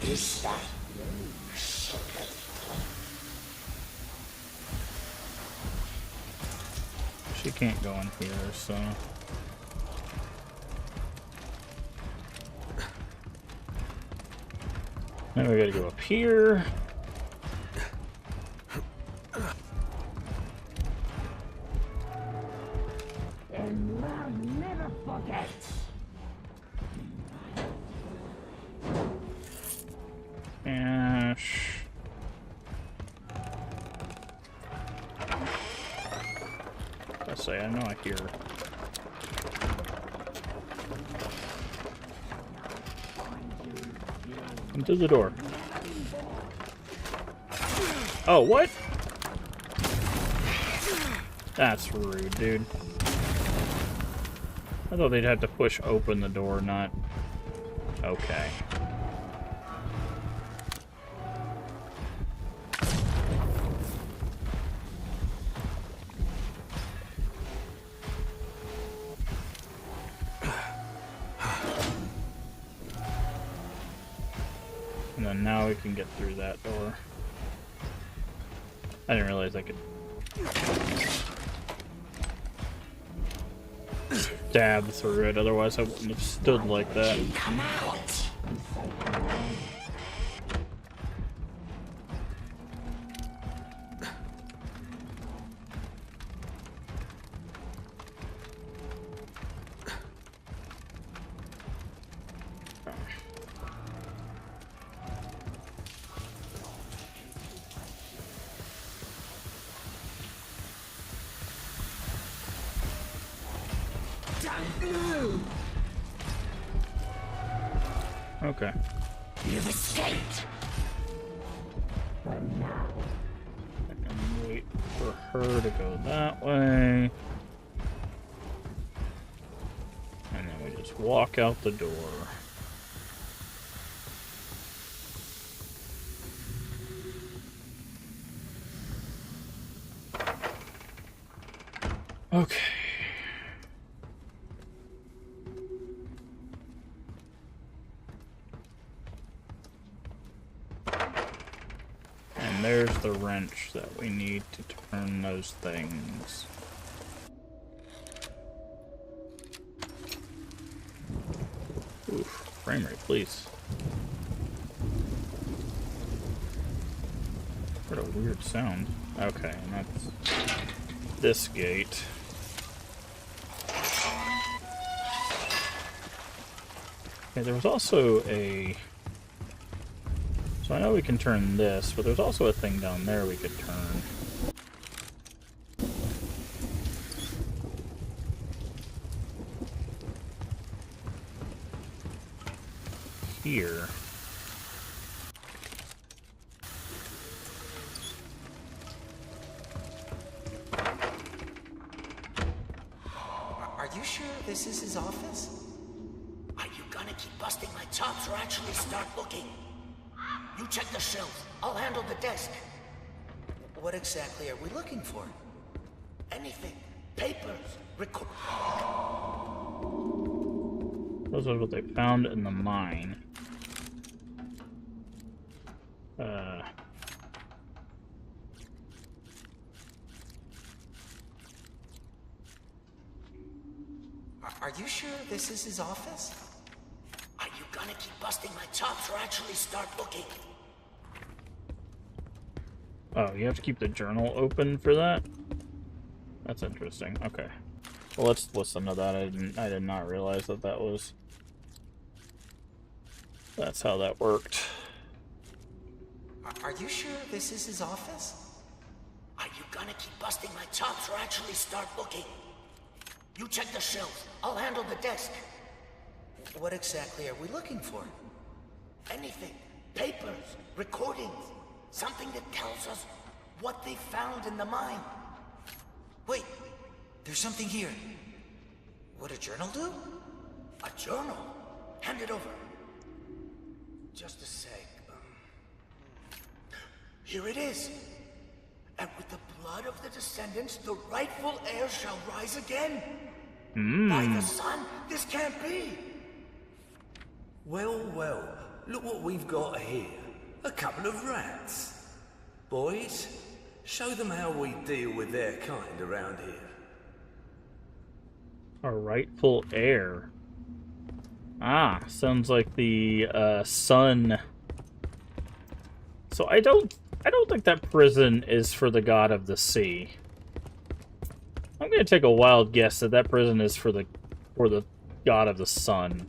Is that She can't go in here, so now we gotta go up here. and love never forgets. Ash. I say, I know I hear her. Come through the door. Oh, what? That's rude, dude. I thought they'd have to push open the door, not... Okay. And then now we can get through that door. I didn't realize I could stab through it, otherwise I wouldn't have stood like that. Come out. Okay. You've escaped. I can wait for her to go that way. And then we just walk out the door. Okay. And there's the wrench that we need to turn those things. Oof, frame rate, please. What a weird sound. Okay, and that's this gate. Okay, there was also a... So I know we can turn this, but there's also a thing down there we could turn. Here. Are you sure this is his office? Are you gonna keep busting my chops or actually start looking? You check the shelves. I'll handle the desk. What exactly are we looking for? Anything. Papers. Record. Those are what they found in the mine. Are you sure this is his office? Are you gonna keep busting my chops or actually start looking? Oh, you have to keep the journal open for that? That's interesting. Okay. Well, let's listen to that. I did not realize that that was... That's how that worked. Are you sure this is his office? Are you gonna keep busting my chops or actually start looking? You check the shelves. I'll handle the desk. What exactly are we looking for? Anything. Papers. Recordings. Something that tells us what they found in the mine. Wait, there's something here. Would a journal do? A journal? Hand it over. Just a sec. Here it is. And with the blood of the descendants, the rightful heir shall rise again. By the sun, this can't be. Well, well, look what we've got here. A couple of rats. Boys, show them how we deal with their kind around here. A rightful heir. Ah, sounds like the sun. So I don't think that prison is for the god of the sea. I'm gonna take a wild guess that that prison is for the god of the sun,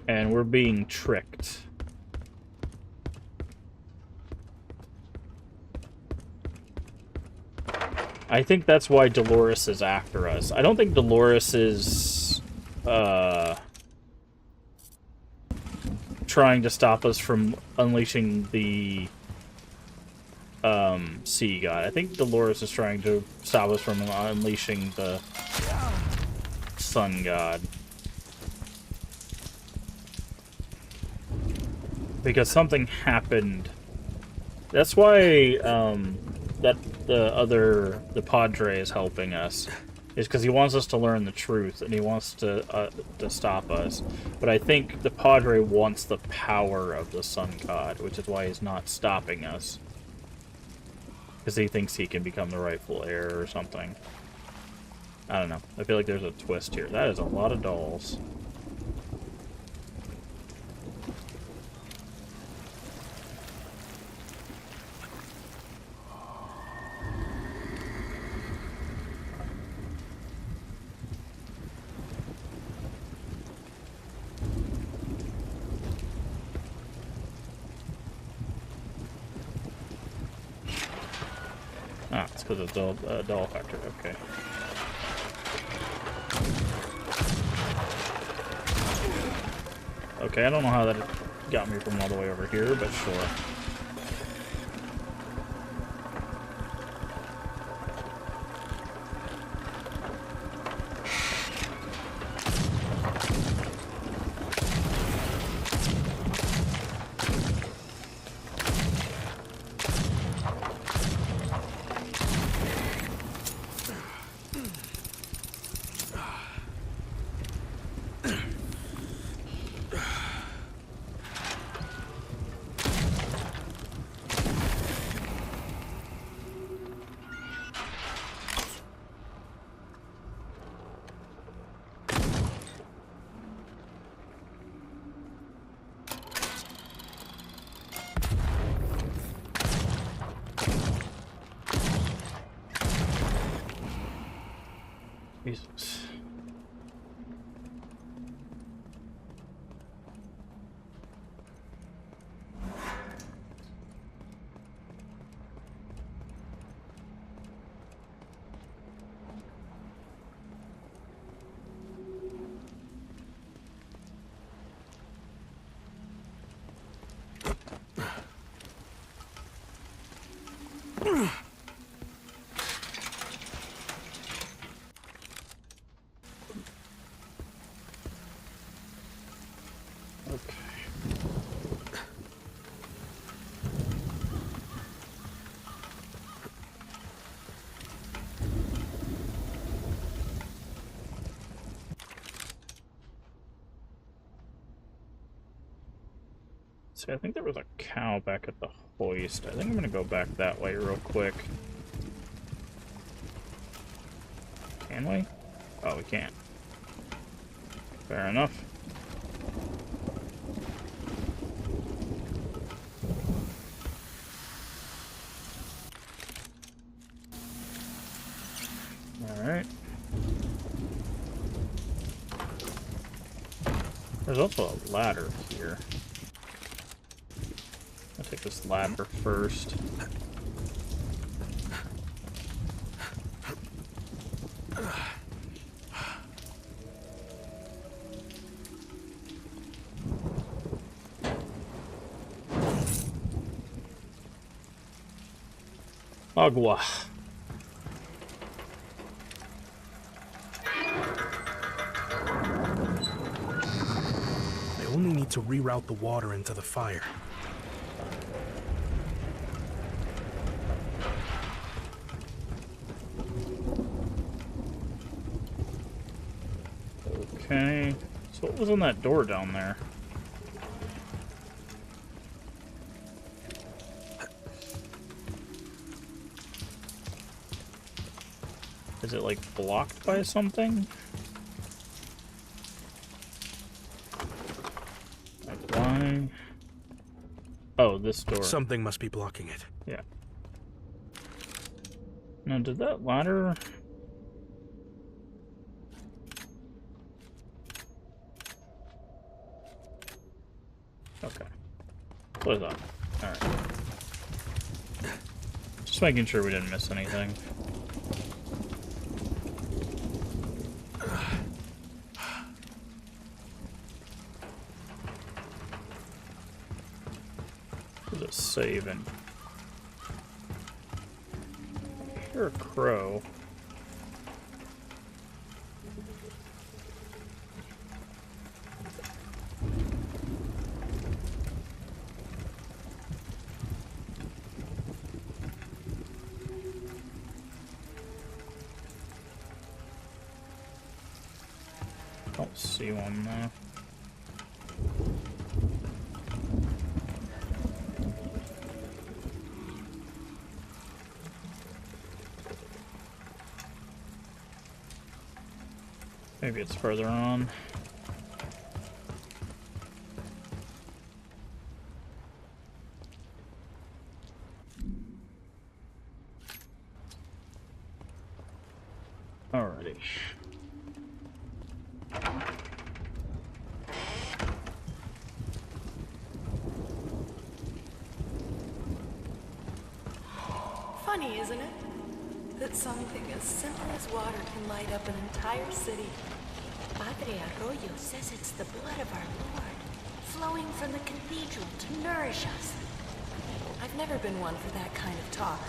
and we're being tricked. I think that's why Dolores is after us. I don't think Dolores is trying to stop us from unleashing the sea god. I think Dolores is trying to stop us from unleashing the sun god. Because something happened. That's why that the Padre is helping us. Is because he wants us to learn the truth and he wants to stop us. But I think the Padre wants the power of the sun god, which is why he's not stopping us. Because he thinks he can become the rightful heir or something. I don't know. I feel like there's a twist here. That is a lot of dolls. Ah, it's because of the doll factor. Okay. Okay, I don't know how that got me from all the way over here, but sure. Jesus. See, I think there was a cow back at the hoist. I think I'm gonna go back that way real quick. Can we? Oh, we can't. Fair enough. Alright. There's also a ladder here. I'll take this ladder first. Agua. I only need to reroute the water into the fire. Okay. So what was on that door down there? Is it, like, blocked by something? Like, why? Oh, this door. Something must be blocking it. Yeah. Now, did that ladder... Okay. What is that? Alright. Just making sure we didn't miss anything. There's a save and... I hear a crow. Don't see one though. Maybe it's further on. Alrighty. Funny, isn't it? That something as simple as water can light up an entire city. Padre Arroyo says it's the blood of our Lord, flowing from the cathedral to nourish us. I've never been one for that kind of talk,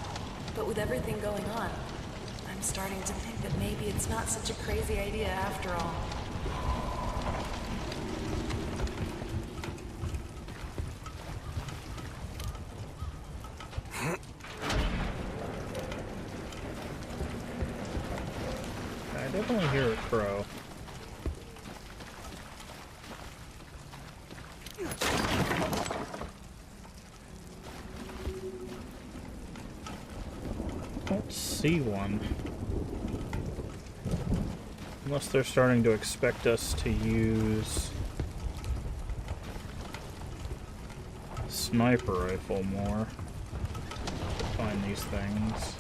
but with everything going on, I'm starting to think that maybe it's not such a crazy idea after all. I definitely hear a crow. Don't see one. Unless they're starting to expect us to use sniper rifle more to find these things.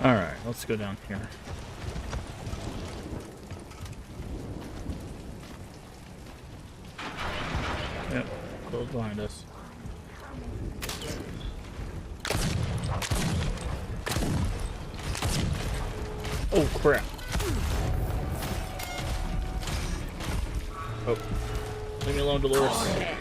Alright, let's go down here. Yep, close behind us. Oh crap. Oh. Leave me alone, Dolores. Okay.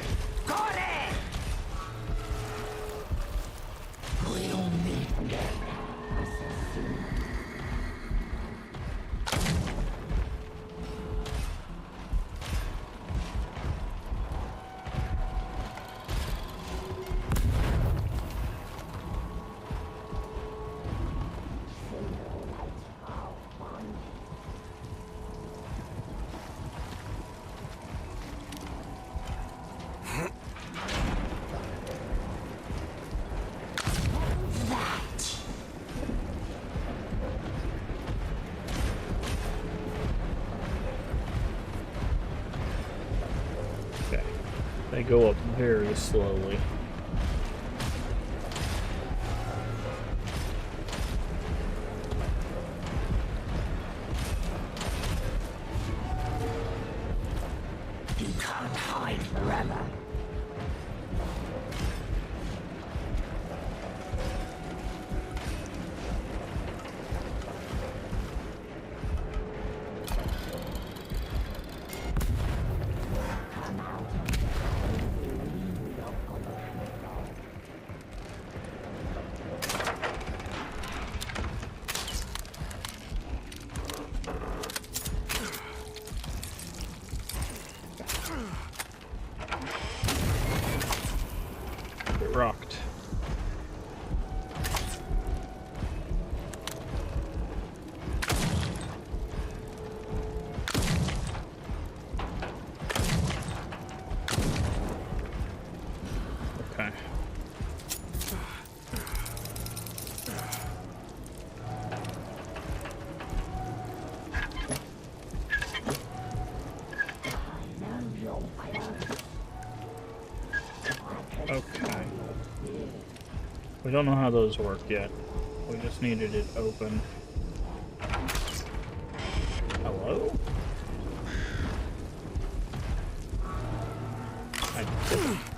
They go up very slowly. You can't hide forever. Get rocked. Okay. Okay. We don't know how those work yet. We just needed it open. Hello?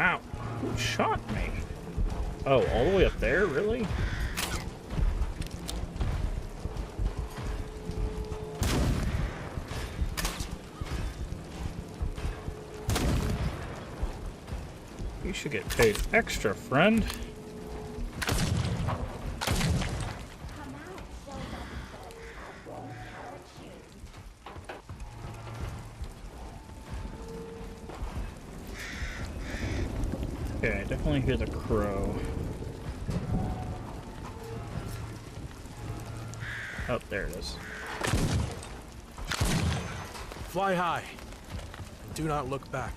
Ow! Who shot me? Oh, all the way up there? Really? You should get paid extra, friend. Okay, I definitely hear the crow. Oh, there it is. Fly high. And do not look back.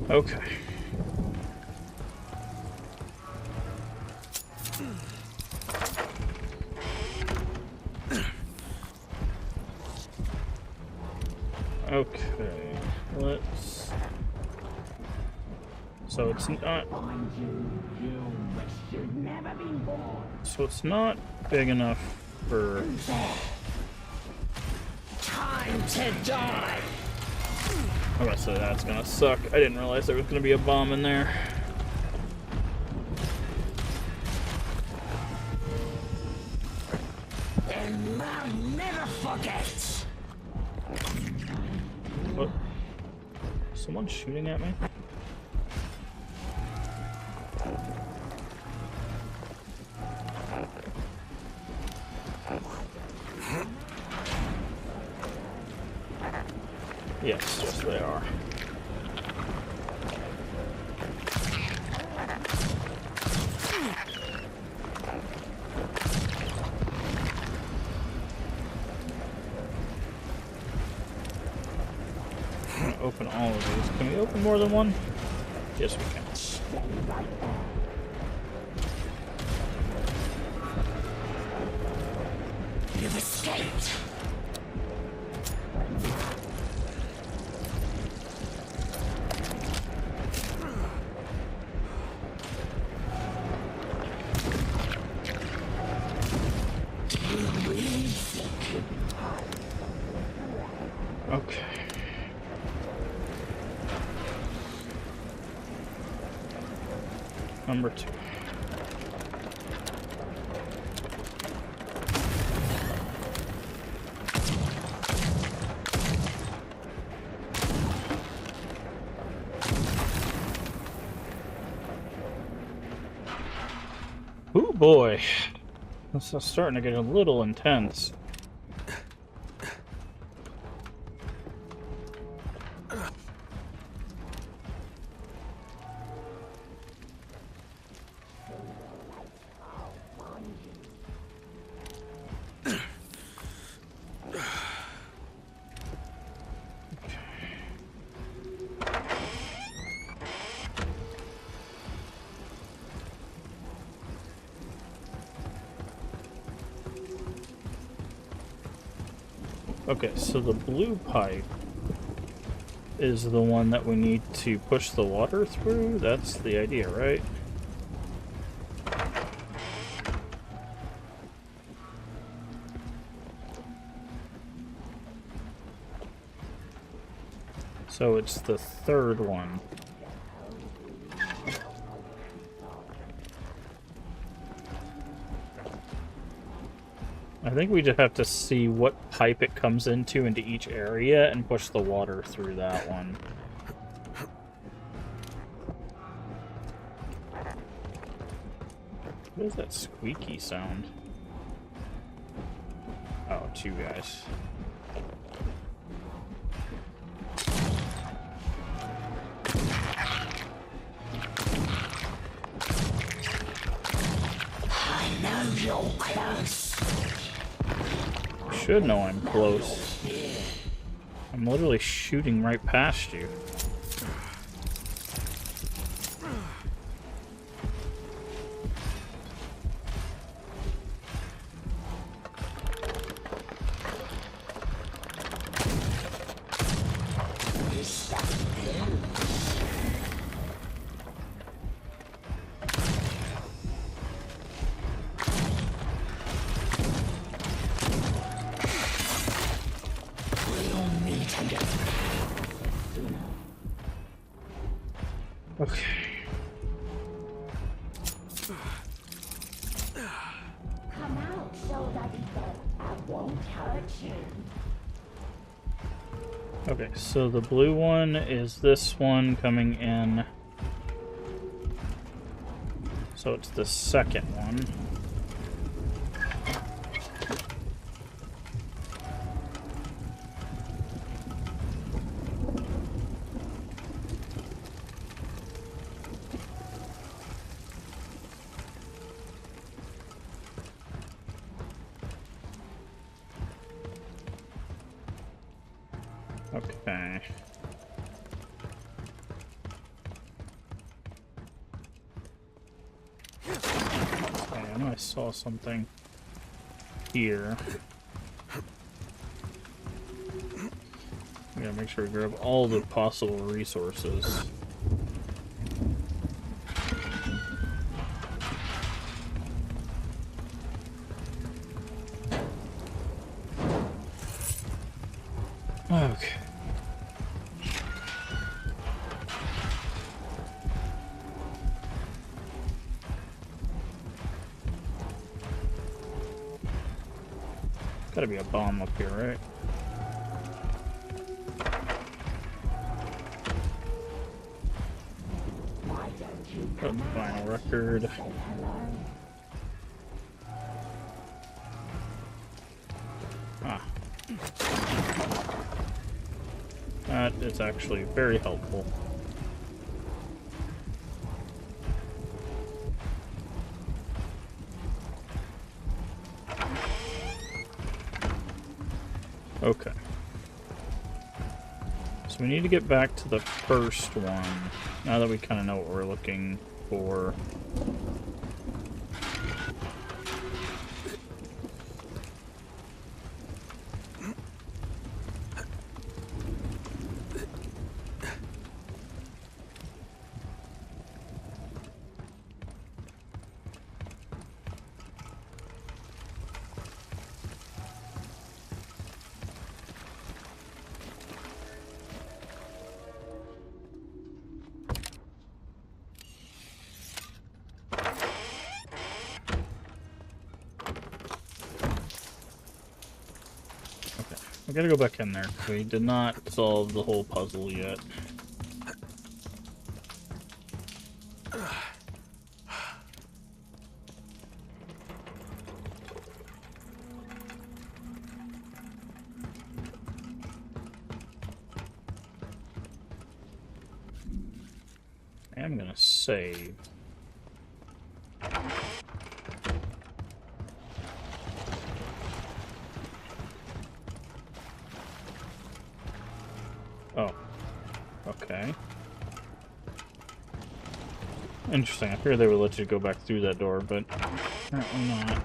Okay. Okay, let's... So it's not... So it's not big enough for... Time to die! I'm gonna say that's gonna suck. I didn't realize there was gonna be a bomb in there. And I'll never forget! What? Someone's shooting at me? Yes, yes they are. I'm gonna open all of these. Can we open more than one? Yes, we can. You've escaped! Okay. number 2. Oh boy, this is starting to get a little intense. Okay, so the blue pipe is the one that we need to push the water through? That's the idea, right? So it's the third one. I think we just have to see what pipe it comes into each area and push the water through that one. What is that squeaky sound? Oh, 2 guys. I know you're close. Should know I'm close. I'm literally shooting right past you. Okay. Come out so that I won't hurt you. Okay, so the blue one is this one coming in. So it's the second one. Okay. I know I saw something here. We gotta make sure we grab all the possible resources. Okay. Gotta be a bomb up here, right? Oh, final record. Ah. That is actually very helpful. Okay. So we need to get back to the first one, now that we kind of know what we're looking for. We gotta go back in there. We did not solve the whole puzzle yet. I'm gonna save. Oh. Okay. Interesting. I figured they would let you go back through that door, but apparently not.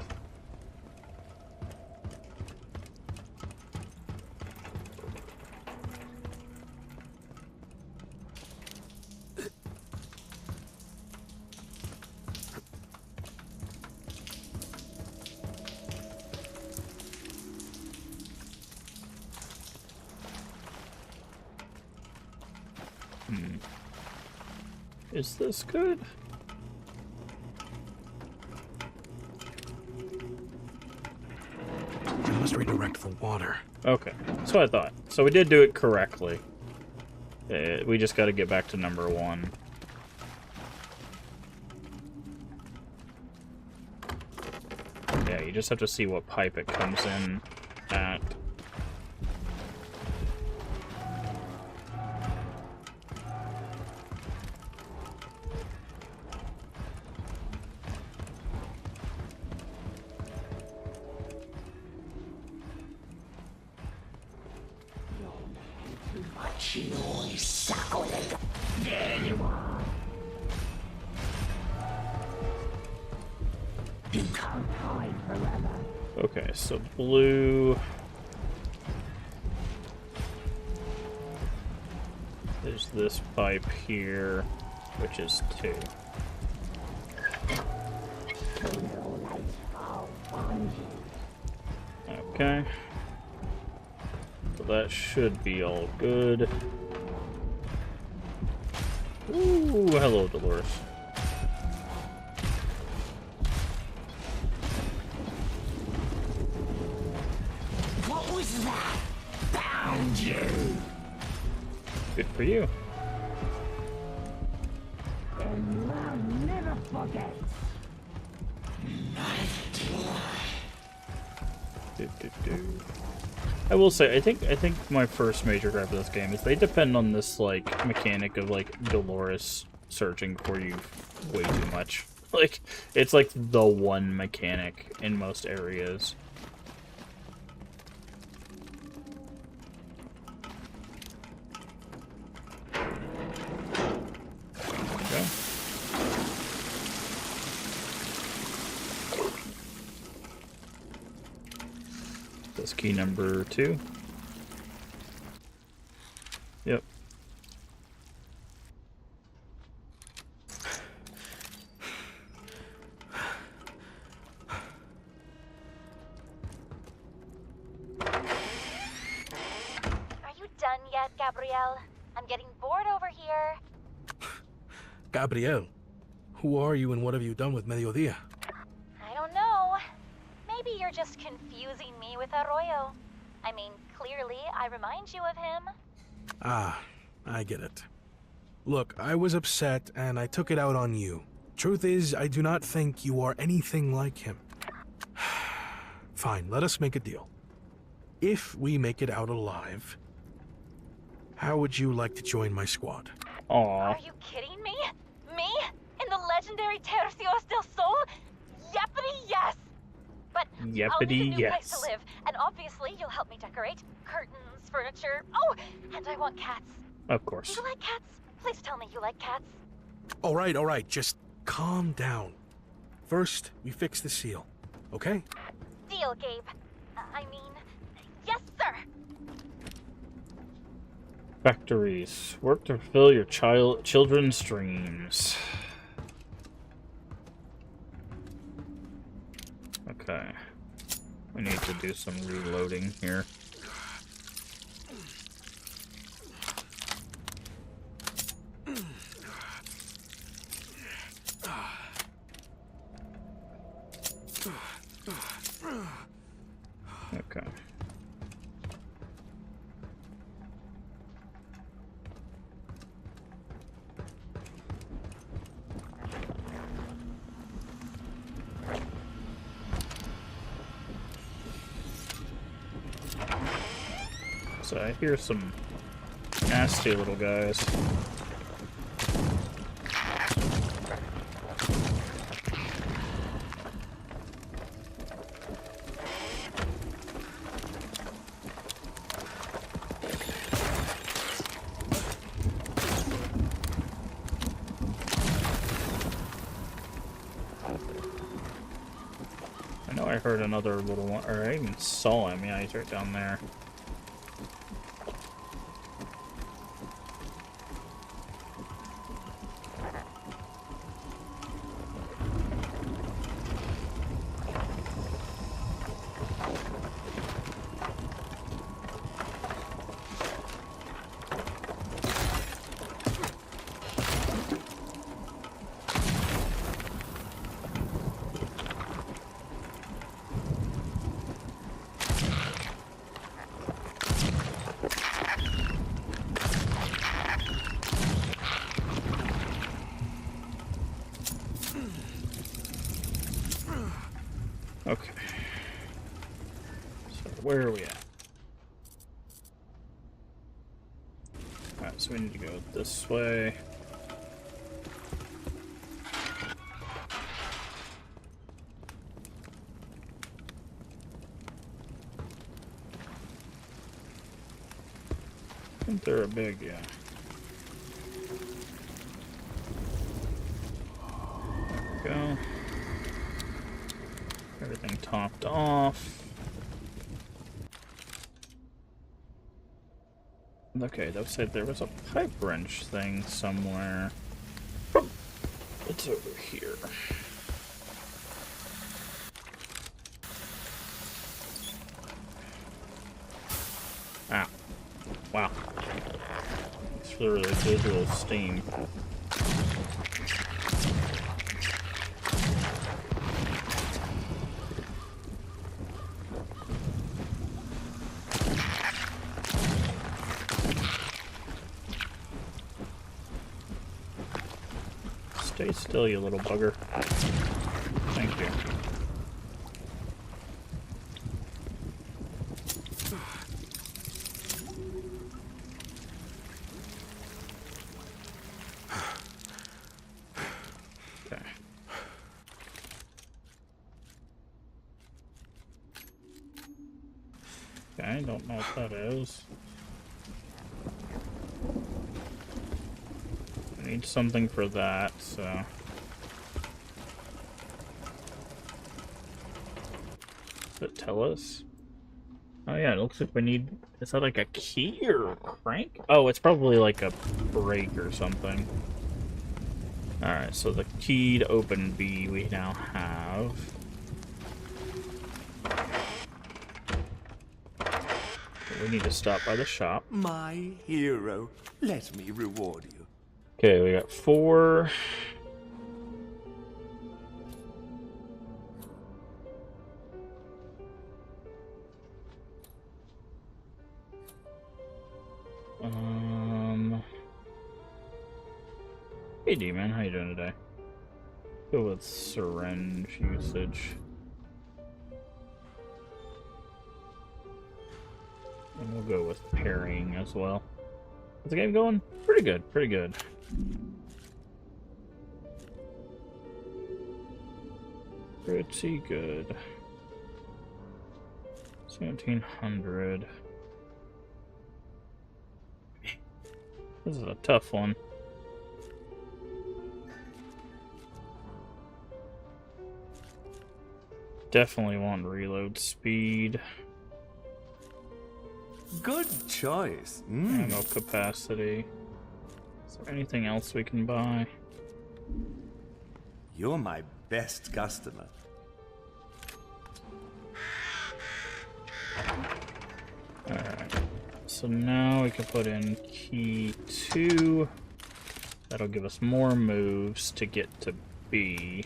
Is this good? I must redirect the water. Okay, that's what I thought. So we did do it correctly. We just got to get back to number 1. Yeah, you just have to see what pipe it comes in at. There you are. You can't hide forever. Okay, so blue. There's this pipe here, which is 2. Okay. So that should be all good. Ooh, hello, Dolores. What was that? Found you. Good for you. And love never forgets. I will say, I think my first major gripe of this game is they depend on this like mechanic of like Dolores searching for you way too much. Like it's like the one mechanic in most areas. Okay. That's key number 2. Yep. Are you done yet, Gabrielle? I'm getting bored over here. Gabrielle, who are you and what have you done with Mediodía? I don't know. Maybe you're just confusing me with Arroyo. I mean, clearly, I remind you of him. Ah, I get it. Look, I was upset and I took it out on you. Truth is, I do not think you are anything like him. Fine, let us make a deal. If we make it out alive, how would you like to join my squad? Aww. Are you kidding me? Me? In the legendary Tercios del Sol? Yeppity yes! But I'll need a new place to live, and obviously you'll help me decorate. Curtains, furniture. Oh, and I want cats. Of course. Do you like cats? Please tell me you like cats. All right, just calm down. First, we fix the seal, okay? Deal, Gabe. I mean, yes, sir! Factories. Work to fulfill your children's dreams. Okay. We need to do some reloading here. Okay. So I hear some nasty little guys. I know I heard another little one, or I even saw him. Yeah, he's right down there. Okay. So where are we at? Alright, so we need to go this way. I think they're a big, yeah. There we go. Everything topped off. Okay, that said there was a pipe wrench thing somewhere. It's over here. Ah. Wow. It's for the residual steam. Stay still, you little bugger. Thank you. Okay. Okay, don't know what that is. Need something for that, so. Does it tell us? Oh yeah, it looks like we need, is that like a key or a crank? Oh, it's probably like a brake or something. Alright, so the key to open B we now have. We need to stop by the shop. My hero, let me reward you. Okay, we got 4. Hey D-Man, how you doing today? Go with syringe usage. And we'll go with parrying as well. Is the game going? Pretty good, pretty good. Pretty good. 1700. This is a tough one. Definitely want reload speed. Good choice. Ammo capacity. Is there anything else we can buy? You're my best customer. Alright. So now we can put in key 2. That'll give us more moves to get to B.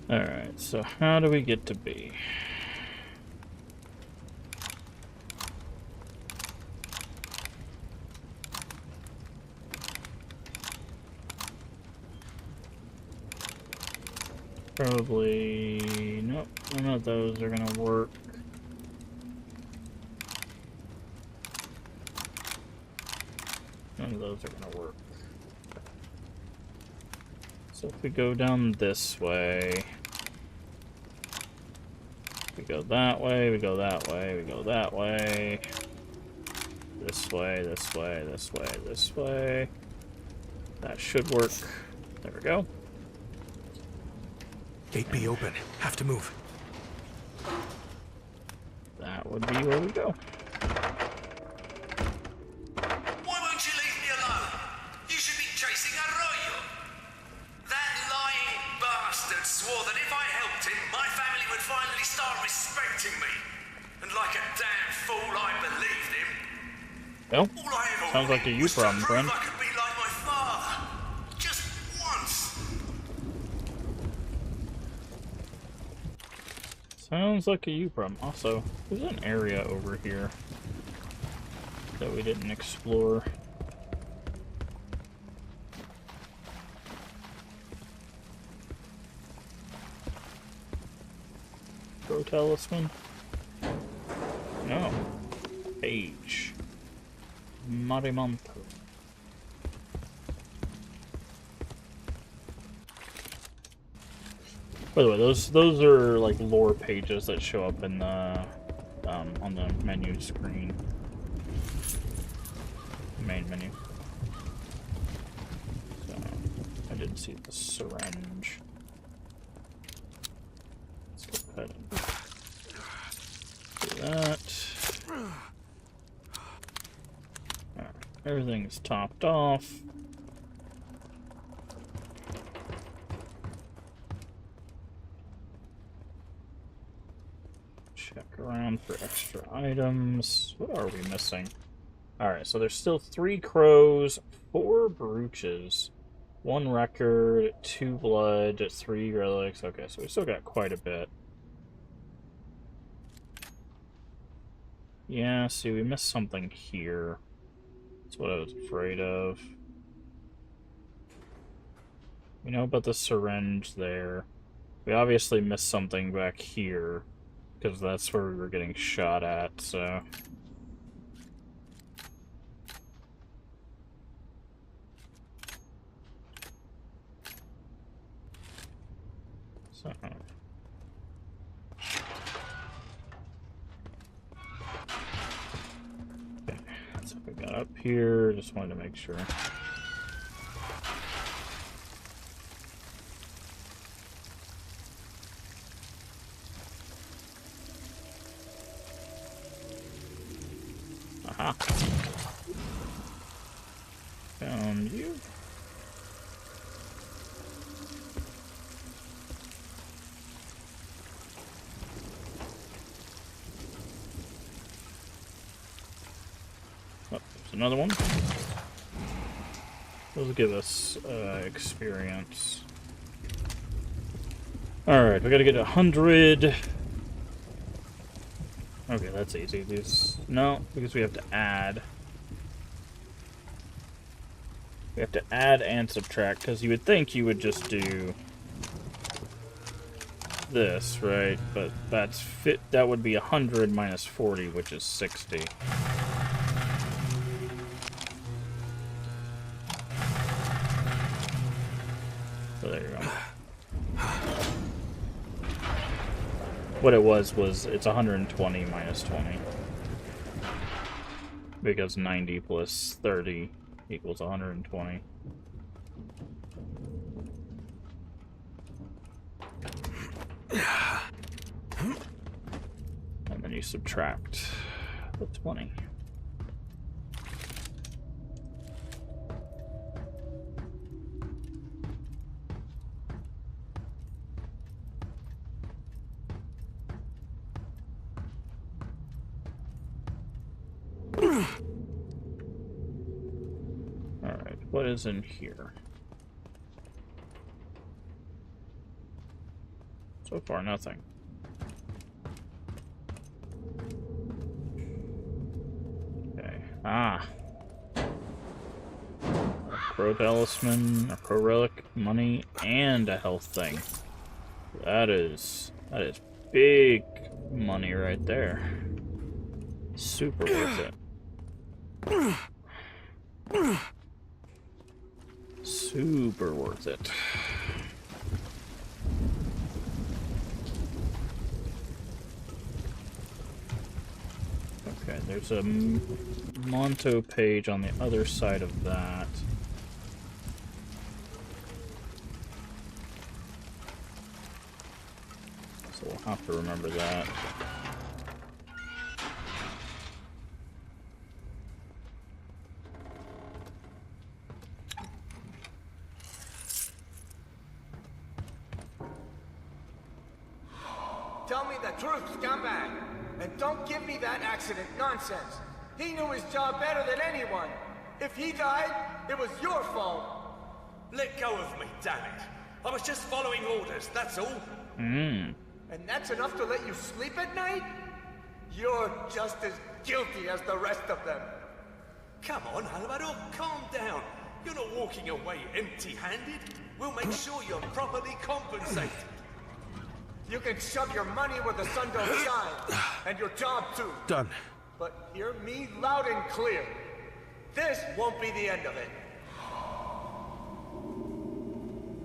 Alright, so how do we get to B? Probably... Nope, none of those are gonna work. None of those are gonna work. So if we go down this way... We go that way, we go that way, we go that way. This way, this way, this way, this way. That should work. There we go. Gate B open. Have to move. That would be where we go. Why won't you leave me alone? You should be chasing Arroyo. That lying bastard swore that if I helped him, my family would finally start respecting me. And like a damn fool, I believed him. Well, All I ever sounds like a you problem, friend. I could be like my father. Just once. Sounds like a you problem. Also, there's an area over here that we didn't explore. Pro talisman? No. Page. Marimanto. By the way, those are like lore pages that show up in the on the menu screen, main menu. So I didn't see the syringe. Let's go ahead and do that. Alright, everything's topped off. Check around for extra items. What are we missing? Alright, so there's still 3 crows, 4 brooches, 1 record, 2 blood, 3 relics. Okay, so we still got quite a bit. Yeah, see, we missed something here. That's what I was afraid of. We know about the syringe there. We obviously missed something back here, because that's where we were getting shot at, so... Okay, that's what we got up here. Just wanted to make sure. Aha. Found you. Oh, there's another one. Those will give us experience. Alright, we gotta get 100. Okay, that's easy. These... No, because we have to add. We have to add and subtract, because you would think you would just do this, right? But that's that would be 100 minus 40, which is 60. So there you go. What it was it's 120 minus 20. Because 90 plus 30 equals 120. And then you subtract the 20. Alright, what is in here? So far, nothing. Okay. Ah. A crow talisman, a crow relic, money, and a health thing. That is big money right there. Super worth it. Super worth it. Okay, there's a Monto page on the other side of that. So we'll have to remember that. Tell me the truth, scumbag. And don't give me that accident nonsense. He knew his job better than anyone. If he died, it was your fault. Let go of me, damn it. I was just following orders, that's all. And that's enough to let you sleep at night? You're just as guilty as the rest of them. Come on, Alvaro, calm down. You're not walking away empty-handed. We'll make sure you're properly compensated. You can shove your money where the sun don't shine. And your job, too. Done. But hear me loud and clear. This won't be the end of it.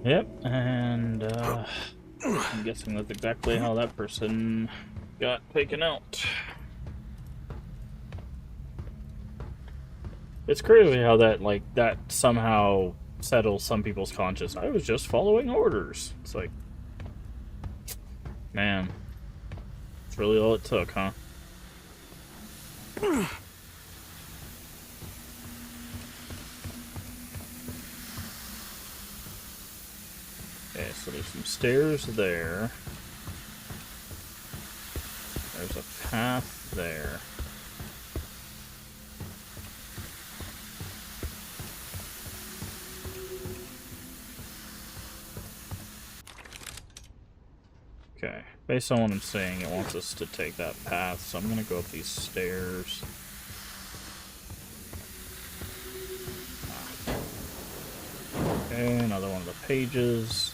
Yep, and I'm guessing that's exactly how that person got taken out. It's crazy how that somehow settles some people's conscience. I was just following orders. It's like, man, it's really all it took, huh? Okay, so there's some stairs there. There's a path there. Okay, based on what I'm saying, it wants us to take that path, so I'm gonna go up these stairs. Okay, another one of the pages.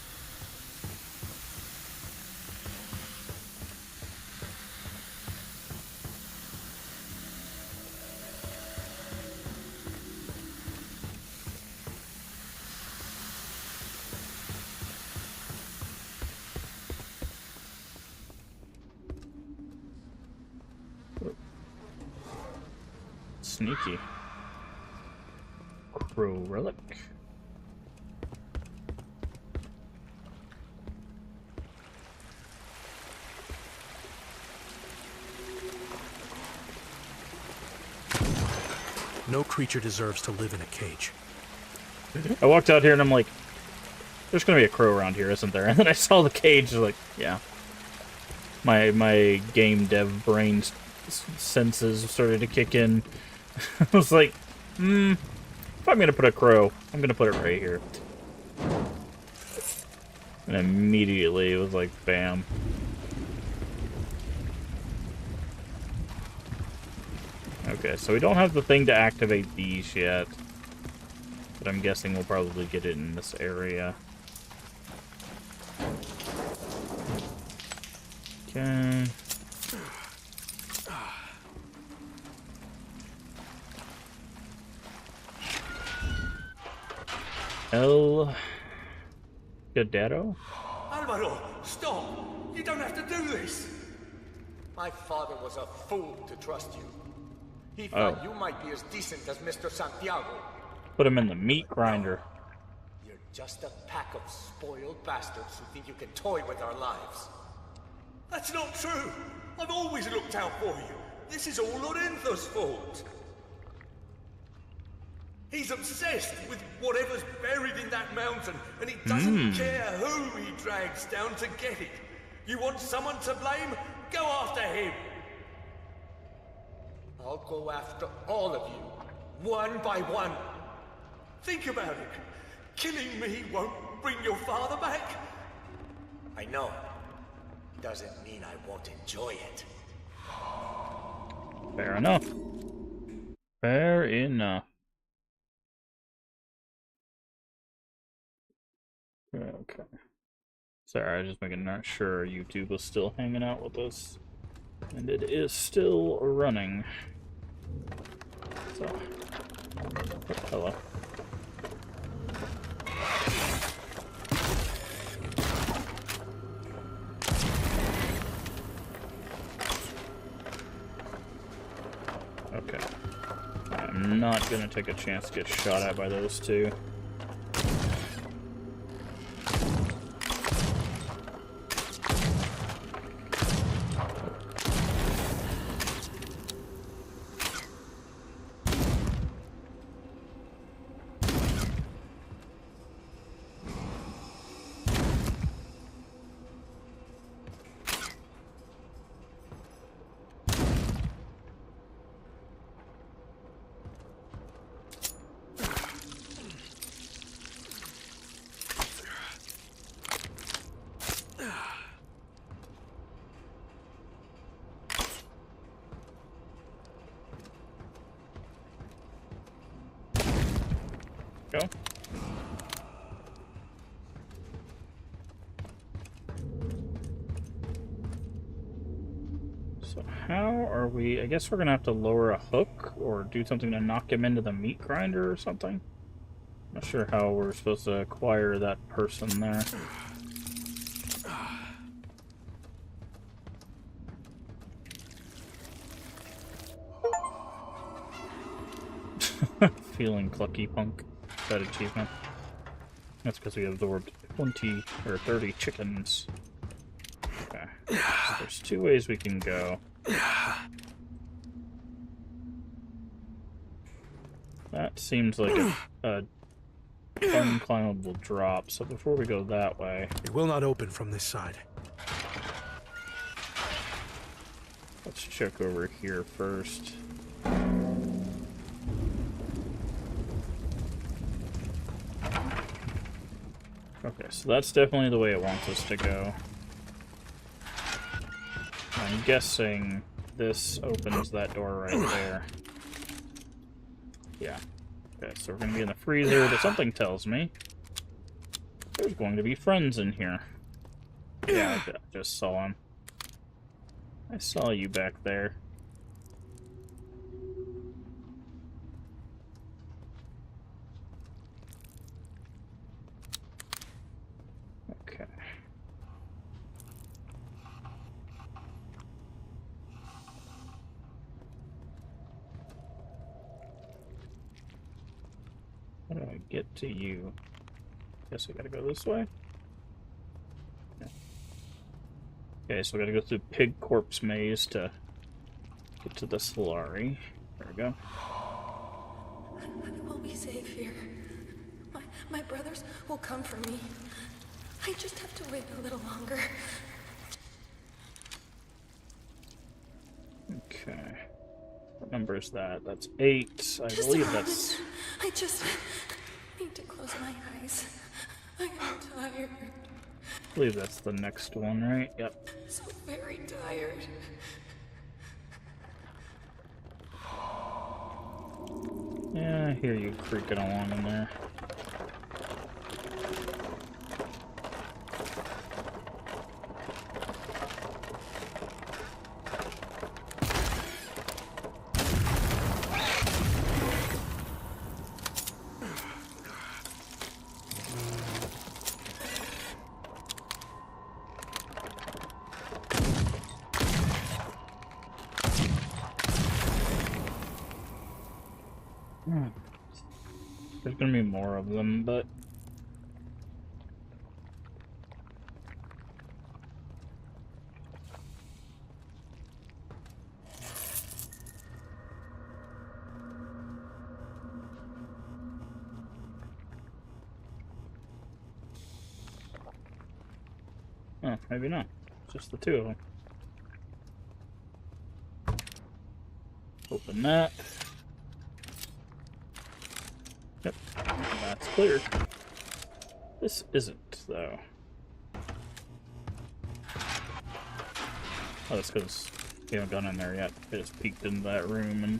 Sneaky. Crow relic. No creature deserves to live in a cage. I walked out here and I'm like, there's gonna be a crow around here, isn't there? And then I saw the cage, like, yeah. My game dev brain senses started to kick in. I was like, if I'm gonna put a crow, I'm gonna put it right here. And immediately it was like, bam. Okay, so we don't have the thing to activate these yet. But I'm guessing we'll probably get it in this area. Okay. El Gadero? Alvaro, stop! You don't have to do this! My father was a fool to trust you. He thought you might be as decent as Mr. Santiago. Put him in the meat grinder. You're just a pack of spoiled bastards who think you can toy with our lives. That's not true! I've always looked out for you. This is all Lorenzo's fault. He's obsessed with whatever's buried in that mountain, and he doesn't care who he drags down to get it. You want someone to blame? Go after him! I'll go after all of you, one by one. Think about it. Killing me won't bring your father back. I know. doesn't mean I won't enjoy it. Fair enough. Fair enough. Okay. Sorry, I was just making sure YouTube was still hanging out with us. And it is still running. So. Oh, hello. Okay. I'm not gonna take a chance to get shot at by those two. Go. So how are we... I guess we're gonna have to lower a hook or do something to knock him into the meat grinder or something. Not sure how we're supposed to acquire that person there. Feeling clucky punk. That achievement. That's because we absorbed 20 or 30 chickens. Okay. So there's two ways we can go. That seems like a unclimbable drop, so before we go that way... It will not open from this side. Let's check over here first. Okay, so that's definitely the way it wants us to go. I'm guessing this opens that door right there. Yeah. Okay, so we're going to be in the freezer, but something tells me there's going to be friends in here. Yeah, I just saw him. I saw you back there. Okay. How do I get to you? Guess I gotta go this way? Yeah. Okay, so I gotta go through Pig Corpse Maze to get to the Solari. There we go. I will be safe here. My brothers will come for me. I just have to wait a little longer. Okay. What number is that? That's 8. I Just believe a that's... moment. I just need to close my eyes. I am tired. I believe that's the next one, right? Yep. So very tired. Yeah, I hear you creaking along in there. There's gonna be more of them, but... Oh, maybe not. Just the two of them. Open that. Yep, that's clear. This isn't, though. Oh, that's because we haven't gone in there yet. I just peeked into that room and...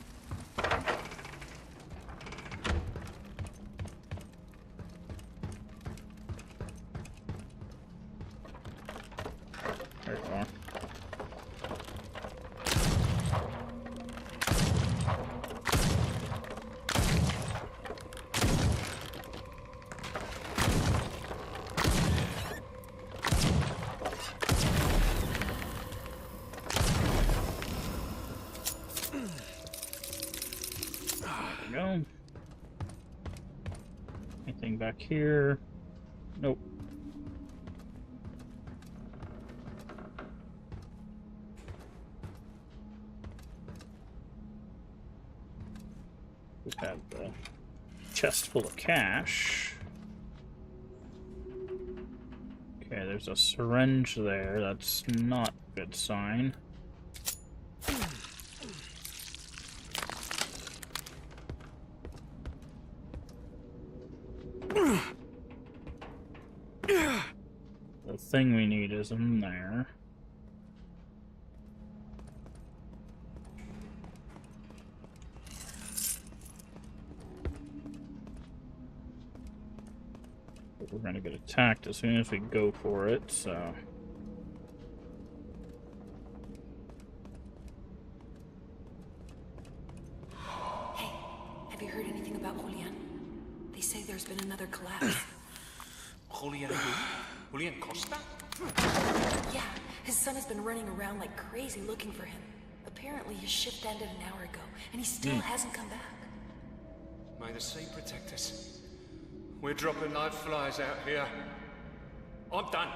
There you are. Go. Anything back here? Nope. We have the chest full of cash. Okay, there's a syringe there. That's not a good sign. The thing we need is in there. But we're gonna get attacked as soon as we go for it, so... Hey, have you heard anything about Julian? They say there's been another collapse. Julian who? Julian Costa? Yeah, his son has been running around like crazy looking for him. Apparently his shift ended an hour ago, and he still hasn't come back. May the sea protect us. We're dropping like flies out here. I'm done.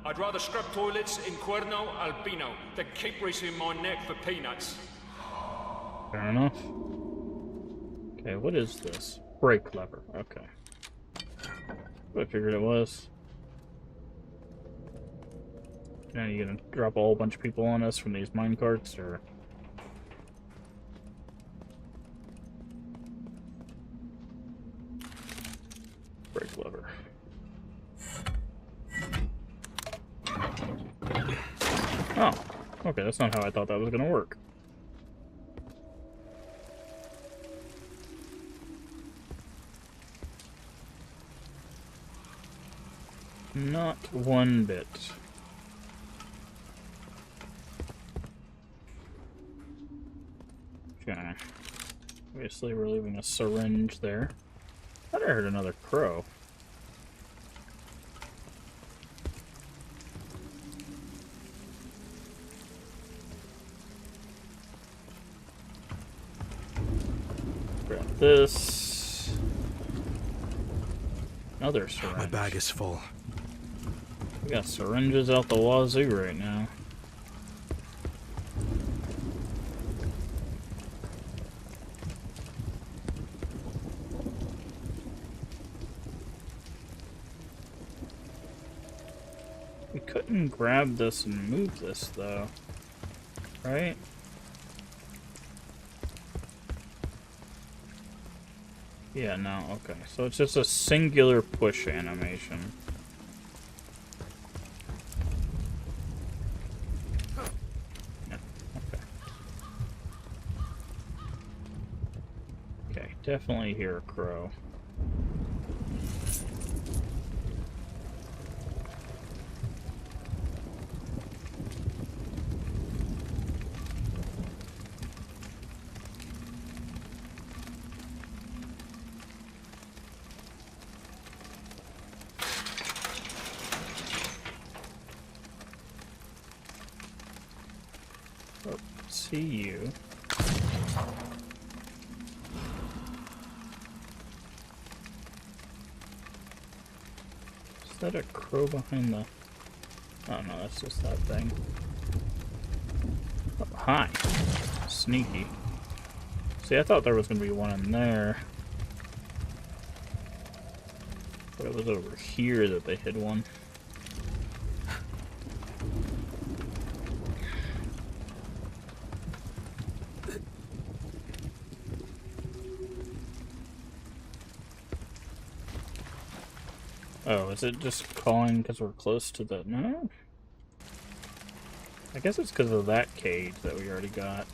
I'd rather scrub toilets in Cuerno Albino than keep risking my neck for peanuts. Fair enough. Okay, what is this? Brake lever. Okay. I figured it was. Now you gonna drop a whole bunch of people on us from these minecarts, or? Brake lever. Oh, okay, that's not how I thought that was gonna work. Not one bit. Okay. Obviously we're leaving a syringe there. I thought I heard another crow. Grab this. Another syringe. My bag is full. We got syringes out the wazoo right now. We couldn't grab this and move this though, right? Yeah, no, okay. So it's just a singular push animation. Definitely hear a crow. Oh, see you. Is that a crow behind the... Oh no, that's just that thing. Oh, hi. Sneaky. See, I thought there was going to be one in there. But it was over here that they hid one. Oh, is it just calling because we're close to the... No? I guess it's because of that cage that we already got.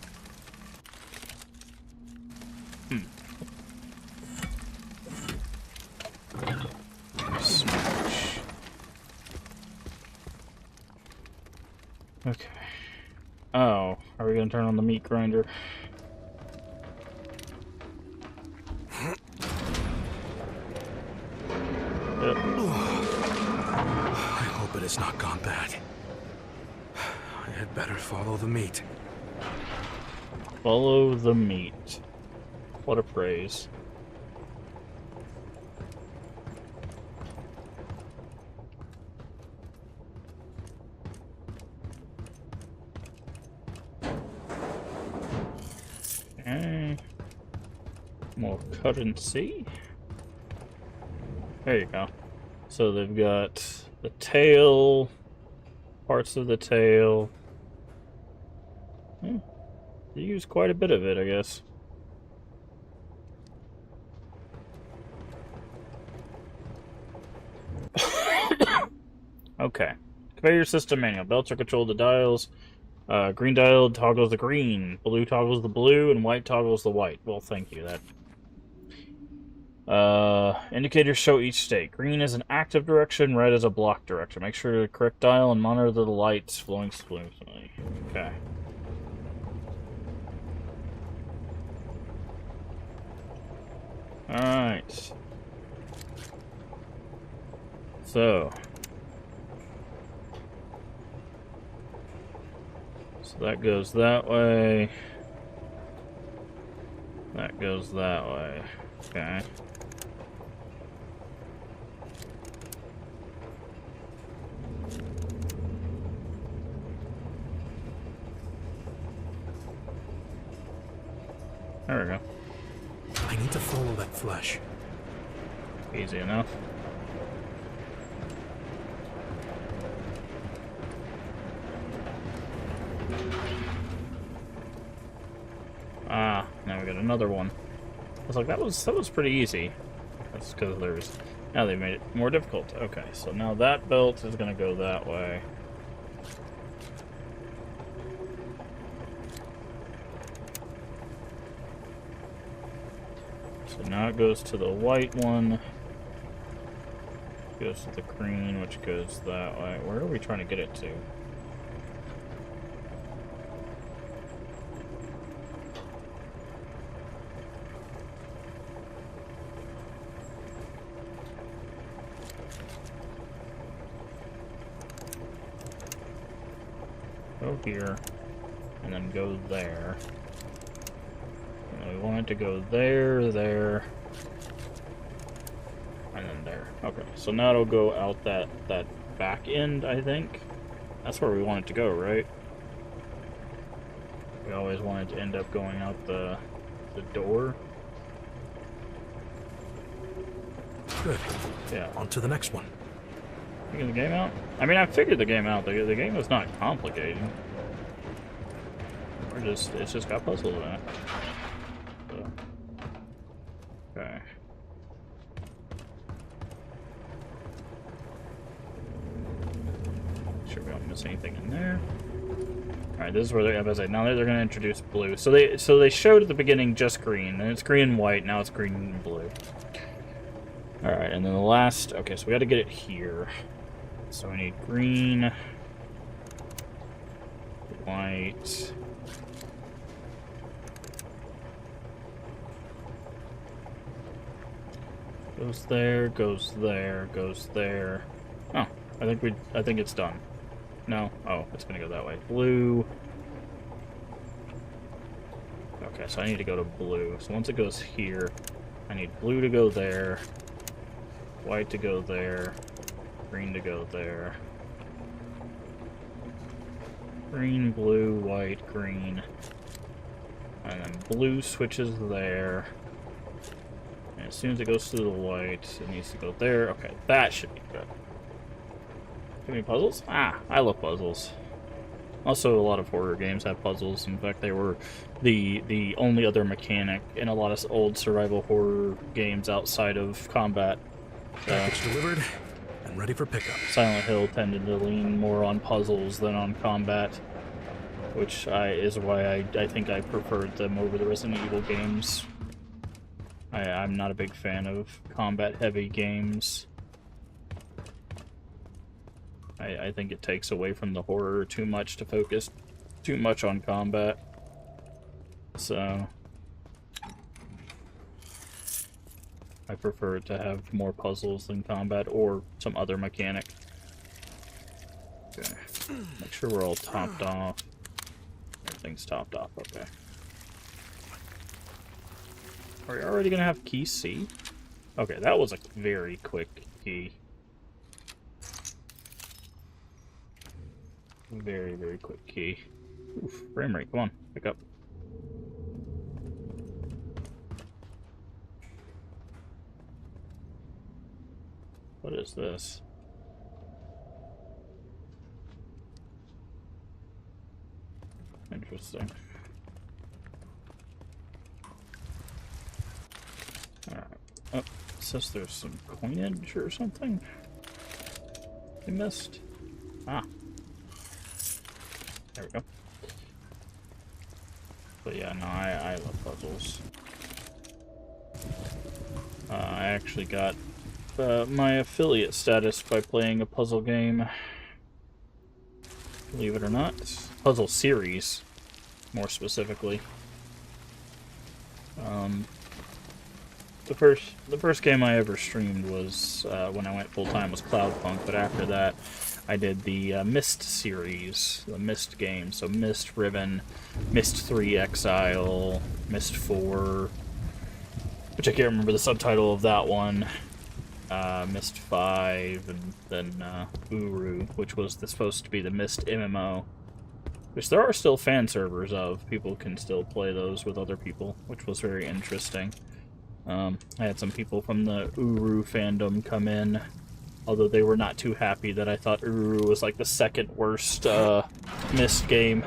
Smash. Okay. Oh, are we gonna turn on the meat grinder? Yep. I hope it has not gone bad. I had better follow the meat. Follow the meat. What a praise. Okay. More currency. There you go. So they've got the tail, parts of the tail. They use quite a bit of it, I guess. Okay. Conveyor system manual. Belts are controlled the dials. Green dial toggles the green, blue toggles the blue, and white toggles the white. Well, thank you. Indicators show each state. Green is an active direction, red is a block direction. Make sure to correct dial and monitor the lights flowing smoothly. Okay. Alright. So that goes that way. That goes that way. Okay. There we go. I need to follow that flesh. Easy enough. Ah, now we got another one. I was like, that was pretty easy. That's because now they made it more difficult. Okay, so now that belt is gonna go that way. So now it goes to the white one. Goes to the green, which goes that way. Where are we trying to get it to? Go here, and then go there. And we want it to go there, there, and then there. Okay, so now it'll go out that back end, I think. That's where we want it to go, right? We always want it to end up going out the door. Good. Yeah. On to the next one. Figure the game out? I mean, I figured the game out. The game is not complicated. It's just got puzzles in it. So. Okay. Make sure we don't miss anything in there. Alright, this is where they're now they're gonna introduce blue. So they showed at the beginning just green, and it's green and white, now it's green and blue. Alright, and then the last okay, so we gotta get it here. So I need green, white, goes there, goes there, goes there. Oh, I think it's done. No, oh, it's gonna go that way. Blue. Okay, so I need to go to blue. So once it goes here, I need blue to go there, white to go there, green to go there. Green, blue, white, green. And then blue switches there. And as soon as it goes through the white, it needs to go there. Okay, that should be good. Too many puzzles? Ah, I love puzzles. Also, a lot of horror games have puzzles. In fact, they were the only other mechanic in a lot of old survival horror games outside of combat. Package delivered. Ready for pickup. Silent Hill tended to lean more on puzzles than on combat. which is why I think I preferred them over the Resident Evil games. I'm not a big fan of combat-heavy games. I think it takes away from the horror too much to focus too much on combat. So I prefer it to have more puzzles than combat or some other mechanic. Okay. Make sure we're all topped off. Everything's topped off, okay. Are we already gonna have key C? Okay, that was a very quick key. Very, very quick key. Oof, frame rate, come on, pick up. What is this? Interesting. Alright. Oh, it says there's some coinage or something. I missed. Ah. There we go. But yeah, no, I love puzzles. I actually got my affiliate status by playing a puzzle game. Believe it or not. Puzzle series, more specifically. The first game I ever streamed was, when I went full-time, was Cloudpunk, but after that I did the Myst series, the Myst games, so Myst Riven, Myst 3 Exile, Myst 4, which I can't remember the subtitle of that one, Myst 5, and then Uru, which was supposed to be the Myst MMO, which there are still fan servers of. People can still play those with other people, which was very interesting. I had some people from the Uru fandom come in, although they were not too happy that I thought Uru was like the second worst Myst game.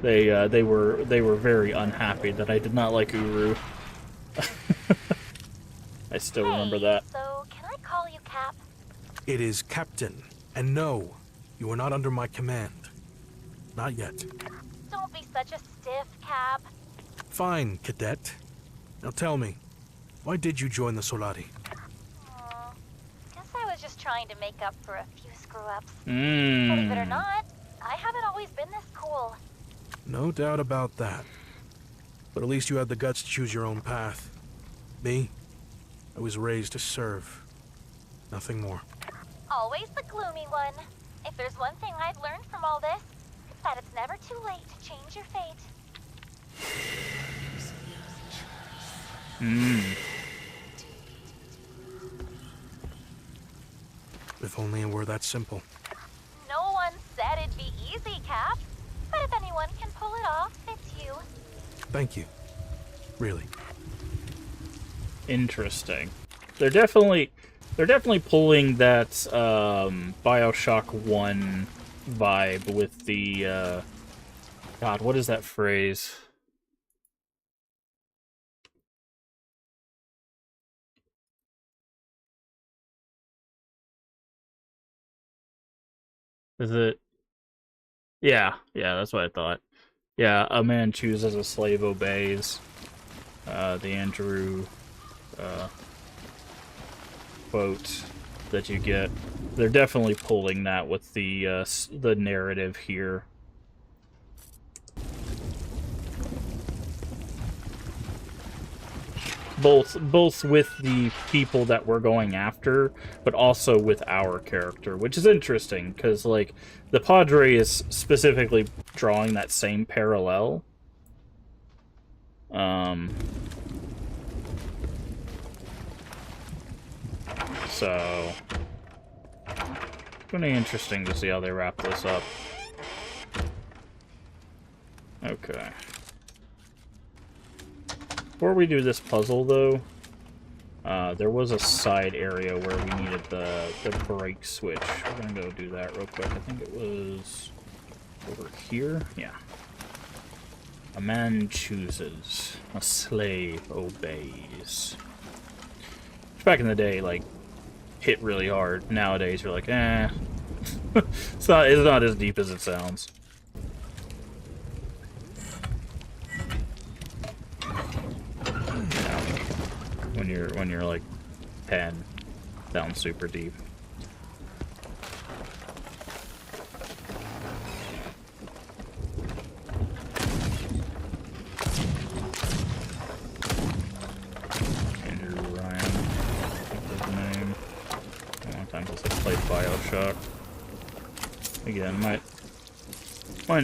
They were very unhappy that I did not like Uru. I still remember that. So, can I call you Cap? It is Captain, and no, you are not under my command. Not yet. Don't be such a stiff, Cap. Fine, Cadet. Now tell me, why did you join the Solari? Guess I was just trying to make up for a few screw-ups. Mm. Believe it or not, I haven't always been this cool. No doubt about that. But at least you had the guts to choose your own path. Me? I was raised to serve. Nothing more. Always the gloomy one. If there's one thing I've learned from all this, it's that it's never too late to change your fate. Hmm. If only it were that simple. No one said it'd be easy, Cap. But if anyone can pull it off, it's you. Thank you. Really. Interesting. They're definitely pulling that BioShock 1 vibe with the God, what is that phrase? Is it? Yeah, that's what I thought. Yeah, a man chooses, a slave obeys. The Andrew quote that you get. They're definitely pulling that with the narrative here. Both with the people that we're going after, but also with our character, which is interesting because like the Padre is specifically drawing that same parallel. So pretty interesting to see how they wrap this up. Okay. Before we do this puzzle, though, there was a side area where we needed the brake switch. We're gonna go do that real quick. I think it was over here. Yeah. A man chooses, a slave obeys. Which back in the day, like, hit really hard. Nowadays, you're like, eh. It's not as deep as it sounds. when you're like 10 down super deep. Andrew Ryan, I think his name. A long time since I played BioShock. Again, might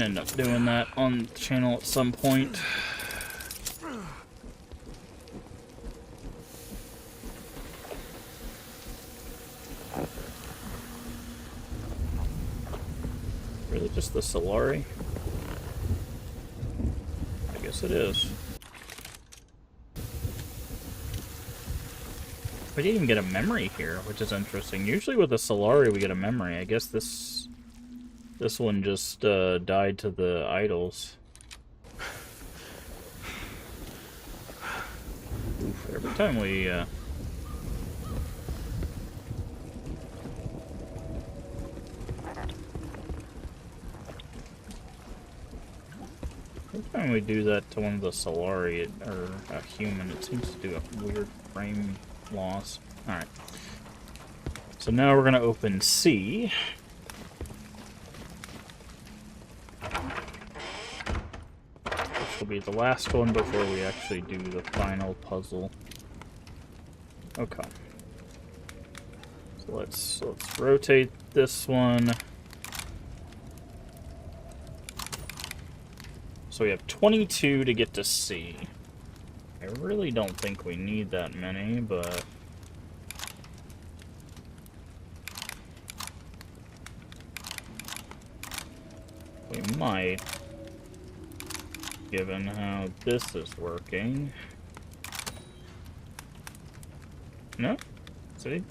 end up doing that on the channel at some point. Really just the Solari? I guess it is. We didn't even get a memory here, which is interesting. Usually with the Solari we get a memory. I guess this one just died to the idols. Oof, every time we do that to one of the Solari, or a human, it seems to do a weird frame loss. Alright. So now we're going to open C. Which will be the last one before we actually do the final puzzle. Okay. So let's rotate this one. So we have 22 to get to C. I really don't think we need that many, but... we might, given how this is working. No? See?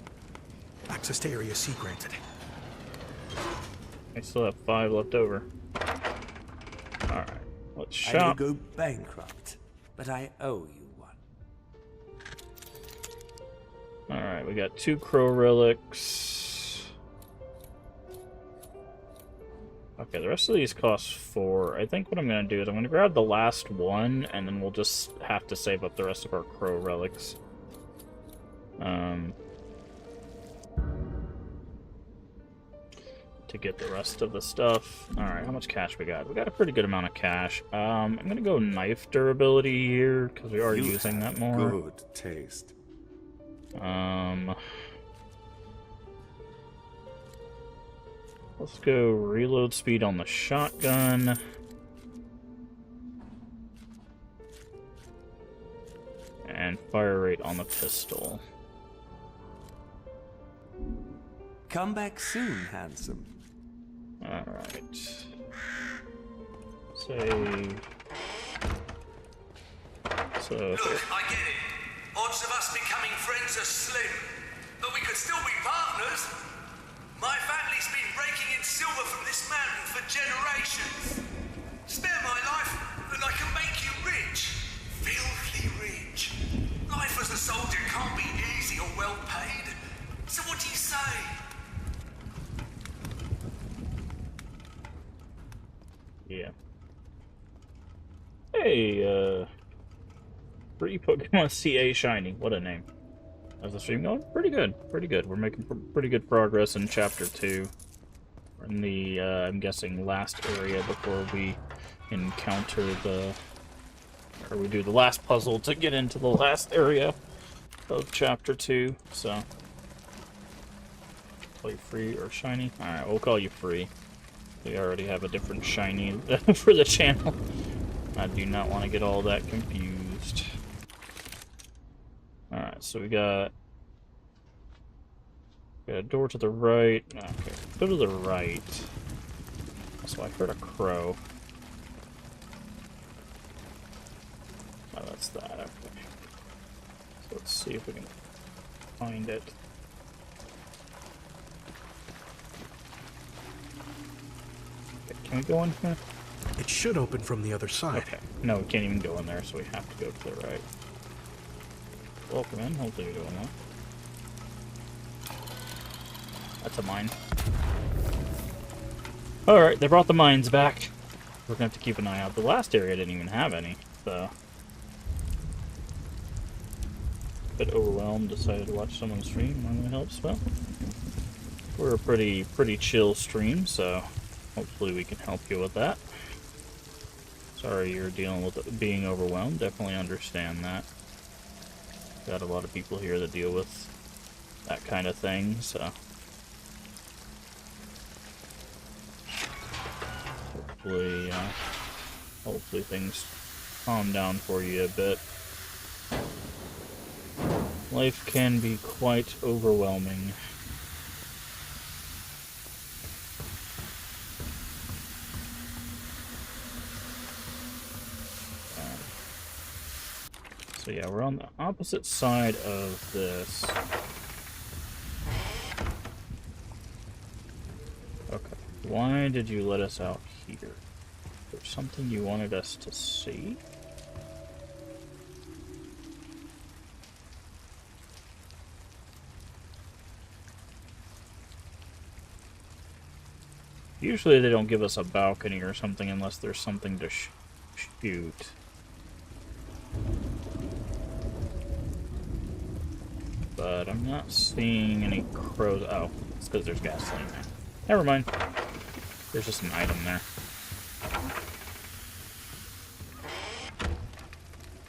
Access to Area C granted. I still have 5 left over. Alright. Let's shop. I may go bankrupt, but I owe you one. Alright, we got 2 crow relics. Okay, the rest of these cost 4. I think what I'm going to do is I'm going to grab the last one, and then we'll just have to save up the rest of our crow relics. To get the rest of the stuff. Alright, how much cash we got? We got a pretty good amount of cash. I'm gonna go knife durability here, because we are using that more. Good taste. Let's go reload speed on the shotgun. And fire rate on the pistol. Come back soon, handsome. Alright. Save. So, look, I get it. Odds of us becoming friends are slim, but we could still be partners. My family's been raking in silver from this mountain for generations. Spare my life, and I can make you rich. Filthy rich. Life as a soldier can't be easy or well paid. So what do you say? Yeah. Hey, free Pokemon CA Shiny. What a name. How's the stream going? Pretty good. Pretty good. We're making pretty good progress in Chapter 2. We're in the, I'm guessing, last area before we encounter the... or we do the last puzzle to get into the last area of Chapter 2, so... Call you free or shiny? Alright, we'll call you free. We already have a different shiny for the channel. I do not want to get all that confused. Alright, so we got a door to the right. Okay, go to the right. So I heard a crow. Oh, that's that. Okay. So let's see if we can find it. Can we go in here? It should open from the other side. Okay. No, we can't even go in there, so we have to go to the right. Welcome in. Hopefully you're doing that. That's a mine. Alright, they brought the mines back. We're gonna have to keep an eye out. The last area didn't even have any, so... bit overwhelmed, decided to watch someone stream. Normally helps. Well, we're a pretty chill stream, so hopefully we can help you with that. Sorry you're dealing with it being overwhelmed. Definitely understand that. Got a lot of people here that deal with that kind of thing, so hopefully things calm down for you a bit. Life can be quite overwhelming. So yeah, we're on the opposite side of this. Okay, why did you let us out here? There's something you wanted us to see? Usually they don't give us a balcony or something unless there's something to shoot. But I'm not seeing any crows. Oh, it's because there's gasoline there. Never mind. There's just an item there.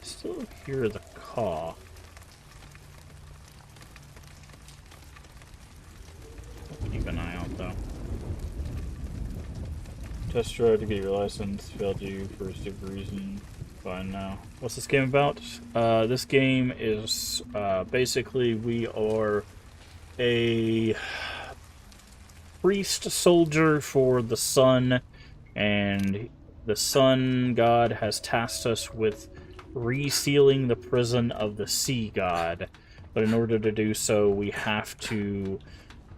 Still hear the caw. Keep an eye out, though. Test drive to get your license. Failed you for a stupid reason. Fine now. What's this game about? This game is basically we are a priest soldier for the sun, and the sun god has tasked us with resealing the prison of the sea god. But in order to do so, we have to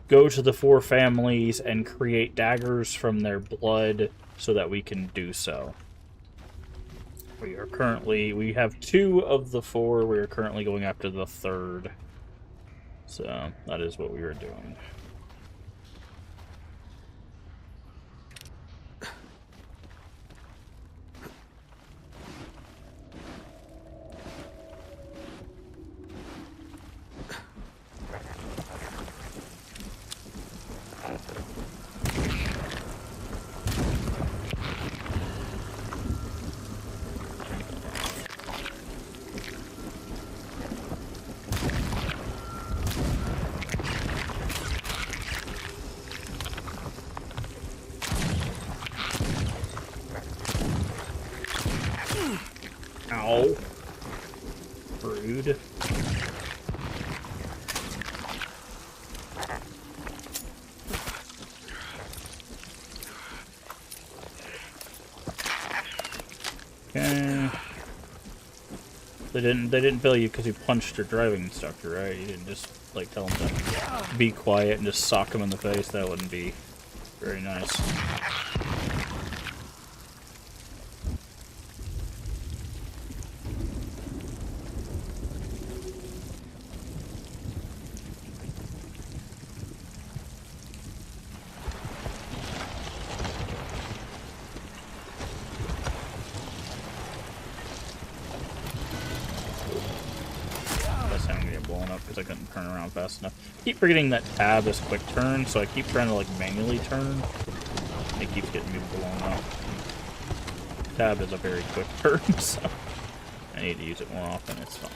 go to the four families and create daggers from their blood so that we can do so. We have 2 of the 4. We are currently going after the 3rd. So, that is what we are doing. Ow. Rude. Okay. They didn't bill you because you punched your driving instructor, right? You didn't just like tell him to be quiet and just sock him in the face. That wouldn't be very nice. I couldn't turn around fast enough. I keep forgetting that tab is quick turn, so I keep trying to like manually turn. It keeps getting me blown up. Tab is a very quick turn, so I need to use it more often. It's fine.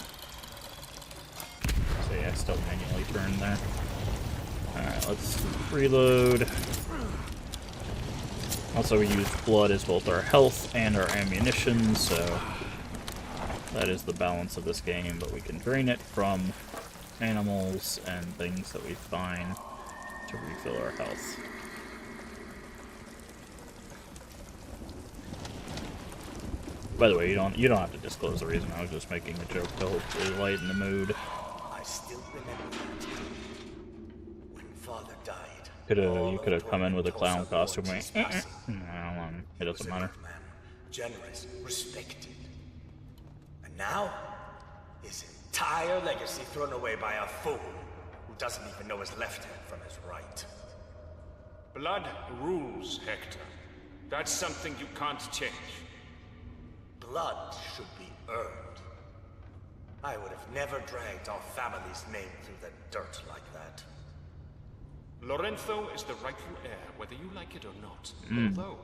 So yeah, I still manually turn there. Alright, let's reload. Also, we use blood as both our health and our ammunition, so that is the balance of this game, but we can drain it from animals and things that we find to refill our health. By the way, you don't have to disclose the reason. I was just making a joke to hopefully lighten the mood. I still remember that when Father died. You could have come in with a clown costume. No, it doesn't matter. Generous, respected. And now, his entire legacy thrown away by a fool who doesn't even know his left hand from his right. Blood rules, Hector. That's something you can't change. Blood should be earned. I would have never dragged our family's name through the dirt like that. Lorenzo is the rightful heir, whether you like it or not. Although,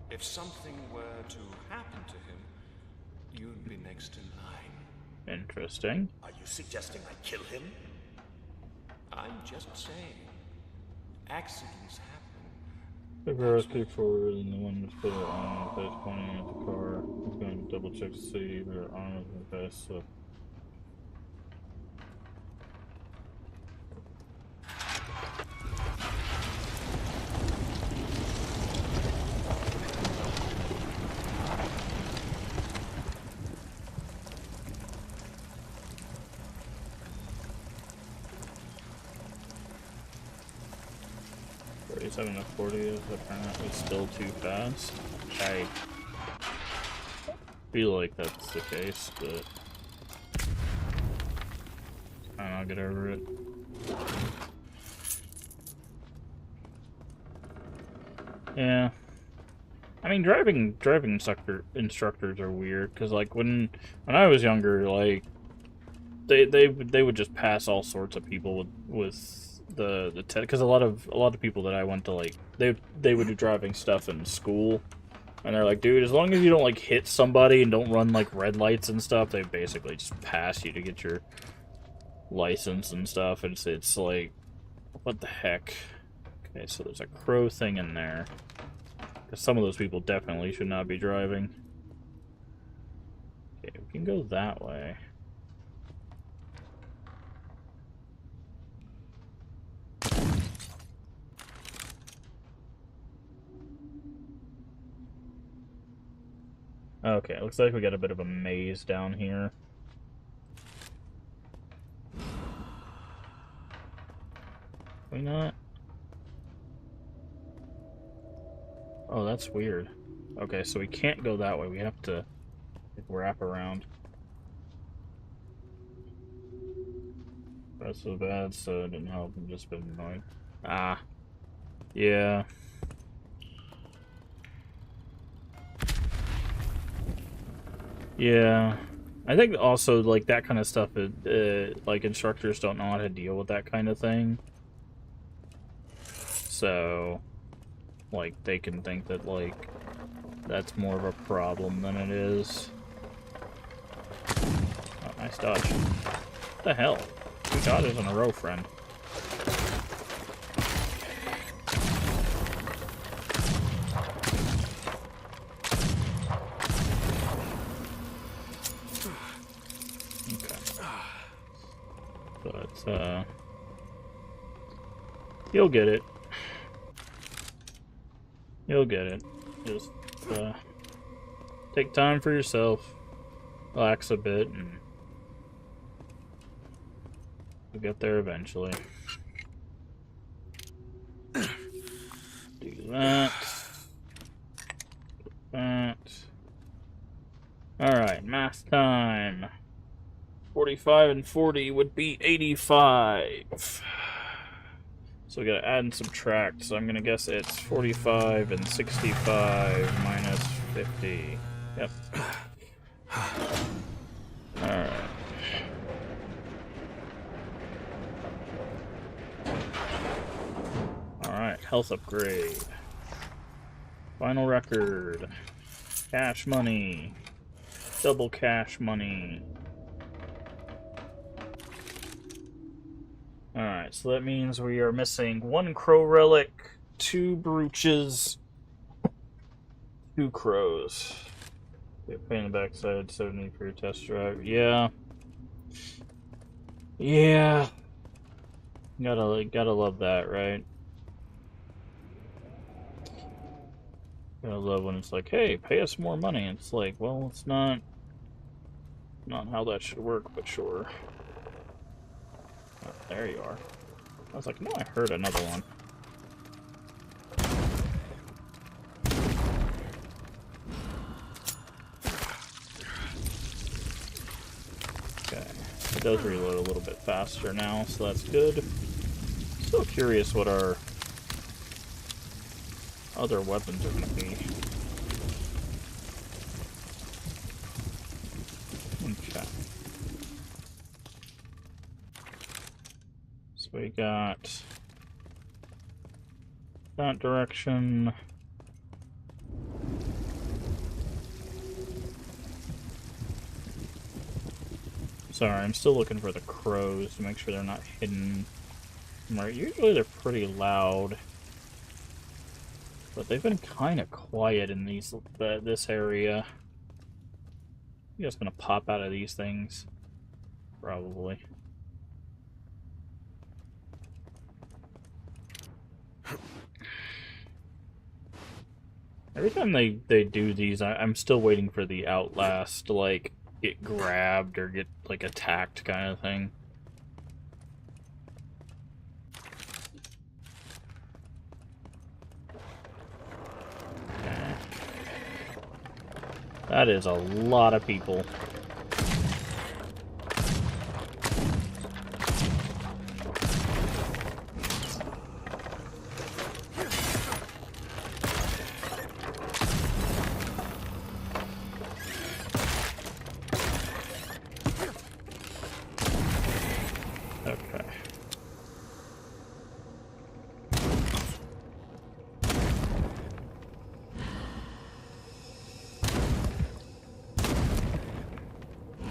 if something were to happen to him, you'd be next in line. Interesting. Are you suggesting I kill him? I'm just saying. Accidents happen. The car is kicked forward and the one was put on the face pointing at the car. He's going to double check to see if her arm is in the face, so... 37 to 40 is apparently still too fast. I feel like that's the case, but I'll get over it. Yeah. I mean, driving instructors are weird, because like when I was younger, like they would just pass all sorts of people with the test, because a lot of people that I went to, like they would do driving stuff in school, and they're like, dude, as long as you don't like hit somebody and don't run like red lights and stuff, they basically just pass you to get your license and stuff. And it's like, what the heck? Okay, so there's a crow thing in there, because some of those people definitely should not be driving. Okay, we can go that way. Okay, it looks like we got a bit of a maze down here. We not? Oh, that's weird. Okay, so we can't go that way. We have to wrap around. That's so bad, so it didn't help. I've just been annoyed. Ah. Yeah. Yeah. I think also, like, that kind of stuff, like, instructors don't know how to deal with that kind of thing. So, like, they can think that, like, that's more of a problem than it is. Oh, nice dodge. What the hell? 2 dodges in a row, friend. But, you'll get it. You'll get it. Just, take time for yourself. Relax a bit, and you'll get there eventually. Do that. Do that. Alright, math time. 45 and 40 would be 85. So we gotta add and subtract. So I'm gonna guess it's 45 and 65 minus 50. Yep. Alright. Alright, health upgrade. Final record. Cash money. Double cash money. Alright, so that means we are missing 1 crow relic, 2 brooches, 2 crows. Get pain in the backside, 70 for your test drive. Yeah. Yeah. Gotta love that, right? Gotta love when it's like, hey, pay us more money. It's like, well, it's not how that should work, but sure. Oh, there you are. I was like, no, I heard another one. Okay. It does reload a little bit faster now, so that's good. Still curious what our other weapons are going to be. Okay. So we got that direction. Sorry, I'm still looking for the crows to make sure they're not hidden. Right, usually they're pretty loud, but they've been kind of quiet in this area. You just gonna pop out of these things, probably. Every time they do these, I'm still waiting for the Outlast to, like, get grabbed or get, like, attacked kind of thing. Okay. That is a lot of people.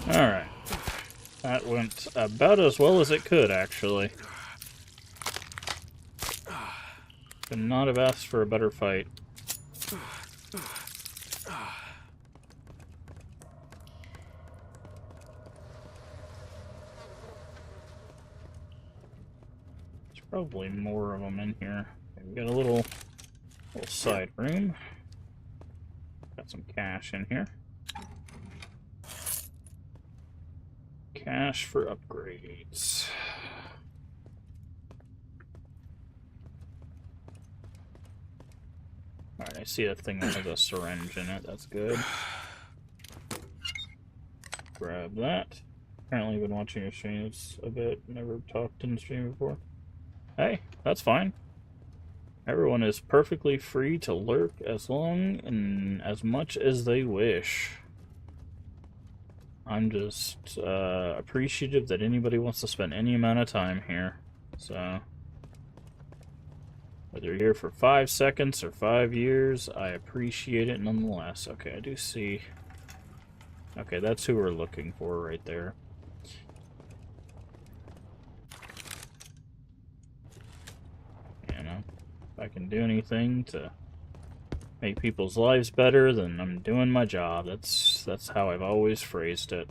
Alright. That went about as well as it could, actually. Could not have asked for a better fight. There's probably more of them in here. We got a little side room. Got some cash in here. Cash for upgrades. Alright, I see a thing that has a syringe in it. That's good. Grab that. Apparently you've been watching your streams a bit. Never talked in the stream before. Hey, that's fine. Everyone is perfectly free to lurk as long and as much as they wish. I'm just appreciative that anybody wants to spend any amount of time here. So, whether you're here for 5 seconds or 5 years, I appreciate it nonetheless. Okay, I do see... Okay, that's who we're looking for right there. You know, if I can do anything to make people's lives better, then I'm doing my job. That's how I've always phrased it.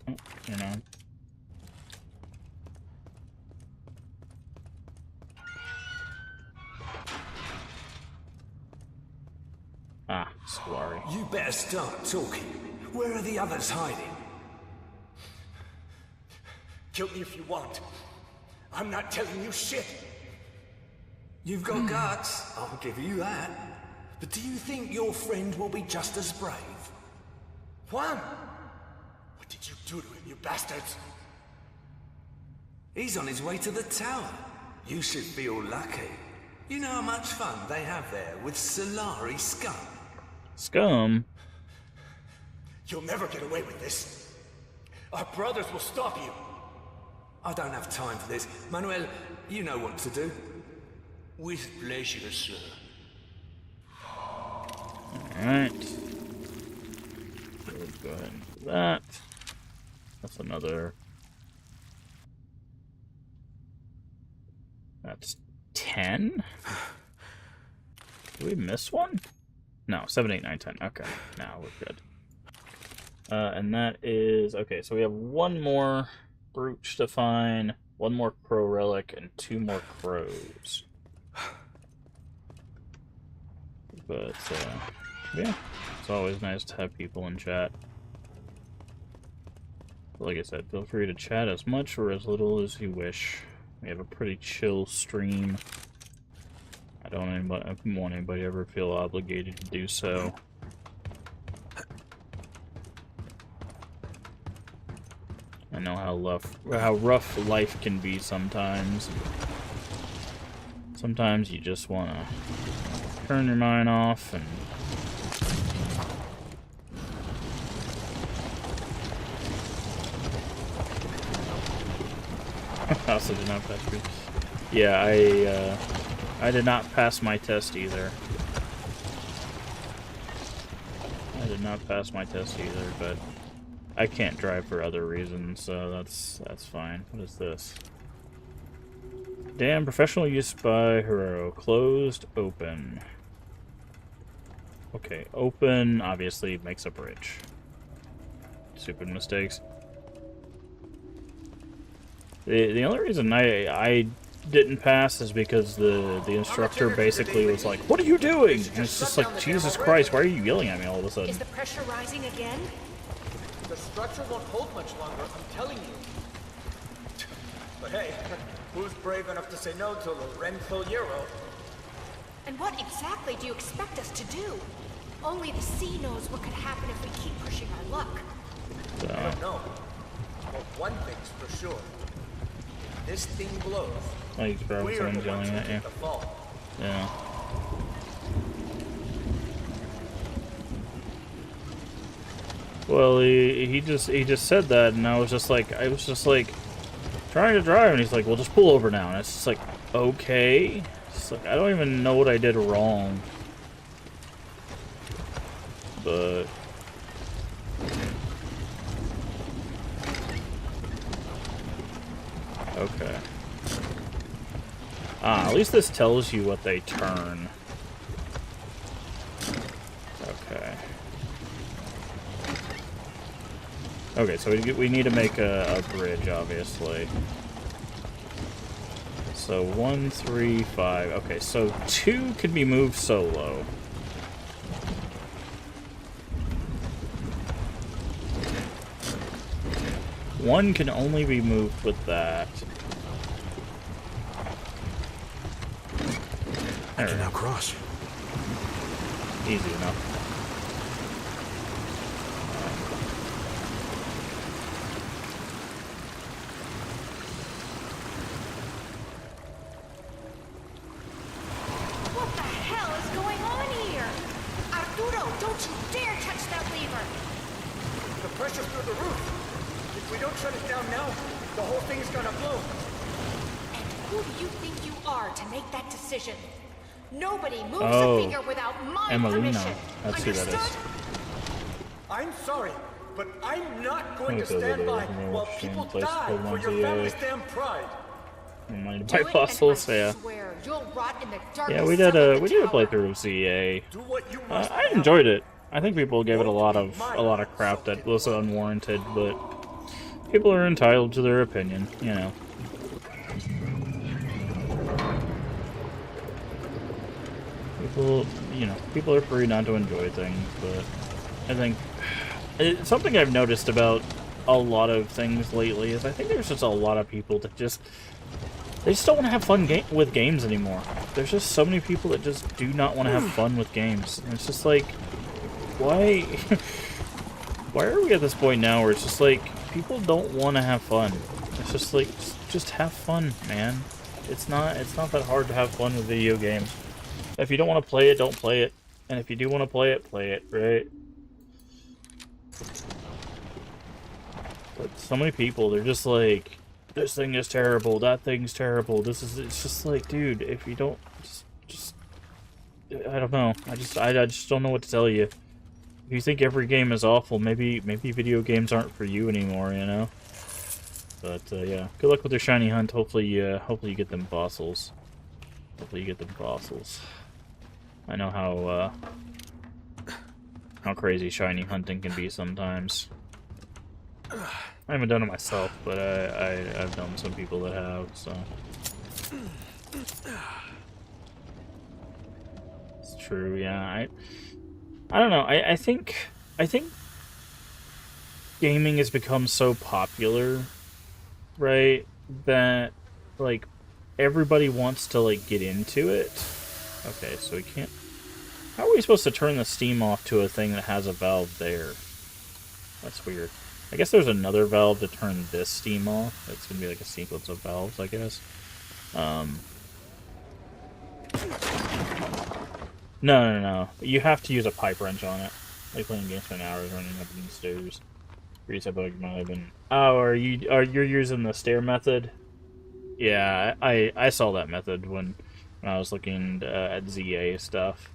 You know. Ah, sorry. You better start talking. Where are the others hiding? Kill me if you want. I'm not telling you shit. You've got guts, I'll give you that. But do you think your friend will be just as brave? Juan! What did you do to him, you bastards? He's on his way to the tower. You should feel lucky. You know how much fun they have there with Solari scum. Scum? You'll never get away with this. Our brothers will stop you. I don't have time for this. Manuel, you know what to do. With pleasure, sir. Alright. We'll go ahead and do that. That's another... That's 10? Did we miss one? No, 7, 8, 9, 10. Okay, now we're good. And that is... Okay, so we have one more brooch to find, one more crow relic, and 2 more crows. But, yeah, it's always nice to have people in chat. Like I said, feel free to chat as much or as little as you wish. We have a pretty chill stream. I don't want anybody to ever feel obligated to do so. I know how rough life can be sometimes. Sometimes you just want to turn your mind off and I also did not pass. Yeah, I did not pass my test either. I did not pass my test either, but I can't drive for other reasons, so that's fine. What is this? Damn, professional use by Hero. Closed, open. Okay, open obviously makes a bridge. Stupid mistakes. The only reason I didn't pass is because the instructor basically was like, "What are you doing?" And it's just like, Jesus Christ, why are you yelling at me all of a sudden? Is the pressure rising again? The structure won't hold much longer, I'm telling you. But hey, who's brave enough to say no to Lorenzo Euro? And what exactly do you expect us to do? Only the sea knows what could happen if we keep pushing our luck. I don't know. But one thing's for sure. This thing blows. Like, bro, We're someone's the ones yelling who at take you. the fall. Yeah. Well, he just said that, and I was just like trying to drive, and he's like, "Well, just pull over now." And it's just like, okay. It's like I don't even know what I did wrong, but. Okay. At least this tells you what they turn. Okay. Okay, so we need to make a bridge, obviously. So 1, 3, 5. Okay, so 2 can be moved solo. One can only be moved with that. I can now cross. Easy enough. What the hell is going on here? Arturo, don't you dare touch that lever! The pressure's through the roof. If we don't shut it down now, the whole thing's gonna blow. And who do you think you are to make that decision? Nobody moves Oh, a finger without my Emelina. permission. That's who that is. I'm sorry, but I'm not going to Okay, stand by there, while there, people place die called for your 1VA. family's damn pride. Reminded Do by it, and fossils, I yeah. swear you'll rot in the darkest Yeah, we cell did of the a tower. playthrough of ZA. Do what you must I enjoyed it. I think people gave it a lot of crap that was unwarranted, but people are entitled to their opinion, you know. People are free not to enjoy things, but I think it's something I've noticed about a lot of things lately is I think there's just a lot of people that they just don't want to have fun with games anymore. There's just so many people that just do not want to have fun with games. And it's just like, why? Why are we at this point now where it's just like people don't want to have fun? It's just like just have fun, man. It's not that hard to have fun with video games. If you don't want to play it, don't play it. And if you do want to play it, right? But so many people, they're just like, this thing is terrible, that thing's terrible, it's just like, dude, if you don't, just I don't know, I just don't know what to tell you. If you think every game is awful, maybe video games aren't for you anymore, you know? But, yeah, good luck with your shiny hunt, hopefully you get them fossils. Hopefully you get them fossils. I know how crazy shiny hunting can be sometimes. I haven't done it myself, but I've known some people that have, so. It's true, yeah. I don't know. I think gaming has become so popular, right? That like everybody wants to like get into it. Okay, so we can't. How are we supposed to turn the steam off to a thing that has a valve there? That's weird. I guess there's another valve to turn this steam off. It's gonna be like a sequence of valves, I guess. No. You have to use a pipe wrench on it. Like playing games for an hour running up these stairs. Reset bug might have been. Oh, you're using the stair method? Yeah, I saw that method when I was looking at ZA stuff.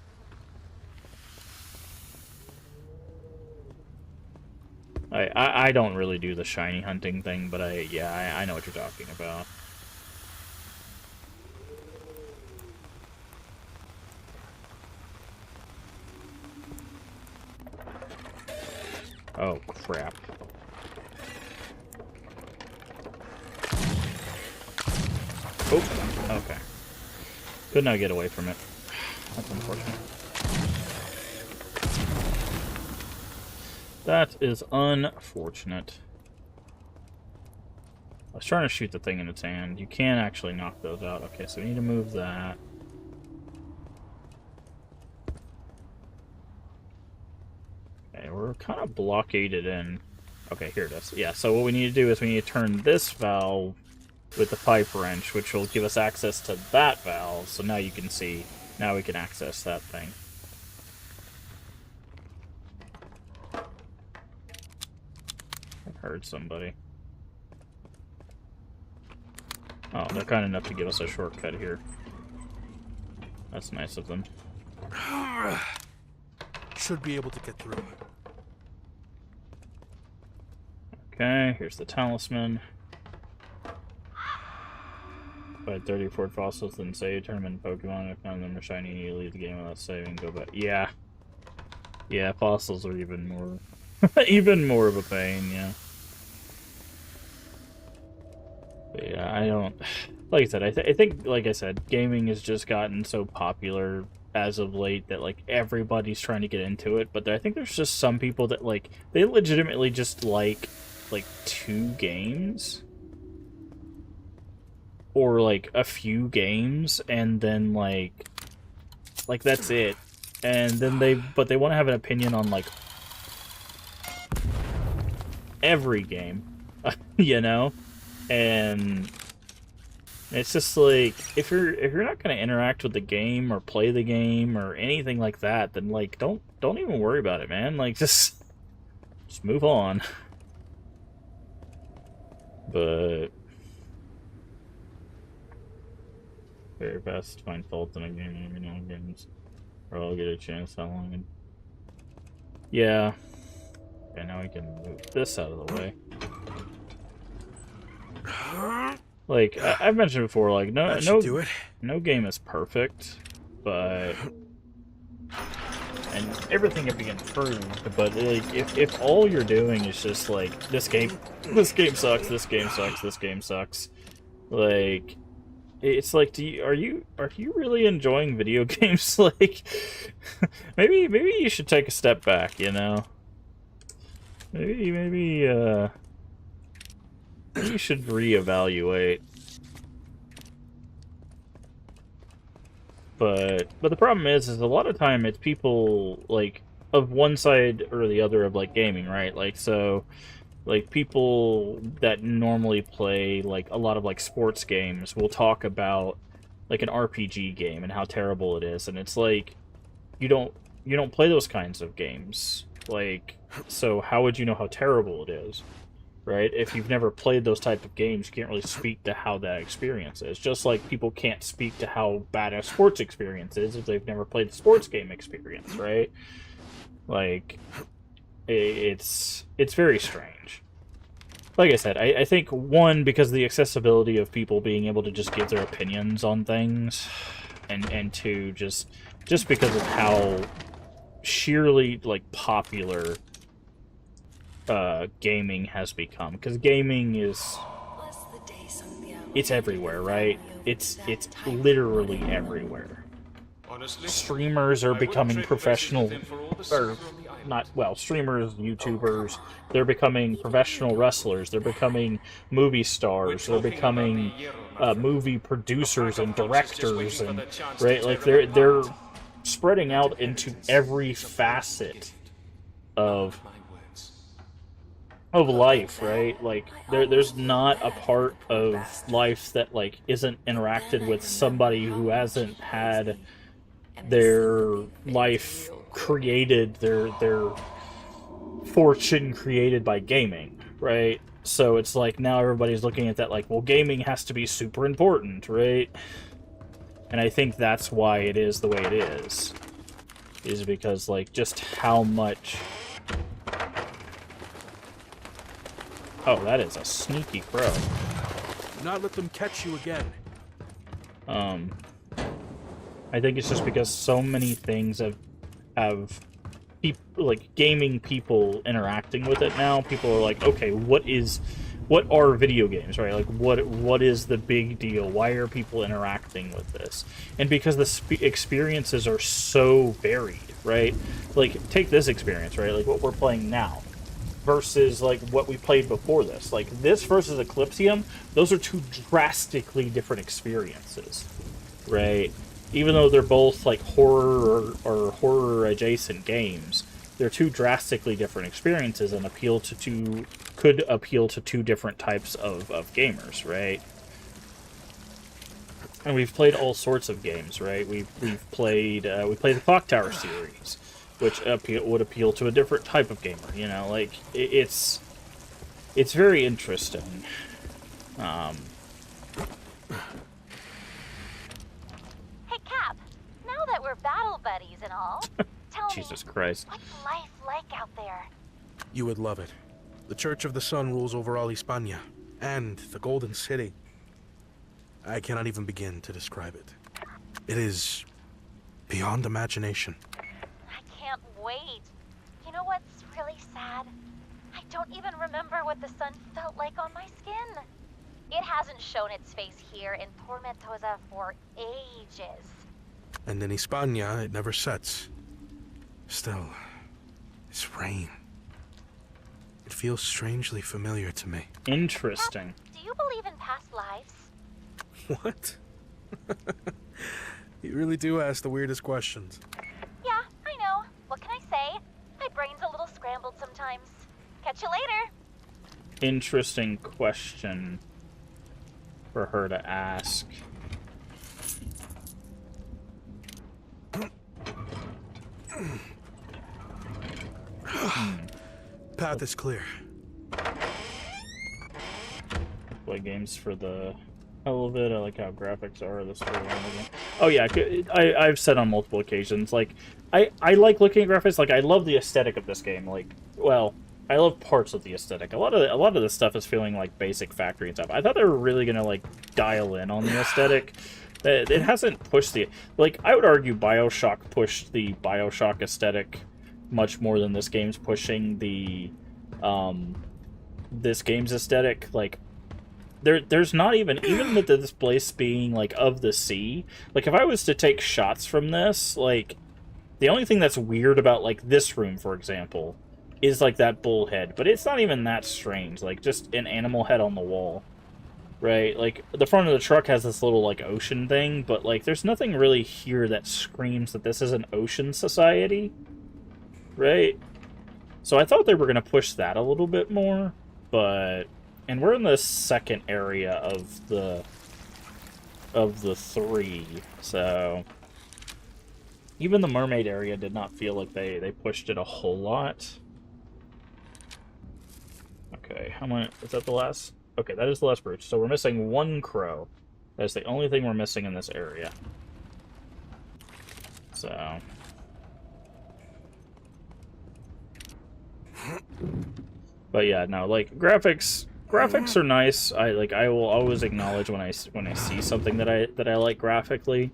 I don't really do the shiny hunting thing, but I know what you're talking about. Oh, crap. Oh, okay. Could not get away from it. That's unfortunate. That is unfortunate. I was trying to shoot the thing in its hand. You can actually knock those out. Okay, so we need to move that. Okay, we're kind of blockaded in. Okay, here it is. Yeah, so what we need to do is we need to turn this valve with the pipe wrench, which will give us access to that valve. So now you can see, now we can access that thing. I heard somebody. Oh, they're kind enough to give us a shortcut here. That's nice of them. Should be able to get through. Okay, here's the talisman. Fight 30 Ford fossils, then save, tournament Pokemon. If none of them are shiny, you leave the game without saving, go back. Yeah. Yeah, fossils are even more even more of a pain, yeah. But yeah, I don't... Like I said, I think, like I said, gaming has just gotten so popular as of late that, like, everybody's trying to get into it, but I think there's just some people that, like, they legitimately just like 2 games. Or, like, a few games, and then, like, that's it. And then they want to have an opinion on, like, every game, you know? And it's just like, if you're not going to interact with the game or play the game or anything like that, then, like, don't even worry about it, man. Like, just move on. But very fast to find fault in a game, you know, games. Or I'll get a chance, how long? Yeah. Okay, now we can move this out of the way. Like, I've mentioned before, like, no game is perfect, but... And everything can be improved, but, like, if all you're doing is just, like, this game sucks, this game sucks, this game sucks, like... It's like, are you really enjoying video games? Like, maybe you should take a step back, you know? Maybe you should reevaluate. But the problem is a lot of time it's people, like, of one side or the other of, like, gaming, right? Like, so... Like, people that normally play, like, a lot of, like, sports games will talk about, like, an RPG game and how terrible it is. And it's like, you don't play those kinds of games. Like, so how would you know how terrible it is? Right? If you've never played those type of games, you can't really speak to how that experience is. Just like people can't speak to how bad a sports experience is if they've never played the sports game experience, right? Like... It's very strange. Like I said, I think, one, because of the accessibility of people being able to just give their opinions on things, and two, just because of how sheerly, like, popular gaming has become. Because gaming is... It's everywhere, right? It's literally everywhere. Streamers are becoming professional... Or, not, well, streamers, YouTubers, they're becoming professional wrestlers, they're becoming movie stars, they're becoming movie producers and directors, and, right, like, they're spreading out into every facet of life, right? Like, there's not a part of life that, like, isn't interacted with somebody who hasn't had their life created, their fortune created by gaming, right? So it's like now everybody's looking at that like, well, gaming has to be super important, right? And I think that's why it is the way it is because like just how much. Oh, that is a sneaky crow. Do not let them catch you again. I think it's just because so many things have people, like gaming people interacting with it now. People are like, okay, what are video games, right? Like, what is the big deal? Why are people interacting with this? And because the experiences are so varied, right? Like, take this experience, right? Like what we're playing now versus like what we played before this. Like this versus Eclipsium, those are two drastically different experiences, right? Even though they're both like horror or horror adjacent games, they're two drastically different experiences and could appeal to two different types of gamers, right? And we've played all sorts of games, right? We played the Clock Tower series, which would appeal to a different type of gamer. You know, like it's very interesting. Hey Cap, now that we're battle buddies and all, tell Jesus me, Christ, what's life like out there? You would love it. The Church of the Sun rules over all Hispania, and the Golden City. I cannot even begin to describe it. It is beyond imagination. I can't wait. You know what's really sad? I don't even remember what the sun felt like on my skin. It hasn't shown its face here in Tormentosa for ages. And in Hispania, it never sets. Still, it's rain. It feels strangely familiar to me. Interesting. Do you believe in past lives? What? You really do ask the weirdest questions. Yeah, I know. What can I say? My brain's a little scrambled sometimes. Catch you later. Interesting question for her to ask. Path is clear. Play games for the hell of it. I like how graphics are. The storyline. Oh yeah, I've said on multiple occasions, like I like looking at graphics. Like I love the aesthetic of this game. Like, well, I love parts of the aesthetic. A lot of the stuff is feeling like basic factory and stuff. I thought they were really gonna like dial in on the aesthetic. It hasn't pushed the, like, I would argue BioShock pushed the BioShock aesthetic much more than this game's pushing the this game's aesthetic. Like there's not even with this place being like of the sea, like if I was to take shots from this, like the only thing that's weird about like this room, for example, is like that bull head, but it's not even that strange, like just an animal head on the wall, right? Like the front of the truck has this little like ocean thing, but like there's nothing really here that screams that this is an ocean society, right? So I thought they were going to push that a little bit more, but and we're in the second area of the three, so even the mermaid area did not feel like they pushed it a whole lot. Okay, how many is that? The last? Okay, that is the last brooch. So we're missing one crow. That's the only thing we're missing in this area. So but yeah, no, like graphics are nice. I will always acknowledge when I see something that I like graphically,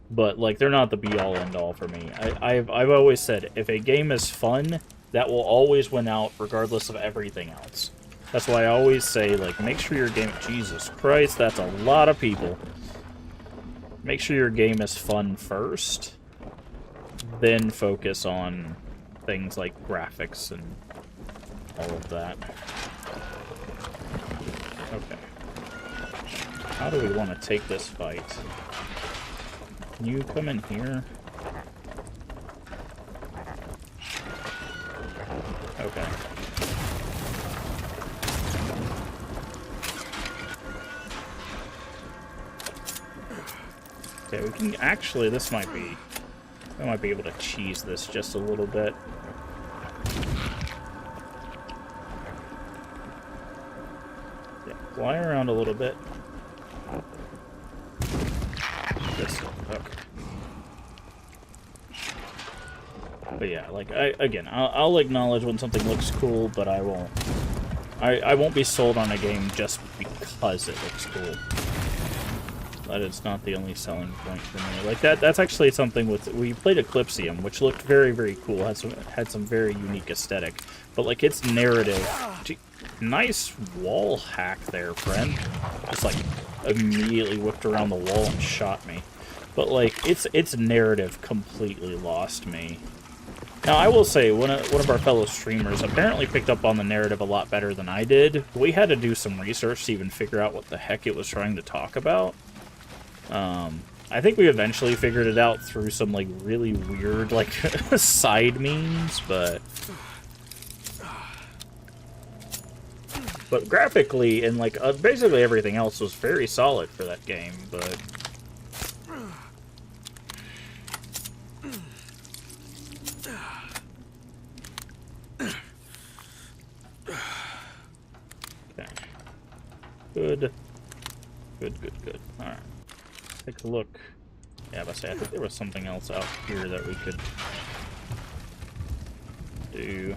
but like they're not the be all end all for me. I've always said if a game is fun, that will always win out regardless of everything else. That's why I always say, like, make sure your game, Jesus Christ, that's a lot of people. Make sure your game is fun first, then focus on things like graphics and all of that. Okay. How do we want to take this fight? Can you come in here? Okay. Okay, we can actually, I might be able to cheese this just a little bit. fly around a little bit. This okay. But yeah, like I'll acknowledge when something looks cool, but I won't. I won't be sold on a game just because it looks cool. That is not the only selling point for me. Like that's actually something with we played Eclipsium, which looked very, very cool. Had some very unique aesthetic, but like its narrative. Gee, nice wall hack there, friend. Just like immediately whipped around the wall and shot me. But like its narrative completely lost me. Now, I will say, one of our fellow streamers apparently picked up on the narrative a lot better than I did. We had to do some research to even figure out what the heck it was trying to talk about. I think we eventually figured it out through some, like, really weird, like, side memes, but graphically and, like, basically everything else was very solid for that game, but... Good. Good. Alright. Take a look. Yeah, I think there was something else out here that we could do.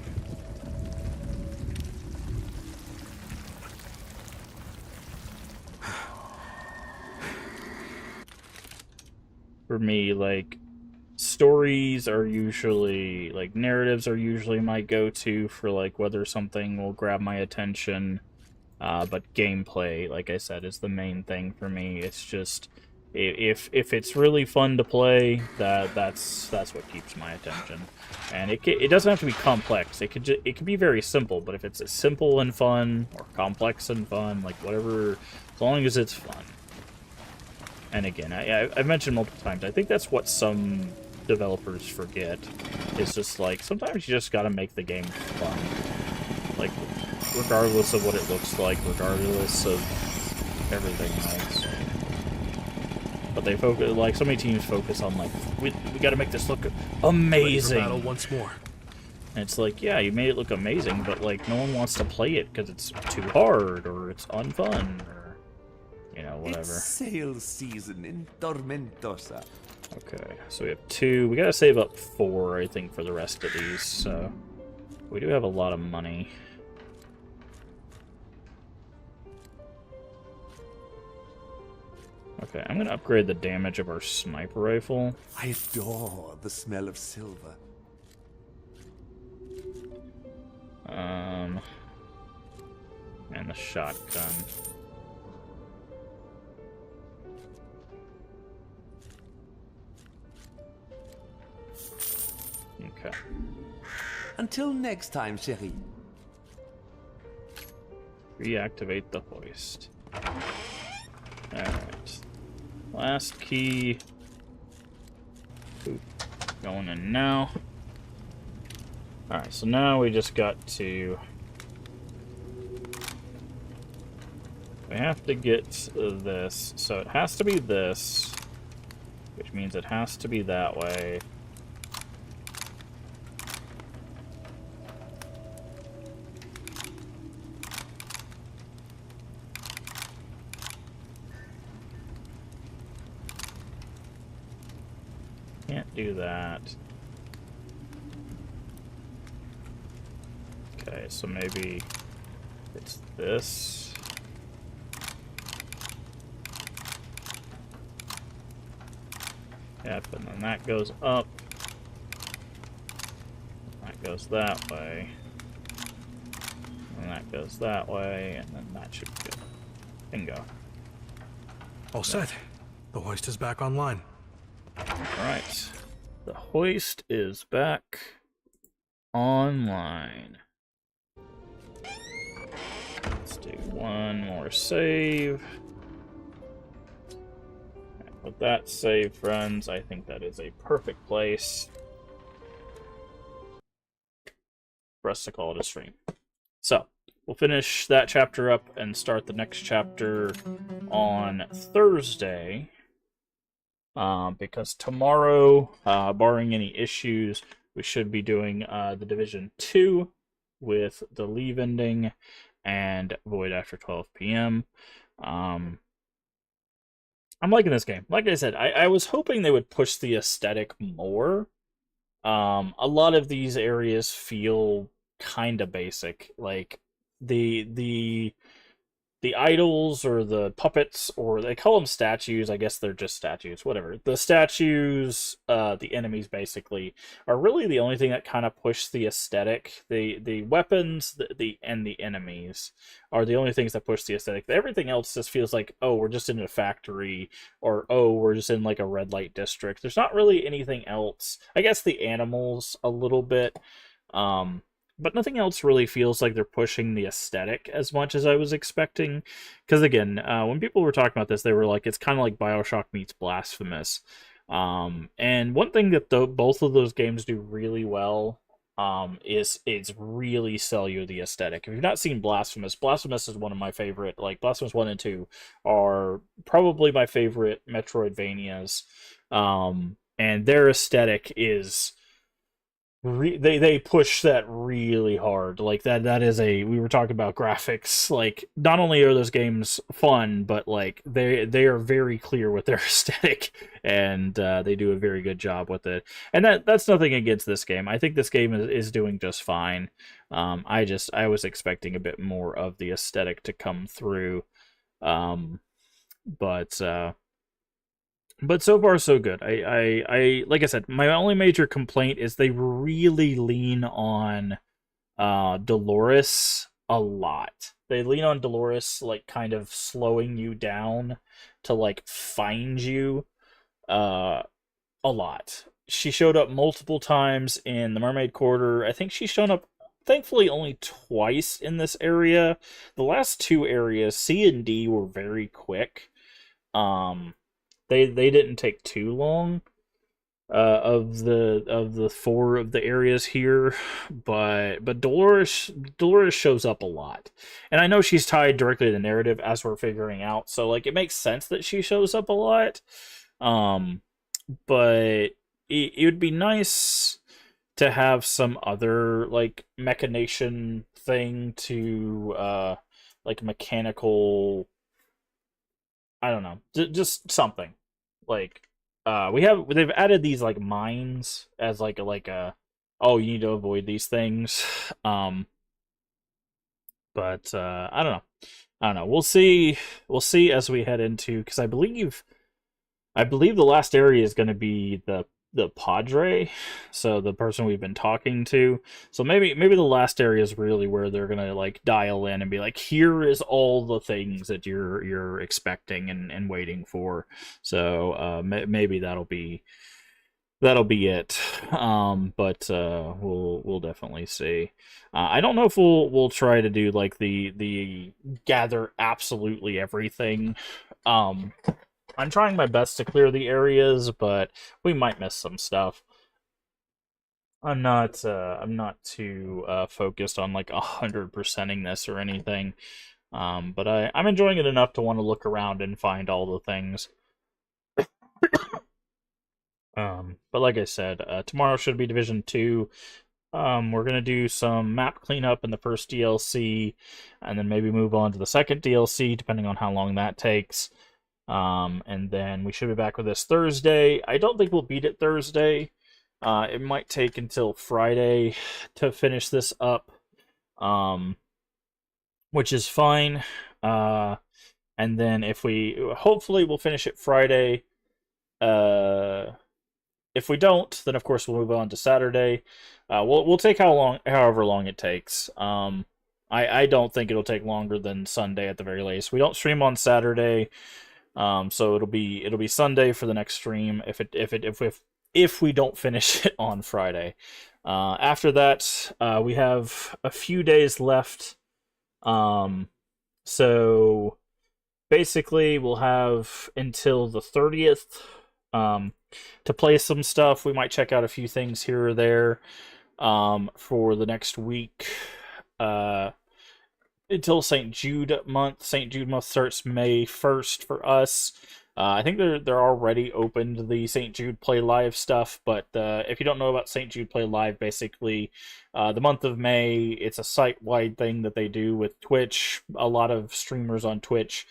For me, like, stories are usually, like, narratives are usually my go-to for, like, whether something will grab my attention. But gameplay, like I said, is the main thing for me. It's just if it's really fun to play, that's what keeps my attention. And it doesn't have to be complex. It could be very simple. But if it's simple and fun, or complex and fun, like whatever, as long as it's fun. And again, I've mentioned multiple times. I think that's what some developers forget. It's just like sometimes you just gotta make the game fun. Like, regardless of what it looks like, regardless of everything else. But they focus, like, so many teams focus on, like, we gotta make this look amazing. Ready for battle once more. And it's like, yeah, you made it look amazing, but, like, no one wants to play it because it's too hard, or it's unfun, or, you know, whatever. It's sale season in Tormentosa. Okay, so we have 2. We gotta save up 4, I think, for the rest of these, so... We do have a lot of money. Okay, I'm gonna upgrade the damage of our sniper rifle. I adore the smell of silver. And the shotgun. Okay. Until next time, chérie. Reactivate the hoist. Alright. Last key. Oop. Going in now. Alright, so now we just got to... We have to get this. So it has to be this. Which means it has to be that way. Can't do that. Okay, so maybe it's this. Yep, and then that goes up. That goes that way. And that goes that way, and then that should be good. Bingo. All set. The hoist is back online. Alright. The hoist is back online. Let's do one more save. And with that save, friends, I think that is a perfect place for us to call it a stream. So, we'll finish that chapter up and start the next chapter on Thursday. Because tomorrow, barring any issues, we should be doing the Division 2 with the leave ending, and Void after 12 p.m. I'm liking this game. Like I said, I was hoping they would push the aesthetic more. A lot of these areas feel kind of basic. Like the idols or the puppets, or they call them statues. I guess they're just statues, whatever. The statues, the enemies basically, are really the only thing that kind of push the aesthetic. The weapons, and the enemies are the only things that push the aesthetic. Everything else just feels like, oh, we're just in a factory, or oh, we're just in like a red light district. There's not really anything else. I guess the animals a little bit. But nothing else really feels like they're pushing the aesthetic as much as I was expecting. Because again, when people were talking about this, they were like, it's kind of like Bioshock meets Blasphemous. And one thing that both of those games do really well is really sell you the aesthetic. If you've not seen Blasphemous, Blasphemous is one of my favorite, like Blasphemous 1 and 2 are probably my favorite Metroidvanias. And their aesthetic is... they push that really hard. Like that is we were talking about graphics. Like, not only are those games fun, but like they are very clear with their aesthetic, and they do a very good job with it. And that's nothing against this game. I think this game is doing just fine. I was expecting a bit more of the aesthetic to come through. But so far so good. I like I said, my only major complaint is they really lean on Dolores a lot. They lean on Dolores, like, kind of slowing you down to like find you a lot. She showed up multiple times in the Mermaid Quarter. I think she's shown up, thankfully, only twice in this area. The last two areas, C and D, were very quick. They didn't take too long of the four of the areas here, but Dolores shows up a lot, and I know she's tied directly to the narrative, as we're figuring out. So like, it makes sense that she shows up a lot. But it would be nice to have some other like machination thing to like mechanical. I don't know, just something. Like, they've added these like mines as like a oh, you need to avoid these things. But I don't know. We'll see as we head into, because I believe the last area is going to be the Padre, so the person we've been talking to. So maybe the last area is really where they're gonna like dial in and be like, here is all the things that you're expecting and waiting for. So maybe that'll be it. But we'll definitely see. I don't know if we'll try to do like the gather absolutely everything. I'm trying my best to clear the areas, but we might miss some stuff. I'm not too focused on like 100%ing this or anything. But I'm enjoying it enough to want to look around and find all the things. But like I said, tomorrow should be Division 2. We're gonna do some map cleanup in the first DLC, and then maybe move on to the second DLC, depending on how long that takes. And then we should be back with this Thursday. I don't think we'll beat it Thursday. It might take until Friday to finish this up, which is fine. And then hopefully we'll finish it Friday. If we don't, then of course we'll move on to Saturday. We'll take however long it takes. I don't think it'll take longer than Sunday at the very latest. We don't stream on Saturday. So it'll be Sunday for the next stream if we don't finish it on Friday. After that, we have a few days left. So basically we'll have until the 30th to play some stuff. We might check out a few things here or there for the next week. Until St. Jude month. St. Jude month starts May 1st for us. I think they're already open to the St. Jude Play Live stuff, but if you don't know about St. Jude Play Live, basically, the month of May, it's a site-wide thing that they do with Twitch. A lot of streamers on Twitch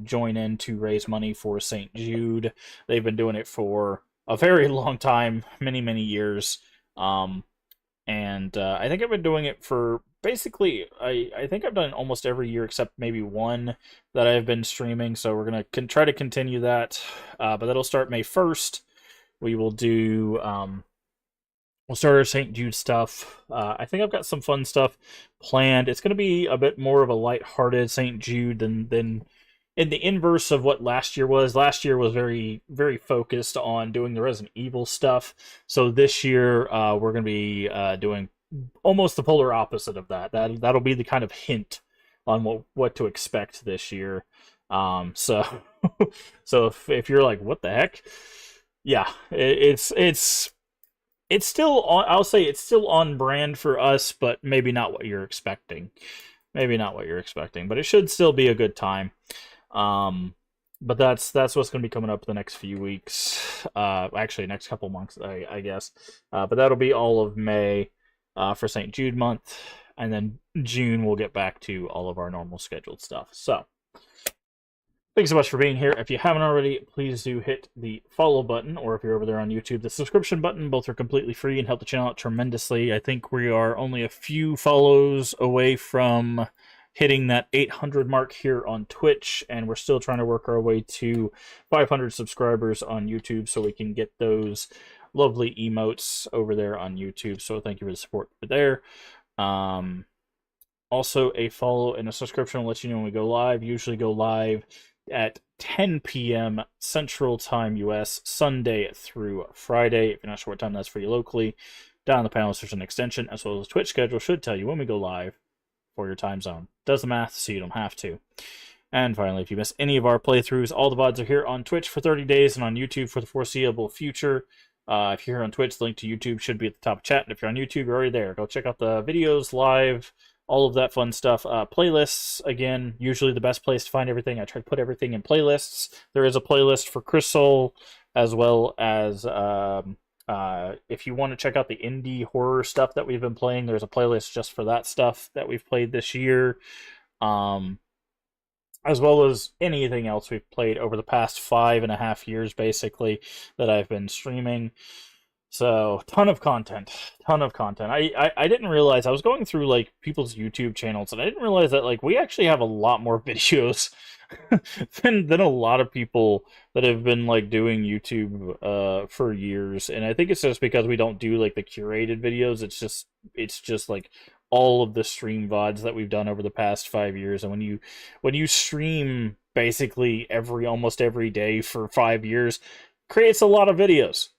join in to raise money for St. Jude. They've been doing it for a very long time, many, many years. And I think I've been doing it for basically, I think I've done it almost every year except maybe one that I've been streaming. So we're going to try to continue that. But that'll start May 1st. We will do, we'll start our St. Jude stuff. I think I've got some fun stuff planned. It's going to be a bit more of a lighthearted St. Jude than in the inverse of what last year was. Last year was very, very focused on doing the Resident Evil stuff. So this year, we're going to be doing almost the polar opposite of that. That'll be the kind of hint on what to expect this year. So so if you're like, what the heck? Yeah, it's still on, I'll say it's still on brand for us, but maybe not what you're expecting. Maybe not what you're expecting, but it should still be a good time. But that's what's going to be coming up the next few weeks. Actually, next couple months, I guess. But that'll be all of May for St. Jude month, and then June we'll get back to all of our normal scheduled stuff. So, thanks so much for being here. If you haven't already, please do hit the follow button, or if you're over there on YouTube, the subscription button. Both are completely free and help the channel out tremendously. I think we are only a few follows away from hitting that 800 mark here on Twitch, and we're still trying to work our way to 500 subscribers on YouTube so we can get those lovely emotes over there on YouTube. So thank you for the support there. Also, a follow and a subscription will let you know when we go live. Usually go live at 10 p.m. Central Time US, Sunday through Friday. If you're not sure what time that's for you locally, down in the panel there's an extension, as well as the Twitch schedule should tell you when we go live for your time zone. Does the math so you don't have to. And finally, if you miss any of our playthroughs, all the VODs are here on Twitch for 30 days and on YouTube for the foreseeable future. If you're here on Twitch, the link to YouTube should be at the top of chat. And if you're on YouTube, you're already there. Go check out the videos, live, all of that fun stuff. Playlists, again, usually the best place to find everything. I try to put everything in playlists. There is a playlist for Crisol, as well as if you want to check out the indie horror stuff that we've been playing, there's a playlist just for that stuff that we've played this year. As well as anything else we've played over the past 5.5 years, basically, that I've been streaming. So, ton of content. I didn't realize, I was going through, like, people's YouTube channels, and I didn't realize that, like, we actually have a lot more videos than a lot of people that have been, like, doing YouTube for years. And I think it's just because we don't do, like, the curated videos. It's just like, all of the stream VODs that we've done over the past 5 years. And when you stream basically almost every day for 5 years, creates a lot of videos.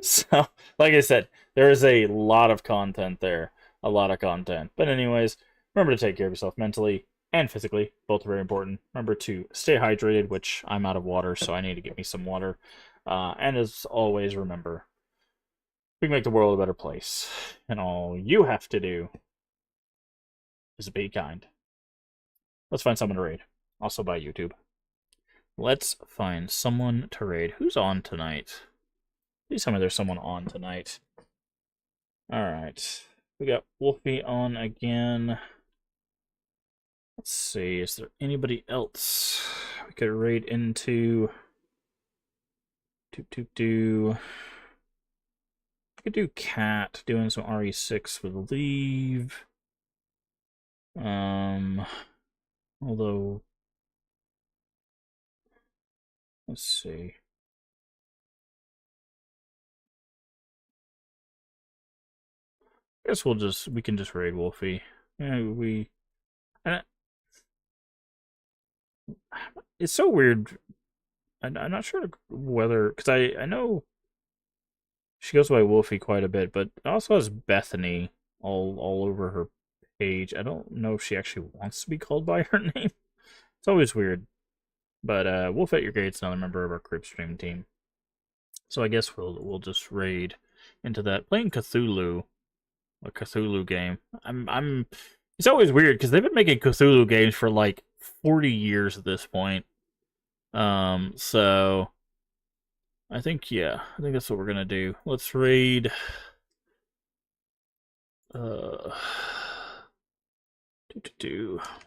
So, like I said, there is a lot of content there. A lot of content. But anyways, remember to take care of yourself mentally and physically. Both are very important. Remember to stay hydrated, which I'm out of water, so I need to get me some water. And as always, remember, we can make the world a better place. And all you have to do is be kind. Let's find someone to raid. Also by YouTube. Let's find someone to raid. Who's on tonight? Please tell me there's someone on tonight. Alright. We got Wolfie on again. Let's see. Is there anybody else we could raid into? We could do Cat doing some RE6 with Leave. Although, let's see. I guess we can just raid Wolfie. Yeah, it's so weird. I'm not sure whether, because I know she goes by Wolfie quite a bit, but it also has Bethany all over her page. I don't know if she actually wants to be called by her name. It's always weird. But Wolf at Your Gate's another member of our Crib Stream team. So I guess we'll just raid into that. Playing Cthulhu, a Cthulhu game. It's always weird because they've been making Cthulhu games for like 40 years at this point. So I think that's what we're gonna do. Let's raid.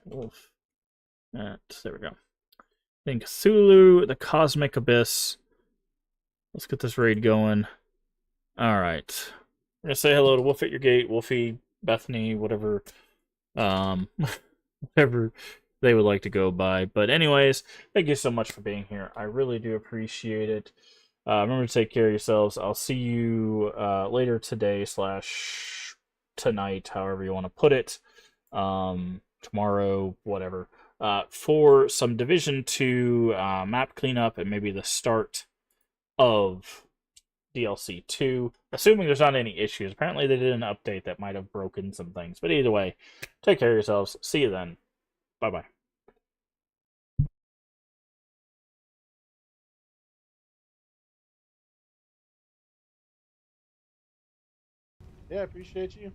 Wolf. There we go. I think Cthulhu, the Cosmic Abyss. Let's get this raid going. All right. We're gonna say hello to Wolf at Your Gate, Wolfie, Bethany, whatever, whatever they would like to go by. But anyways, thank you so much for being here. I really do appreciate it. Remember to take care of yourselves. I'll see you later today / tonight, however you want to put it. Tomorrow, whatever. For some Division 2 map cleanup and maybe the start of DLC 2, assuming there's not any issues. Apparently they did an update that might have broken some things. But either way, take care of yourselves. See you then. Bye-bye. Yeah, appreciate you.